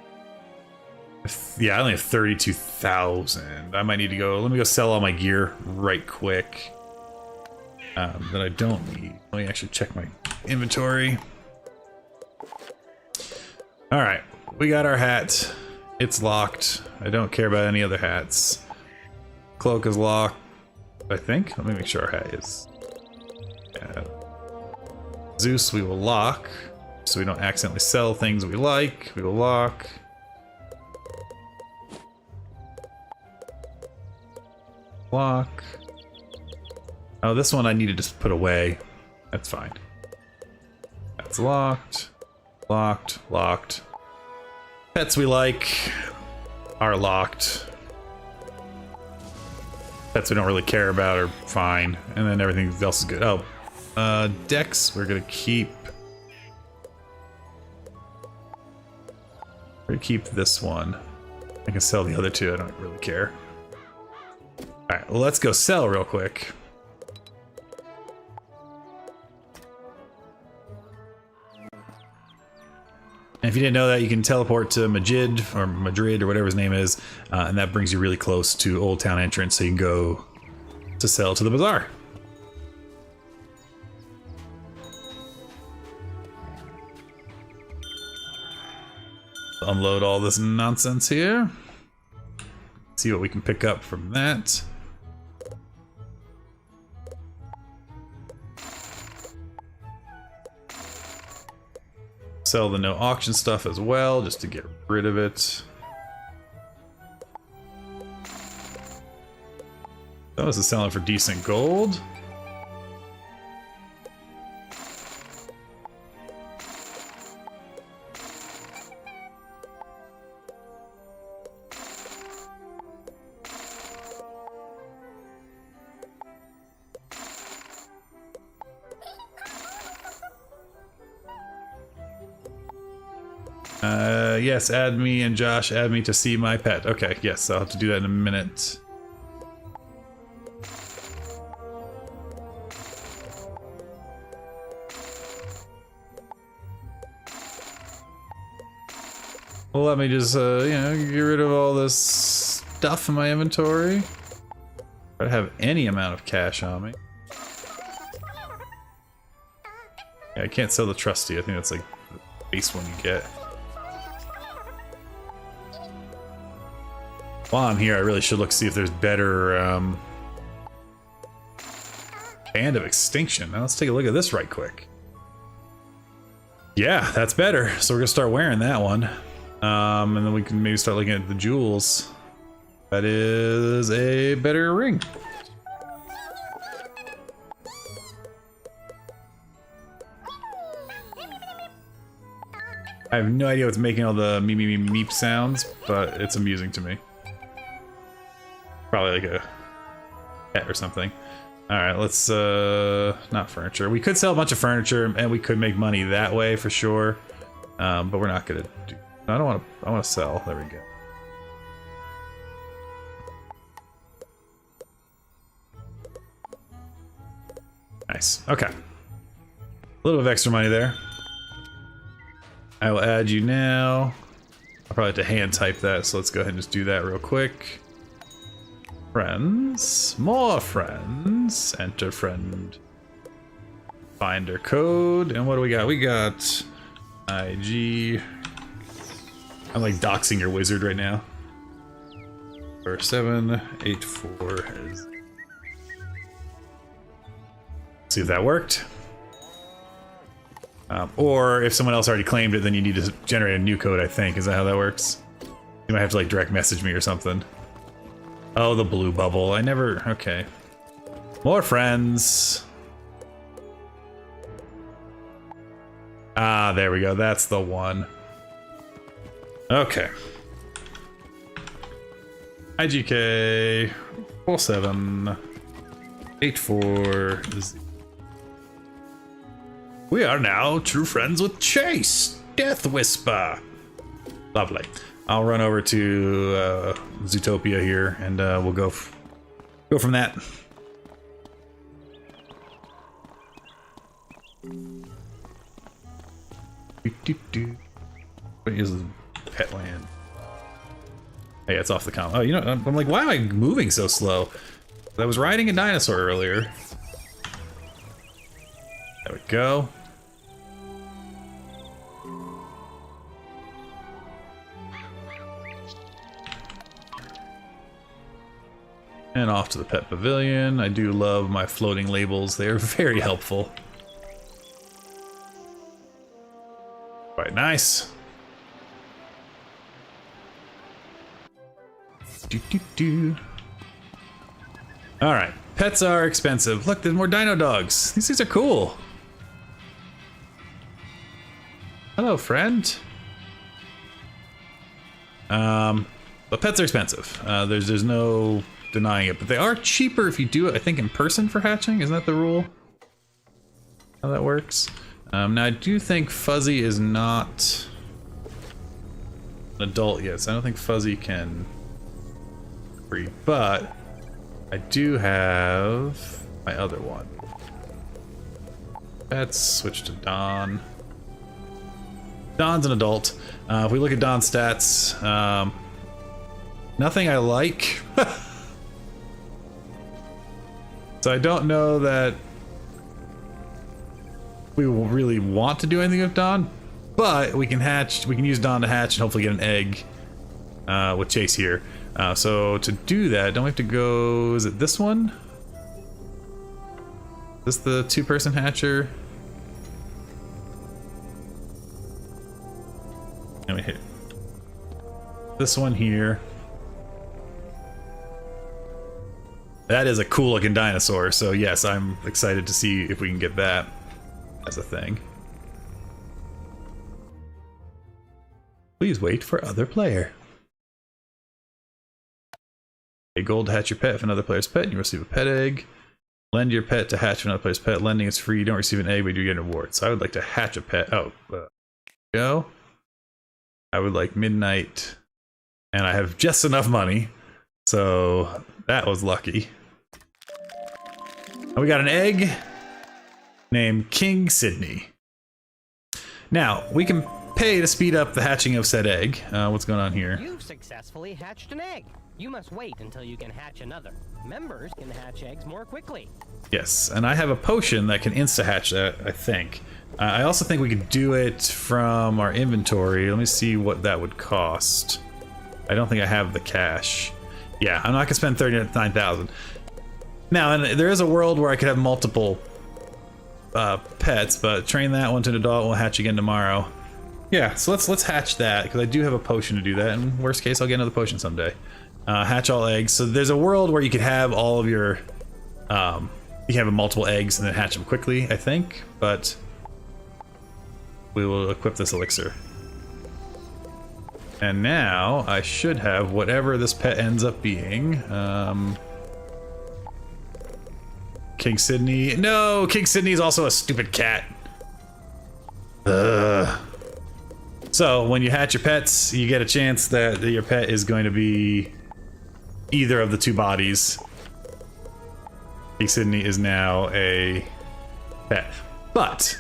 Yeah, I only have 32,000. I might need to go. Let me go sell all my gear right quick. That I don't need. Let me actually check my inventory. All right, we got our hat. It's locked. I don't care about any other hats. Cloak is locked, I think. Let me make sure our hat is. Yeah. Zeus, we will lock, so we don't accidentally sell things we like. We will lock. Lock. Oh, this one I need to just put away. That's fine. That's locked. Locked. Locked. Pets we like are locked. Pets we don't really care about are fine. And then everything else is good. Oh, decks we're gonna keep. We're gonna keep this one. I can sell the other two, I don't really care. Alright, well, let's go sell real quick. And if you didn't know that, you can teleport to Madrid or whatever his name is, and that brings you really close to Old Town entrance, so you can go to sell to the bazaar. Unload all this nonsense here. See what we can pick up from that. Sell the no auction stuff as well, just to get rid of it. Those is selling for decent gold. Yes, add me and Josh, add me to see my pet. Okay, yes, I'll have to do that in a minute. Well, let me just, you know, get rid of all this stuff in my inventory. I have any amount of cash on me. Yeah, I can't sell the trusty. I think that's like the base one you get. While I'm here, I really should look see if there's better Band of Extinction. Now let's take a look at this right quick. Yeah, that's better. So we're gonna start wearing that one. And then we can maybe start looking at the jewels. That is a better ring. I have no idea what's making all the meep meep meep sounds, but it's amusing to me. Probably like a pet or something. All right, let's not furniture. We could sell a bunch of furniture and we could make money that way for sure. But we're not gonna do. I don't want to. I want to sell. There we go. Nice. Okay. A little bit of extra money there. I will add you now. I'll probably have to hand type that, so let's go ahead and just do that real quick. Friends, more friends, enter friend, finder code, and what do we got? We got IG. I'm like doxing your wizard right now. 4784. See if that worked. Or if someone else already claimed it, then you need to generate a new code, I think. Is that how that works? You might have to like direct message me or something. Oh, the blue bubble. I never... Okay. More friends. Ah, there we go. That's the one. Okay. IGK 4784. We are now true friends with Chase, Death Whisper. Lovely. I'll run over to Zootopia here, and we'll go Go from that. What is pet land? Hey, it's off the comp. Oh, you know, I'm like, why am I moving so slow? I was riding a dinosaur earlier. There we go. And off to the pet pavilion. I do love my floating labels. They are very helpful. Quite nice. Alright, pets are expensive. Look, there's more dino dogs. These things are cool. Hello, friend. But pets are expensive. There's no denying it, but they are cheaper if you do it, I think, in person for hatching. Isn't that the rule? How that works? Now, I do think Fuzzy is not an adult yet, so I don't think Fuzzy can breed, but I do have my other one. Let's switch to Don. Don's an adult. If we look at Don's stats, nothing I like. So I don't know that we will really want to do anything with Don, but we can hatch. We can use Don to hatch and hopefully get an egg with Chase here. So to do that, don't we have to go? Is it this one? Is this the two-person hatcher? Let me hit this one here. That is a cool looking dinosaur, so yes, I'm excited to see if we can get that as a thing. Please wait for other player. A gold to hatch your pet if another player's pet, and you receive a pet egg. Lend your pet to hatch another player's pet. Lending is free, you don't receive an egg, but you get a reward. So I would like to hatch a pet. Oh, go. I would like midnight, and I have just enough money, so that was lucky. And we got an egg named King Sydney. Now, we can pay to speed up the hatching of said egg. What's going on here? You've successfully hatched an egg. You must wait until you can hatch another. Members can hatch eggs more quickly. Yes, and I have a potion that can insta-hatch that, I think. I also think we could do it from our inventory. Let me see what that would cost. I don't think I have the cash. Yeah, I'm not gonna spend 39,000. Now, and there is a world where I could have multiple pets, but train that one to an adult, we'll hatch again tomorrow. Yeah, so let's hatch that, because I do have a potion to do that, and worst case, I'll get another potion someday. Hatch all eggs. So there's a world where you could have all of your, you can have multiple eggs and then hatch them quickly, I think, but we will equip this elixir. And now I should have whatever this pet ends up being. King Sydney. No, King Sydney is also a stupid cat. Ugh. So when you hatch your pets, you get a chance that your pet is going to be either of the two bodies. King Sydney is now a pet. But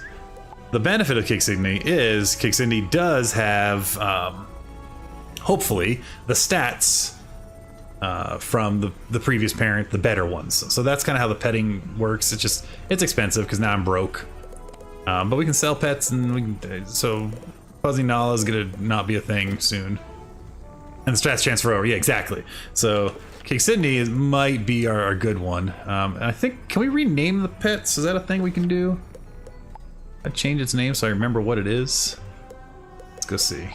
the benefit of King Sydney is King Sydney does have, hopefully, the stats from the previous parent, the better ones. So that's kind of how the petting works. It's expensive because now I'm broke. But we can sell pets, and we can, so Fuzzy Nala is gonna not be a thing soon. And the stats transfer over, yeah, exactly. So King Sydney might be our good one. And I think, can we rename the pets? Is that a thing we can do? I change its name so I remember what it is. Let's go see.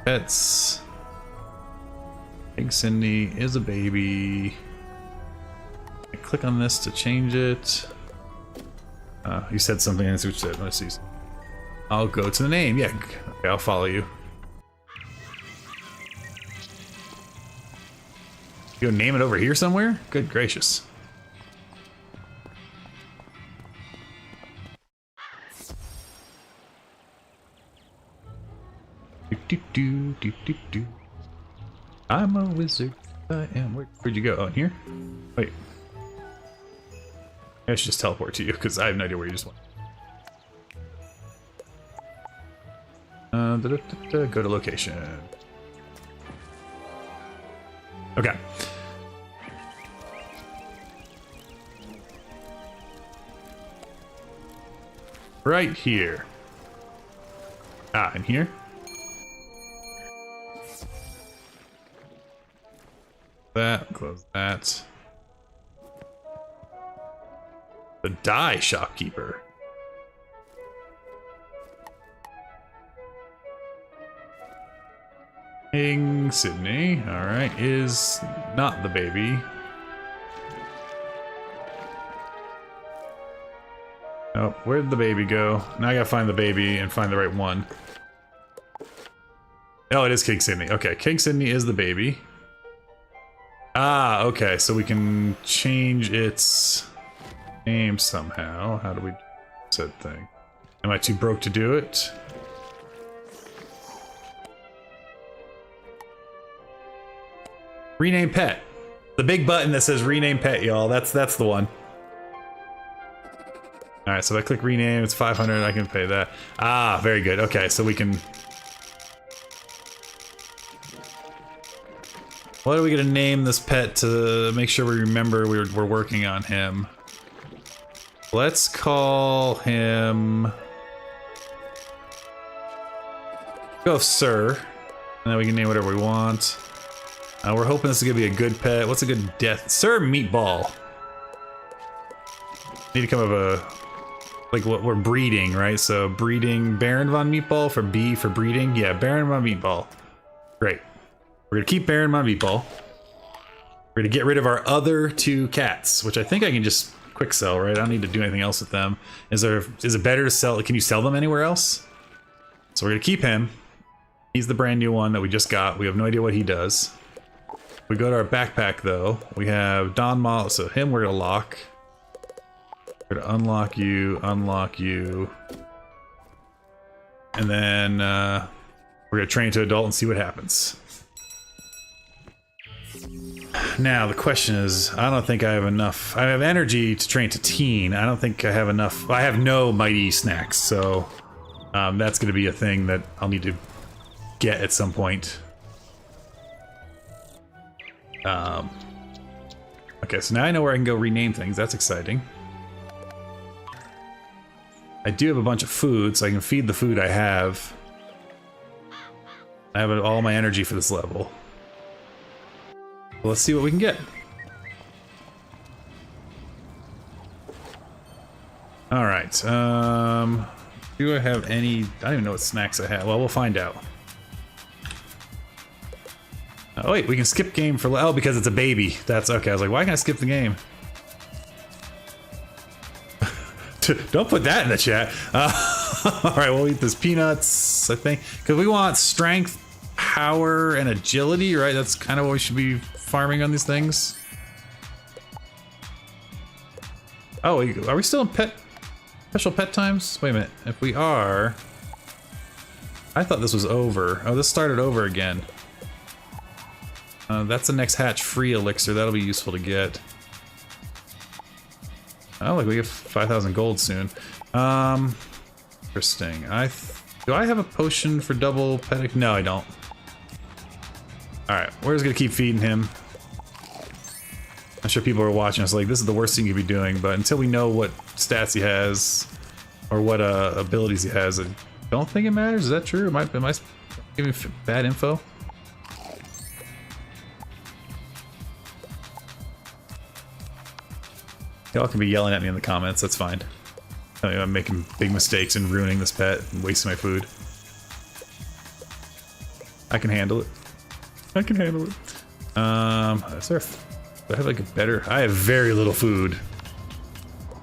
Pets. King Sydney is a baby. I click on this to change it. You said something, and what you said. Let's see. I'll go to the name. Yeah, okay, I'll follow you. You gonna name it over here somewhere? Good gracious. I'm a wizard. I am. Where'd you go? Oh, in here? Wait. I should just teleport to you because I have no idea where you just went. Go to location. Okay. Right here. Ah, in here? That, close that. The dye shopkeeper. King Sydney, alright, is not the baby. Oh, where'd the baby go? Now I gotta find the baby and find the right one. Oh, it is King Sydney. Okay, King Sydney is the baby. Ah, okay, so we can change its name somehow. How do we do said thing? Am I too broke to do it? Rename pet. The big button that says rename pet, y'all. That's the one. Alright, so if I click rename, it's 500, I can pay that. Ah, very good. Okay, so we can... What are we gonna name this pet to make sure we remember we're working on him? Let's call him... Go with Sir. And then we can name whatever we want. We're hoping this is gonna be a good pet. What's a good death? Sir Meatball. Need to come up with a... Like what we're breeding, right? So breeding Baron von Meatball for B for breeding. Yeah, Baron von Meatball. Great. We're gonna keep Baron von Meatball. We're gonna get rid of our other two cats, which I think I can just quick sell, right? I don't need to do anything else with them. Is it better to sell? Can you sell them anywhere else? So we're gonna keep him. He's the brand new one that we just got. We have no idea what he does. We go to our backpack though. We have Don Mall, so him we're gonna lock. We're gonna unlock you, and then we're gonna train to adult and see what happens. Now the question is, I don't think I have enough. I have energy to train to teen. I don't think I have enough. I have no mighty snacks, so that's gonna be a thing that I'll need to get at some point. Okay, so now I know where I can go rename things. That's exciting. I do have a bunch of food, so I can feed the food I have. I have all my energy for this level. Let's see what we can get. Alright, do I have any... I don't even know what snacks I have. Well, we'll find out. Oh wait, we can skip game for... Oh, because it's a baby. That's okay. I was like, why can't I skip the game? Don't put that in the chat. Alright, we'll eat this peanuts, I think. Because we want strength, power, and agility, right? That's kind of what we should be farming on these things. Oh, are we still in special pet times? Wait a minute. If we are... I thought this was over. Oh, this started over again. That's the next hatch free elixir. That'll be useful to get. Oh, look, we get 5,000 gold soon. Interesting. Do I have a potion for double pedic? No, I don't. Alright, we're just gonna keep feeding him. I'm sure people are watching us like, this is the worst thing you could be doing, but until we know what stats he has, or what abilities he has, I don't think it matters. Is that true? Am I giving bad info? Y'all can be yelling at me in the comments, that's fine. Tell me I'm making big mistakes and ruining this pet and wasting my food. I can handle it. I can handle it. Is there... Do I have like a better... I have very little food.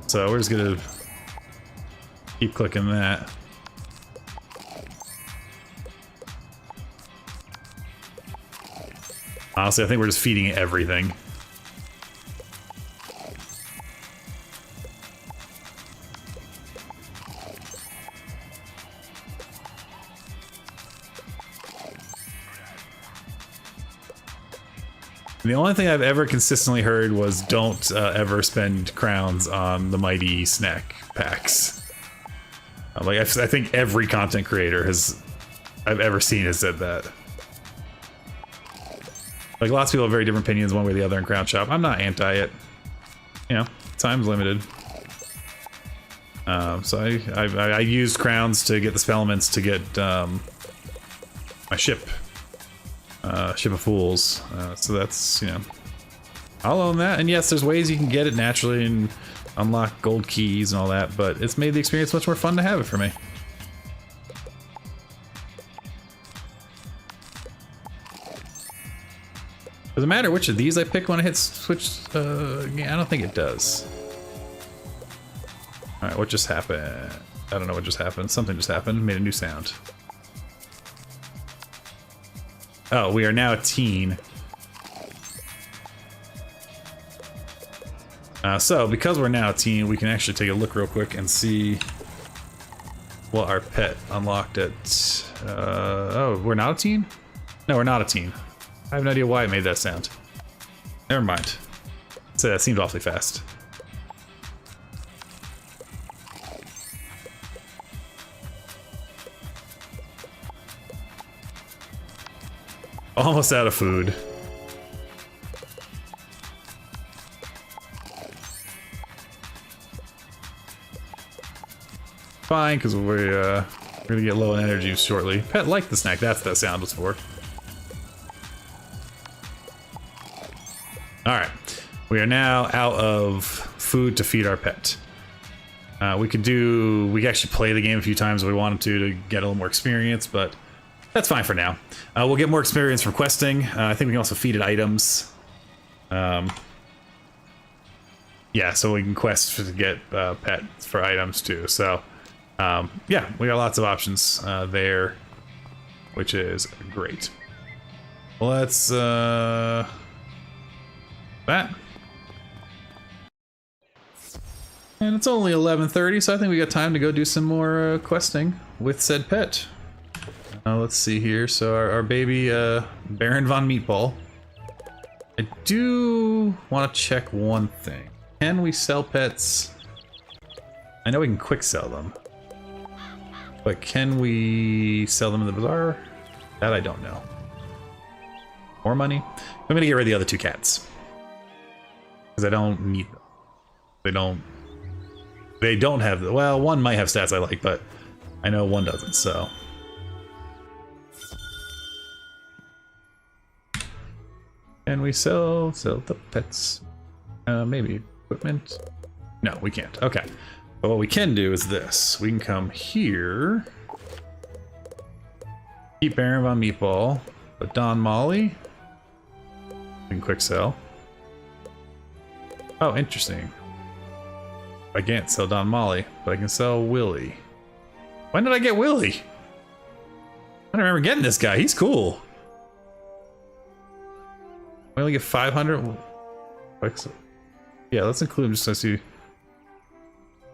So we're just gonna keep clicking that. Honestly, I think we're just feeding it everything. The only thing I've ever consistently heard was don't ever spend crowns on the mighty snack packs. Like I think every content creator I've ever seen has said that. Like lots of people have very different opinions one way or the other in Crown Shop. I'm not anti it. You know, time's limited. So I used crowns to get the spell elements to get my ship of fools. So that's, you know, I'll own that. And yes, there's ways you can get it naturally and unlock gold keys and all that, but it's made the experience much more fun to have it for me. Does it matter which of these I pick when I hit switch? Yeah, I don't think it does. Alright, what just happened? I don't know what just happened. Something just happened. Made a new sound. Oh, we are now a teen. So, because we're now a teen, we can actually take a look real quick and see what our pet unlocked at... oh, we're not a teen? No, we're not a teen. I have no idea why it made that sound. Never mind. So that seemed awfully fast. Almost out of food. Fine, because we're gonna get low on energy shortly. Pet liked the snack. That's what that sound was for. All right, we are now out of food to feed our pet. We could actually play the game a few times if we wanted to get a little more experience, but that's fine for now. We'll get more experience from questing. I think we can also feed it items. Yeah, so we can quest to get pets for items too. So, yeah, we got lots of options there, which is great. Let's that. And it's only 11:30, so I think we got time to go do some more questing with said pet. Let's see here. So our baby Baron von Meatball. I do want to check one thing. Can we sell pets? I know we can quick sell them. But can we sell them in the bazaar? That I don't know. More money? I'm gonna get rid of the other two cats. Because I don't need them. They don't have, well, one might have stats I like, but I know one doesn't, so. Can we sell the pets? Maybe equipment? No, we can't. Okay. But what we can do is this. We can come here. Keep Baron von Meatball. But Don Molly. We can quick sell. Oh, interesting. I can't sell Don Molly, but I can sell Willie. When did I get Willie? I don't remember getting this guy. He's cool. We only get 500. Yeah, let's include him just so I see.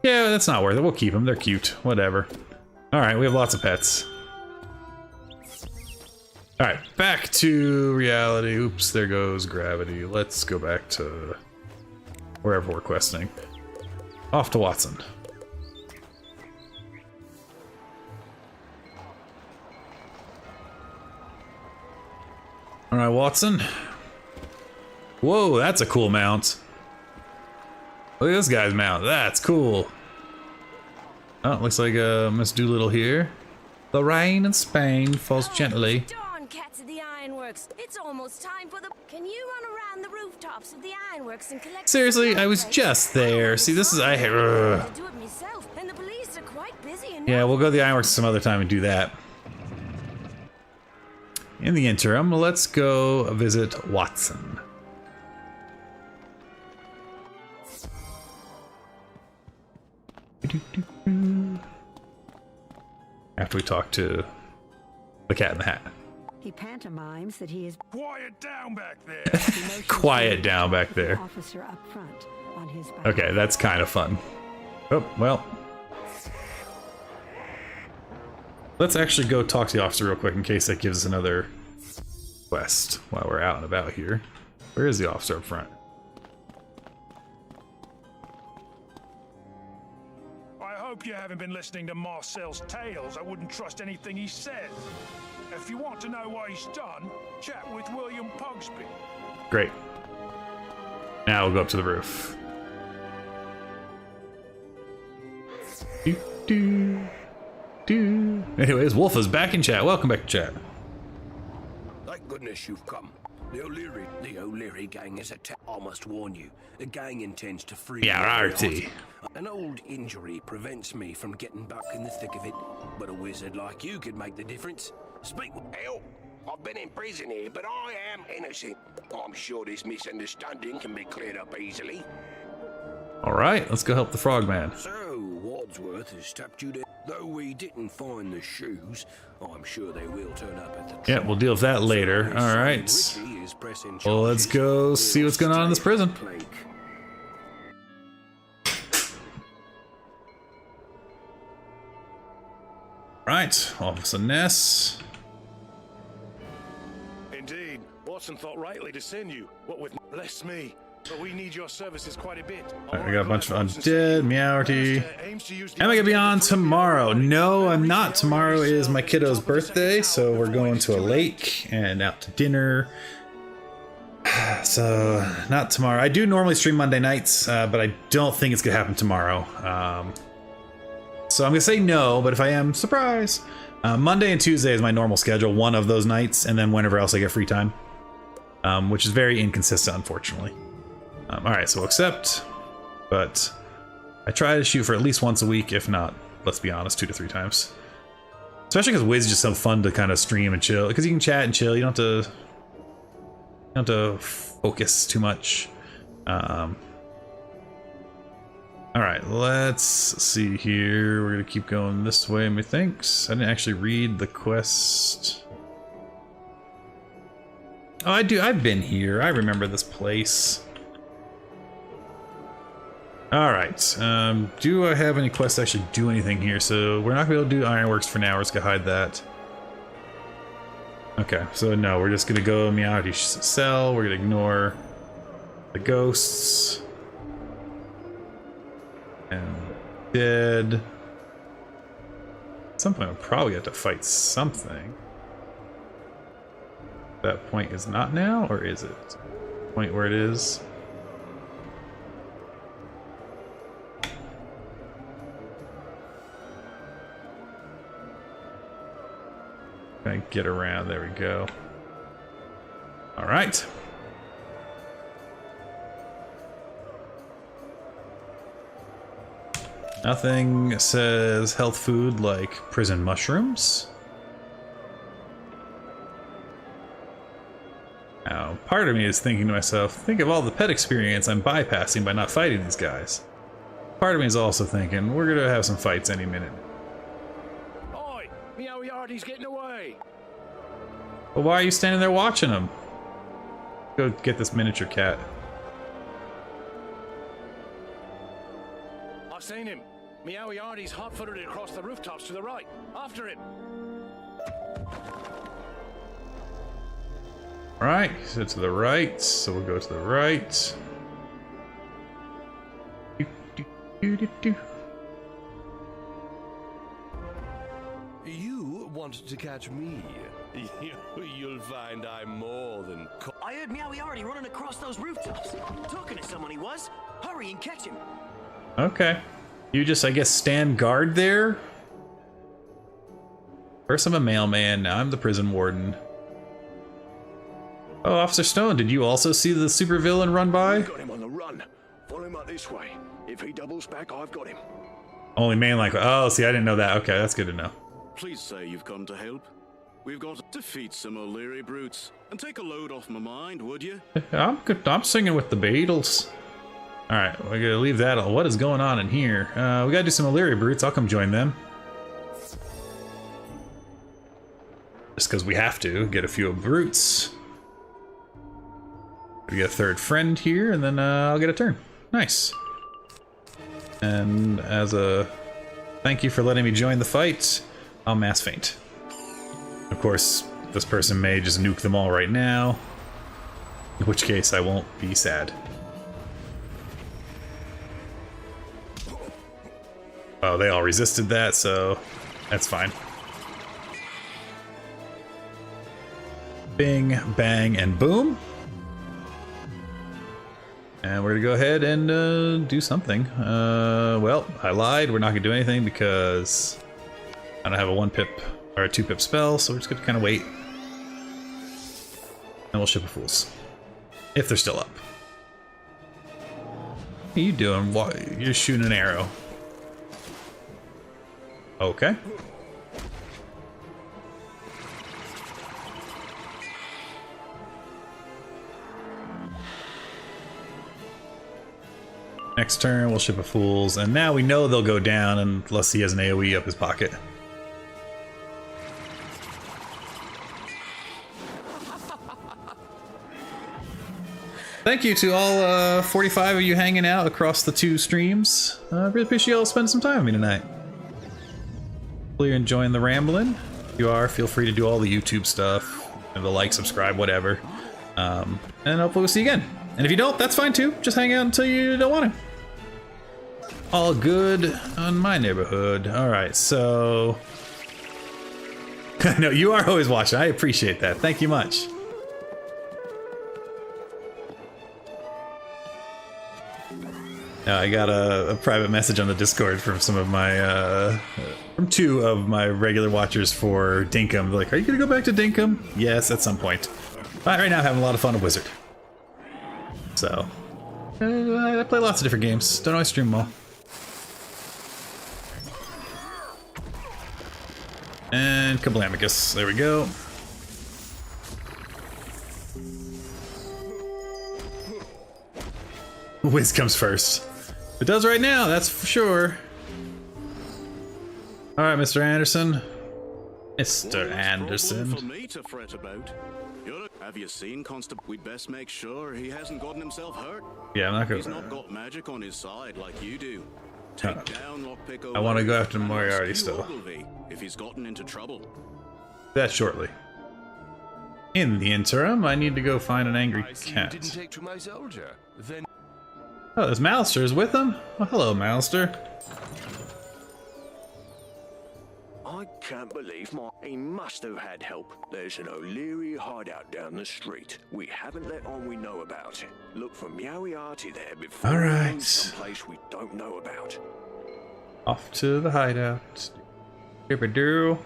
Yeah, that's not worth it. We'll keep them. They're cute. Whatever. Alright, we have lots of pets. Alright, back to reality. Oops, there goes gravity. Let's go back to wherever we're questing. Off to Watson. Alright, Watson. Whoa, that's a cool mount. Look at this guy's mount. That's cool. Oh, looks like Miss Doolittle here. The rain in Spain falls gently. Darn cats at the ironworks. It's almost time for the... Can you run around the rooftops of the ironworks and collect... Seriously, I was just there. See, this is... do it myself, and the police are quite busy. Yeah, we'll go to the ironworks some other time and do that. In the interim, let's go visit Watson. After we talk to the Cat in the Hat. He pantomimes that he is... Quiet down back there. Quiet down back there. Officer up front on his back. Okay, that's kind of fun. Oh, well. Let's actually go talk to the officer real quick in case that gives us another quest while we're out and about here. Where is the officer up front? I hope you haven't been listening to Marcel's tales. I wouldn't trust anything he says. If you want to know what he's done, chat with William Pugsby. Great. Now we'll go up to the roof. Anyways, Wolf is back in chat. Welcome back to chat. Thank goodness you've come. The O'Leary gang is attacked. I must warn you, the gang intends to free. Yeah, RT. An old injury prevents me from getting back in the thick of it, but a wizard like you could make the difference. Speak. Hell, I've been in prison here, but I am innocent. I'm sure this misunderstanding can be cleared up easily. All right, let's go help the Frogman. So, Wadsworth has tapped you down. Though we didn't find the shoes, I'm sure they will turn up at the Yeah, we'll deal with that later. All right. Well, let's go see what's going on in this prison. Right, Officer Ness. Indeed, Watson thought rightly to send you. What with bless me. But we need your services quite a bit. Alright, we got a bunch of undead, Meowty. Am I gonna be on tomorrow? No, I'm not. Tomorrow is my kiddo's birthday, so we're going to a lake and out to dinner. So, not tomorrow. I do normally stream Monday nights, but I don't think it's gonna happen tomorrow. So I'm gonna say no, but if I am, surprise! Monday and Tuesday is my normal schedule, one of those nights, and then whenever else I get free time. Which is very inconsistent, unfortunately. Alright, so we'll accept, but I try to shoot for at least once a week, if not, let's be honest, 2 to 3 times. Especially because Wiz is just so fun to kind of stream and chill, because you can chat and chill, you don't have to focus too much. Alright, let's see here, we're gonna keep going this way, methinks. I didn't actually read the quest. Oh, I've been here, I remember this place. Alright, do I have any quests to actually do anything here? So we're not going to be able to do Ironworks for now, we're just going to hide that. Okay, so no, we're just going to go Meowty's cell, we're going to ignore the ghosts. And dead. At some point I'll probably have to fight something. That point is not now, or is it? Point where it is? Get around, there we go. All right. Nothing says health food like prison mushrooms. Now, part of me is thinking to myself, think of all the pet experience I'm bypassing by not fighting these guys. Part of me is also thinking, we're gonna have some fights any minute. Oi! Meowyardy's getting away! But why are you standing there watching him? Go get this miniature cat. I've seen him. Meowyardy's hot-footed across the rooftops to the right. After him. Alright, so to the right, so we'll go to the right. You want to catch me? You'll find I'm more than... I heard Meowyardy running across those rooftops. Talking to someone he was. Hurry and catch him. Okay. You just, I guess, stand guard there? First I'm a mailman, now I'm the prison warden. Oh, Officer Stone, did you also see the supervillain run by? Got him on the run. Follow him up this way. If he doubles back, I've got him. Only man like, oh, see, I didn't know that. Okay, that's good to know. Please say you've come to help. We've got to defeat some O'Leary brutes and take a load off my mind, would you? I'm good. I'm singing with the Beatles. All right, we're gonna leave that. What is going on in here? We gotta do some O'Leary brutes. I'll come join them. Just because we have to get a few of brutes. We get a third friend here, and then I'll get a turn. Nice. And as a thank you for letting me join the fight, I'll mass faint. Of course, this person may just nuke them all right now. In which case I won't be sad. Oh, they all resisted that, so that's fine. Bing, bang, and boom. And we're gonna go ahead and do something. Well, I lied. We're not gonna do anything because I don't have a 1-pip or a 2-pip spell, so we're just gonna kind of wait. And we'll ship a Fools. If they're still up. What are you doing? You're shooting an arrow. Okay. Next turn, we'll ship a Fools, and now we know they'll go down unless he has an AoE up his pocket. Thank you to all 45 of you hanging out across the 2 streams. I really appreciate you all spending some time with me tonight. Hopefully you're enjoying the rambling. If you are, feel free to do all the YouTube stuff, and the like, subscribe, whatever. And hopefully we'll see you again. And if you don't, that's fine too. Just hang out until you don't want to. All good on my neighborhood. All right, so... No, you are always watching. I appreciate that. Thank you much. I got a private message on the Discord from some of my, from 2 of my regular watchers for Dinkum. They're like, are you gonna go back to Dinkum? Yes, at some point. But right now I'm having a lot of fun with Wizard. So, I play lots of different games. Don't always stream them all. And Kablamicus. There we go. Wiz comes first. It does right now, that's for sure. Alright, Mr. Anderson. Mr. Anderson. For me to fret about. Have you seen Constable? We'd best make sure he hasn't gotten himself hurt. Yeah, I'm not gonna. He's not got magic on his side like you do. Take down Lockpick. I want to go after Moriarty still. If he's gotten into trouble. That shortly. In the interim, I need to go find an angry cat. Didn't take to my soldier. Then Oh, there's Malister's with him? Oh, hello, Malister. I can't believe he must have had help. There's an O'Leary hideout down the street. We haven't let on we know about it. Look for Moriarty there before all right. we go someplace we don't know about. Off to the hideout. Doo.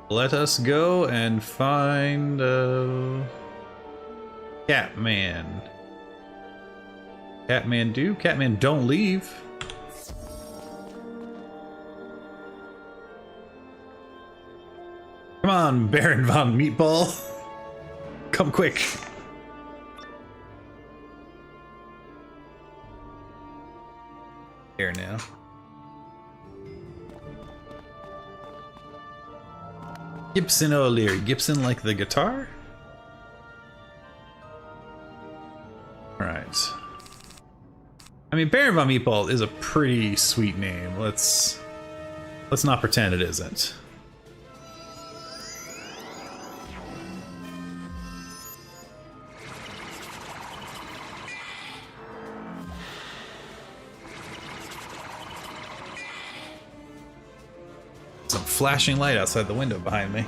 Let us go and find Catman. Catman do? Catman don't leave. Come on, Baron von Meatball. Come quick. Here now. Gibson O'Leary. Gibson like the guitar? Alright. I mean, Baron von Meatball is a pretty sweet name. Let's not pretend it isn't. Some flashing light outside the window behind me.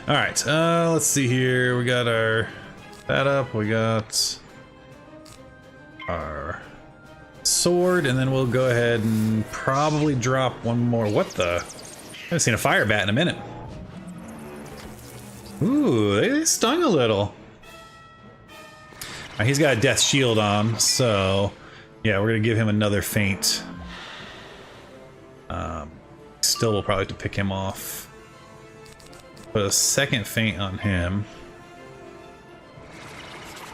All right, let's see here. We got our that up. We got our sword, and then we'll go ahead and probably drop one more. What the? I haven't seen a fire bat in a minute. Ooh, they stung a little. Right, he's got a death shield on, so yeah, we're gonna give him another feint. Still, we'll probably have to pick him off. Put a second feint on him.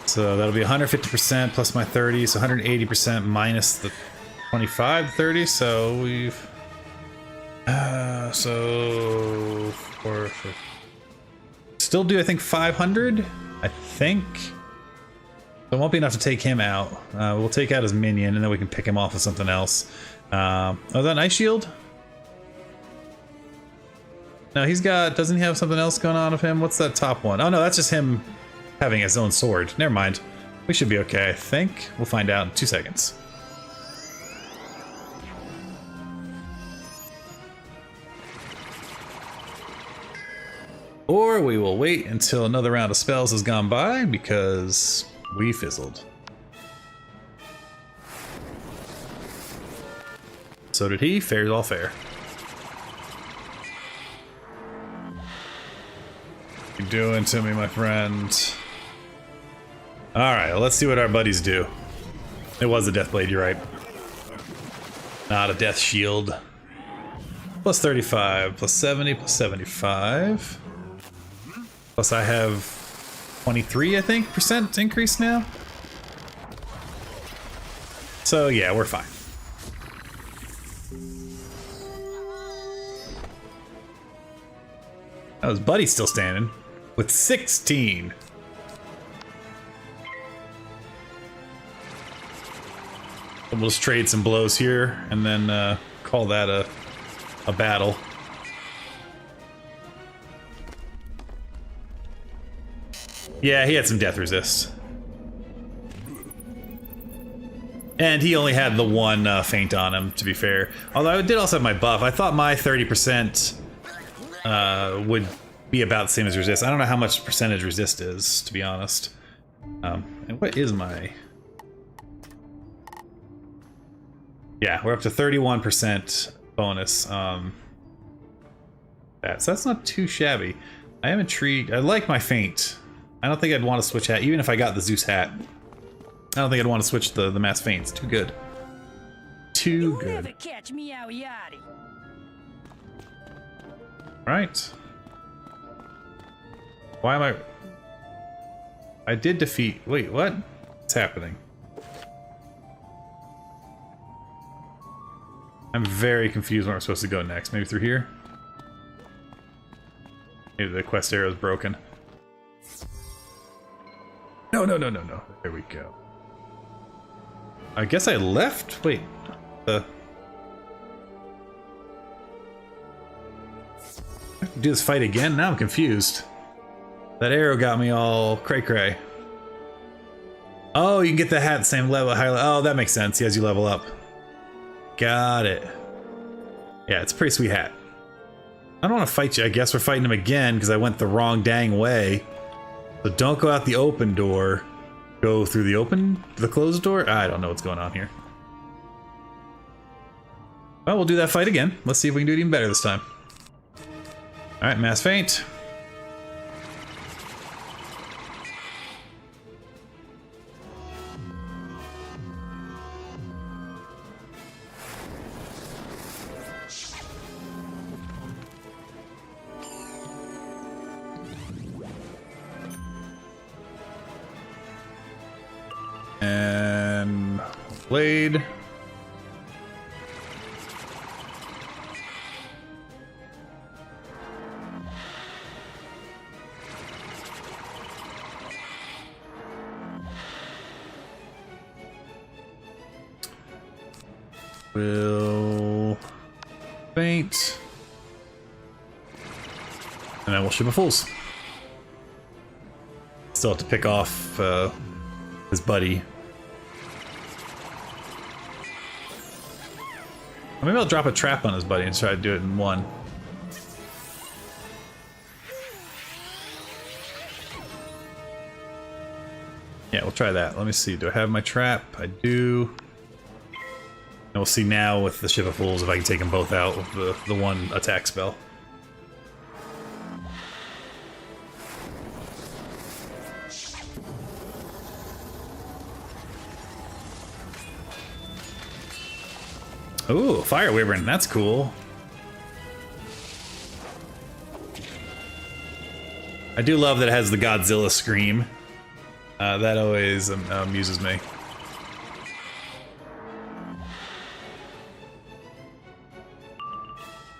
So that'll be 150% plus my 30, so 180% minus the 25, 30. So we've still do I think 500. I think. So it won't be enough to take him out. We'll take out his minion, and then we can pick him off with something else. Oh, is that an ice shield? No, he's got... Doesn't he have something else going on with him? What's that top one? Oh, no, that's just him having his own sword. Never mind. We should be okay, I think. We'll find out in 2 seconds. Or we will wait until another round of spells has gone by, because we fizzled. So did he. Fair's all fair. What you doing to me, my friend? Alright, let's see what our buddies do. It was a Deathblade, you're right. Not a Death Shield. Plus 35, plus 70, plus 75. Plus I have 23, I think, % increase now. So yeah, we're fine. Oh, his buddy's still standing with 16. We'll just trade some blows here and then call that a battle. Yeah, he had some death resist. And he only had the one feint on him, to be fair. Although I did also have my buff. I thought my 30% would be about the same as resist. I don't know how much percentage resist is, to be honest. And what is my... Yeah, we're up to 31% bonus. So that's not too shabby. I am intrigued. I like my feint. I don't think I'd want to switch hat, even if I got the Zeus hat. I don't think I'd want to switch the mass feint. It's too good. Too good. Never catch me out, yachty. Right. Why am I did defeat... Wait, what? What's happening? I'm very confused where I'm supposed to go next. Maybe through here? Maybe the quest arrow is broken. No. There we go. I guess I left? Wait. I have to do this fight again? Now I'm confused. That arrow got me all cray-cray. Oh, you can get the hat at the same level. Oh, that makes sense. As you level up. Got it. Yeah, it's a pretty sweet hat. I don't want to fight you. I guess we're fighting him again because I went the wrong dang way. So don't go out the open door. Go through the closed door? I don't know what's going on here. Well, we'll do that fight again. Let's see if we can do it even better this time. Alright, mass feint. And blade. We'll feint. And then we'll ship a fools. Still have to pick off his buddy. Maybe I'll drop a trap on his buddy and try to do it in one. Yeah, we'll try that. Let me see. Do I have my trap? I do. And we'll see now with the Ship of Fools if I can take them both out with the one attack spell. Ooh, Fire Wyvern, that's cool. I do love that it has the Godzilla scream. That always amuses me.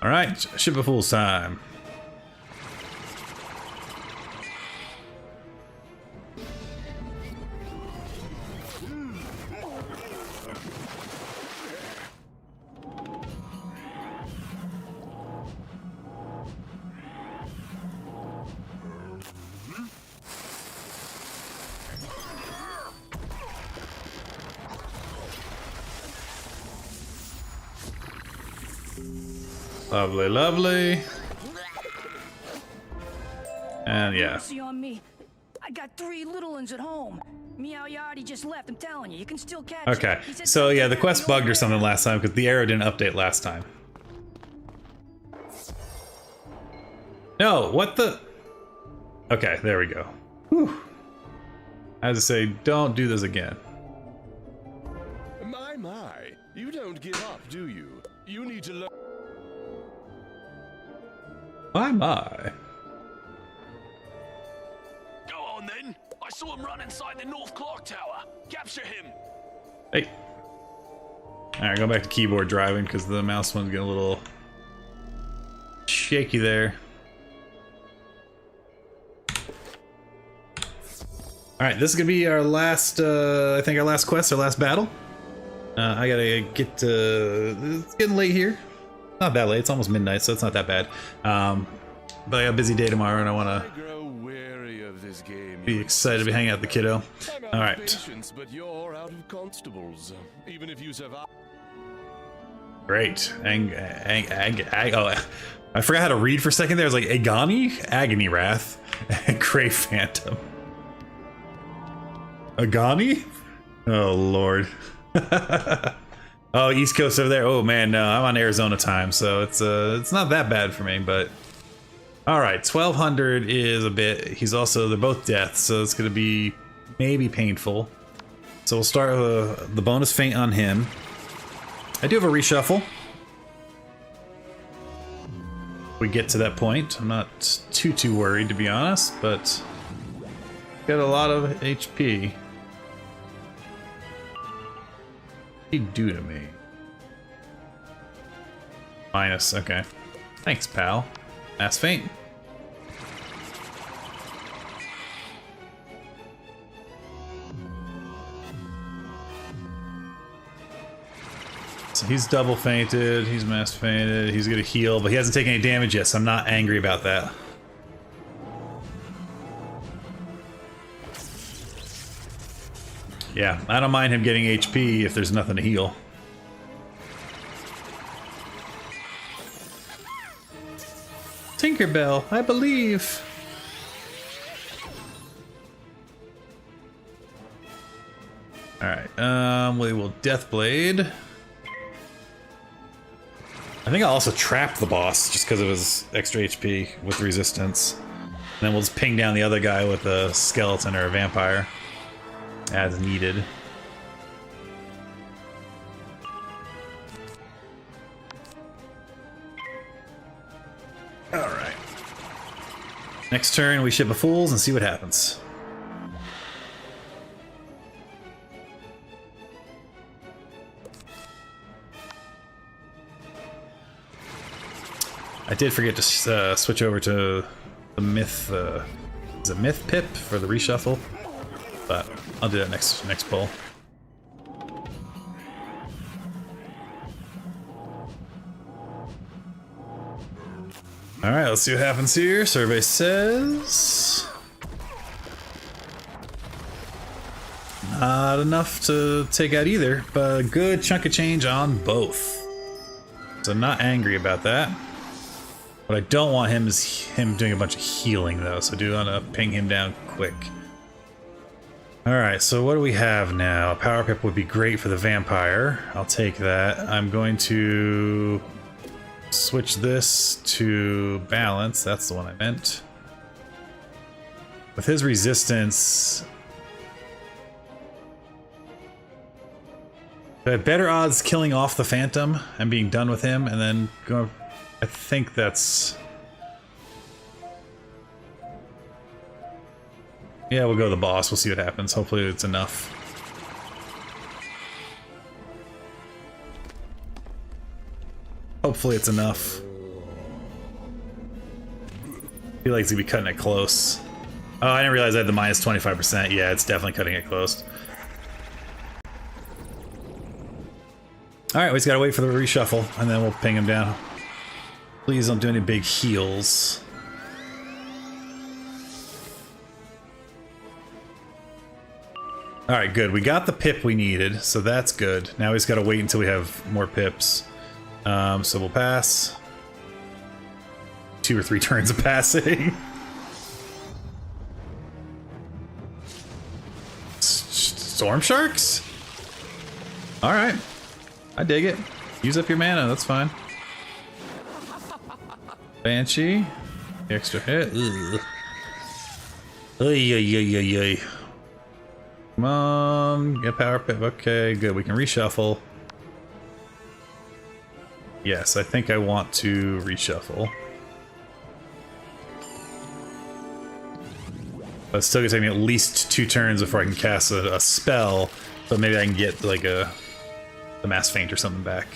Alright, Ship of Fools time. Lovely, lovely. And yeah. Mercy on me. I got 3 little ones at home. Meow Yardie just left. I'm telling you, you can still catch him. Okay, He said so yeah, the something quest about bugged or something last time because the arrow didn't update last time. No, what the? Okay, there we go. Whew. As I say, don't do this again. My, you don't give up, do you? You need to learn. My. Go on then. I saw him run inside the North Clock Tower. Capture him. Hey. Alright, go back to keyboard driving because the mouse one's getting a little shaky there. Alright, this is gonna be our last, I think our last quest, our last battle. I gotta get it's getting late here. Not that late, it's almost midnight, so it's not that bad. But I got a busy day tomorrow and I wanna be excited to be hanging out with the kiddo. Alright. But you're out of constables. Even if you survive. Great. Oh, I forgot how to read for a second there. I was like, Agani? Agony Wrath. And Grey Phantom. Agani? Oh, Lord. Oh, East Coast over there. Oh, man, no. I'm on Arizona time, so it's not that bad for me, but... Alright, 1200 is a bit... they're both deaths, so it's going to be maybe painful. So we'll start with the bonus feint on him. I do have a reshuffle. We get to that point. I'm not too worried, to be honest, but got a lot of HP. What did he do to me? Minus, okay. Thanks, pal. Mass feint. So he's double fainted, he's mass fainted, he's gonna heal, but he hasn't taken any damage yet, so I'm not angry about that. Yeah, I don't mind him getting HP if there's nothing to heal. Tinkerbell, I believe. Alright, we will Deathblade. I think I'll also trap the boss just because of his extra HP with resistance. And then we'll just ping down the other guy with a skeleton or a vampire as needed. Alright. Next turn we ship a Fools and see what happens. I did forget to switch over to the Myth, is it Myth Pip for the reshuffle? But I'll do that next pull. Alright, let's see what happens here. Survey says... not enough to take out either, but a good chunk of change on both. So I'm not angry about that. What I don't want him is him doing a bunch of healing though, so I do want to ping him down quick. Alright, so what do we have now? Power Pip would be great for the vampire. I'll take that. I'm going to switch this to balance. That's the one I meant. With his resistance... I have better odds killing off the Phantom and being done with him, and then going... I think that's... yeah, we'll go to the boss. We'll see what happens. Hopefully it's enough. Hopefully it's enough. I feel like it's gonna be cutting it close. Oh, I didn't realize I had the minus 25%. Yeah, it's definitely cutting it close. Alright, we just gotta wait for the reshuffle, and then we'll ping him down. Please don't do any big heals. Alright, good. We got the pip we needed, so that's good. Now we just gotta wait until we have more pips. So we'll pass. 2 or 3 turns of passing. Storm sharks? Alright. I dig it. Use up your mana, that's fine. Banshee. Extra hit. Ugh. Ay, ay, ay, ay, ay. Come on. Get power pip. Okay, good. We can reshuffle. Yes, I think I want to reshuffle. But it's still gonna take me at least 2 turns before I can cast a spell, but maybe I can get like the mass feint or something back.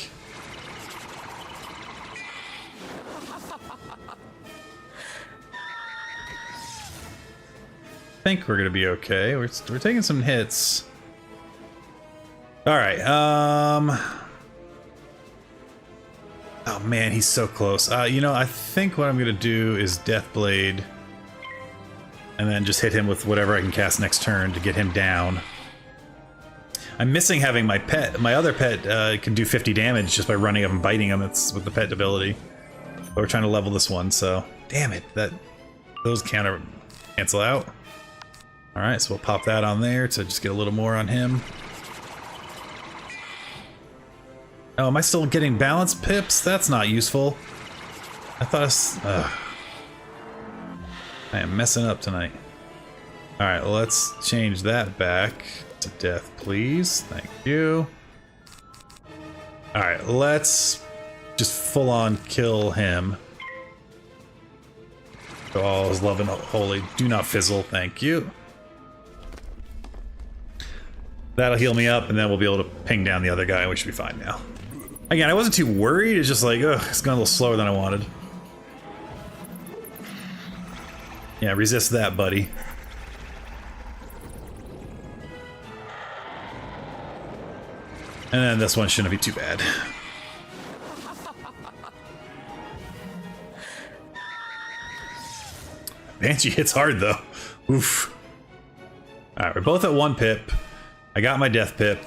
I think we're gonna be okay. We're taking some hits. All right. Oh man, he's so close. You know, I think what I'm gonna do is Deathblade. And then just hit him with whatever I can cast next turn to get him down. I'm missing having my pet. My other pet can do 50 damage just by running up and biting him. It's with the pet ability. But we're trying to level this one, so damn it, those cancel out. All right, so we'll pop that on there to just get a little more on him. Oh, am I still getting balance pips? That's not useful. I thought I am messing up tonight. Alright, let's change that back to death, please. Thank you. Alright, let's just full on kill him. So all is love and holy. Do not fizzle, thank you. That'll heal me up, and then we'll be able to ping down the other guy, and we should be fine now. Again, I wasn't too worried, it's just like, ugh, it's going a little slower than I wanted. Yeah, resist that, buddy. And then this one shouldn't be too bad. Banshee hits hard, though. Oof. Alright, we're both at 1 pip. I got my death pip.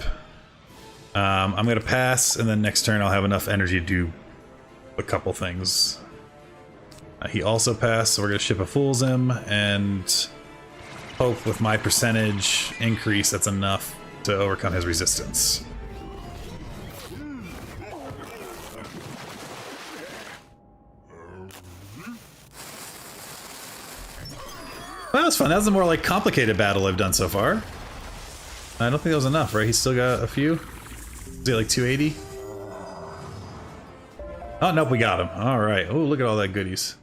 I'm gonna pass, and then next turn I'll have enough energy to do a couple things. He also passed, so we're gonna ship a Fool's him, and hope with my percentage increase that's enough to overcome his resistance. Well, that was fun. That was the more like complicated battle I've done so far. I don't think that was enough, right? He's still got a few. Is he like 280? Oh, nope, we got him. All right. Oh, look at all that goodies.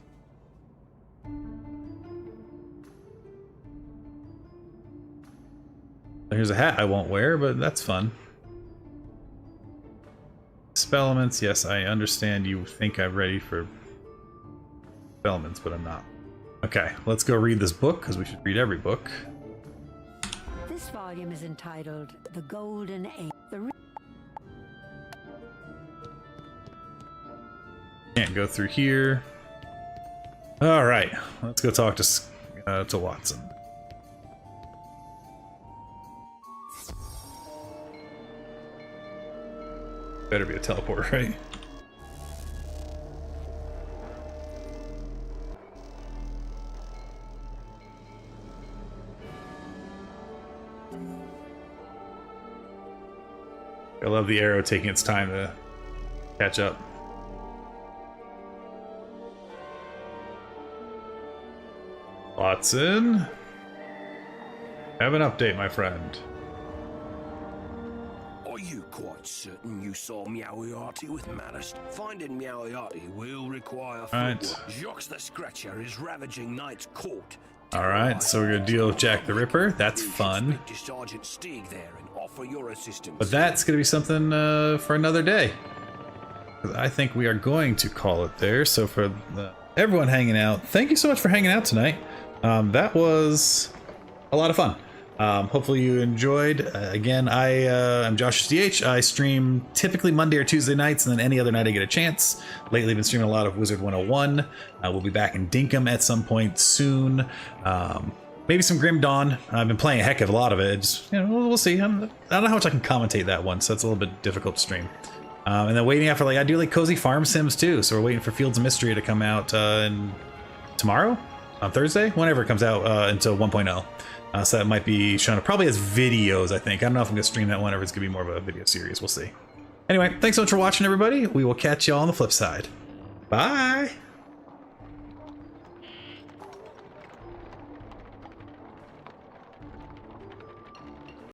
Here's a hat I won't wear, but that's fun. Spell elements. Yes, I understand you think I'm ready for spell elements, but I'm not. Okay, let's go read this book, because we should read every book. This volume is entitled The Golden Age. Can't go through here. All right, let's go talk to Watson. Better be a teleport, right? I love the arrow taking its time to catch up. Watson, have an update, my friend. Are you quite certain you saw Meowiarty with Malist? Finding Meowiarty will require right. Jocks the Scratcher is ravaging Knight's court. Alright, so we're gonna deal with Jack the Ripper. That's fun. Sergeant Steeg there and offer your assistance. But that's gonna be something for another day. I think we are going to call it there. So for everyone hanging out, thank you so much for hanging out tonight. That was a lot of fun. Hopefully you enjoyed. Again, I'm joshsdh. I stream typically Monday or Tuesday nights, and then any other night I get a chance. Lately, I've been streaming a lot of Wizard101. We'll be back in Dinkum at some point soon. Maybe some Grim Dawn. I've been playing a heck of a lot of it. Just, you know, we'll see. I don't know how much I can commentate that one, so it's a little bit difficult to stream. And then waiting out for, like, I do like cozy farm sims too, so we're waiting for Fields of Mystery to come out tomorrow, on Thursday, whenever it comes out, until 1.0. So that might be shown up probably as videos, I think. I don't know if I'm gonna stream that one or if it's gonna be more of a video series. We'll see. Anyway, thanks so much for watching, everybody. We will catch you all on the flip side. Bye.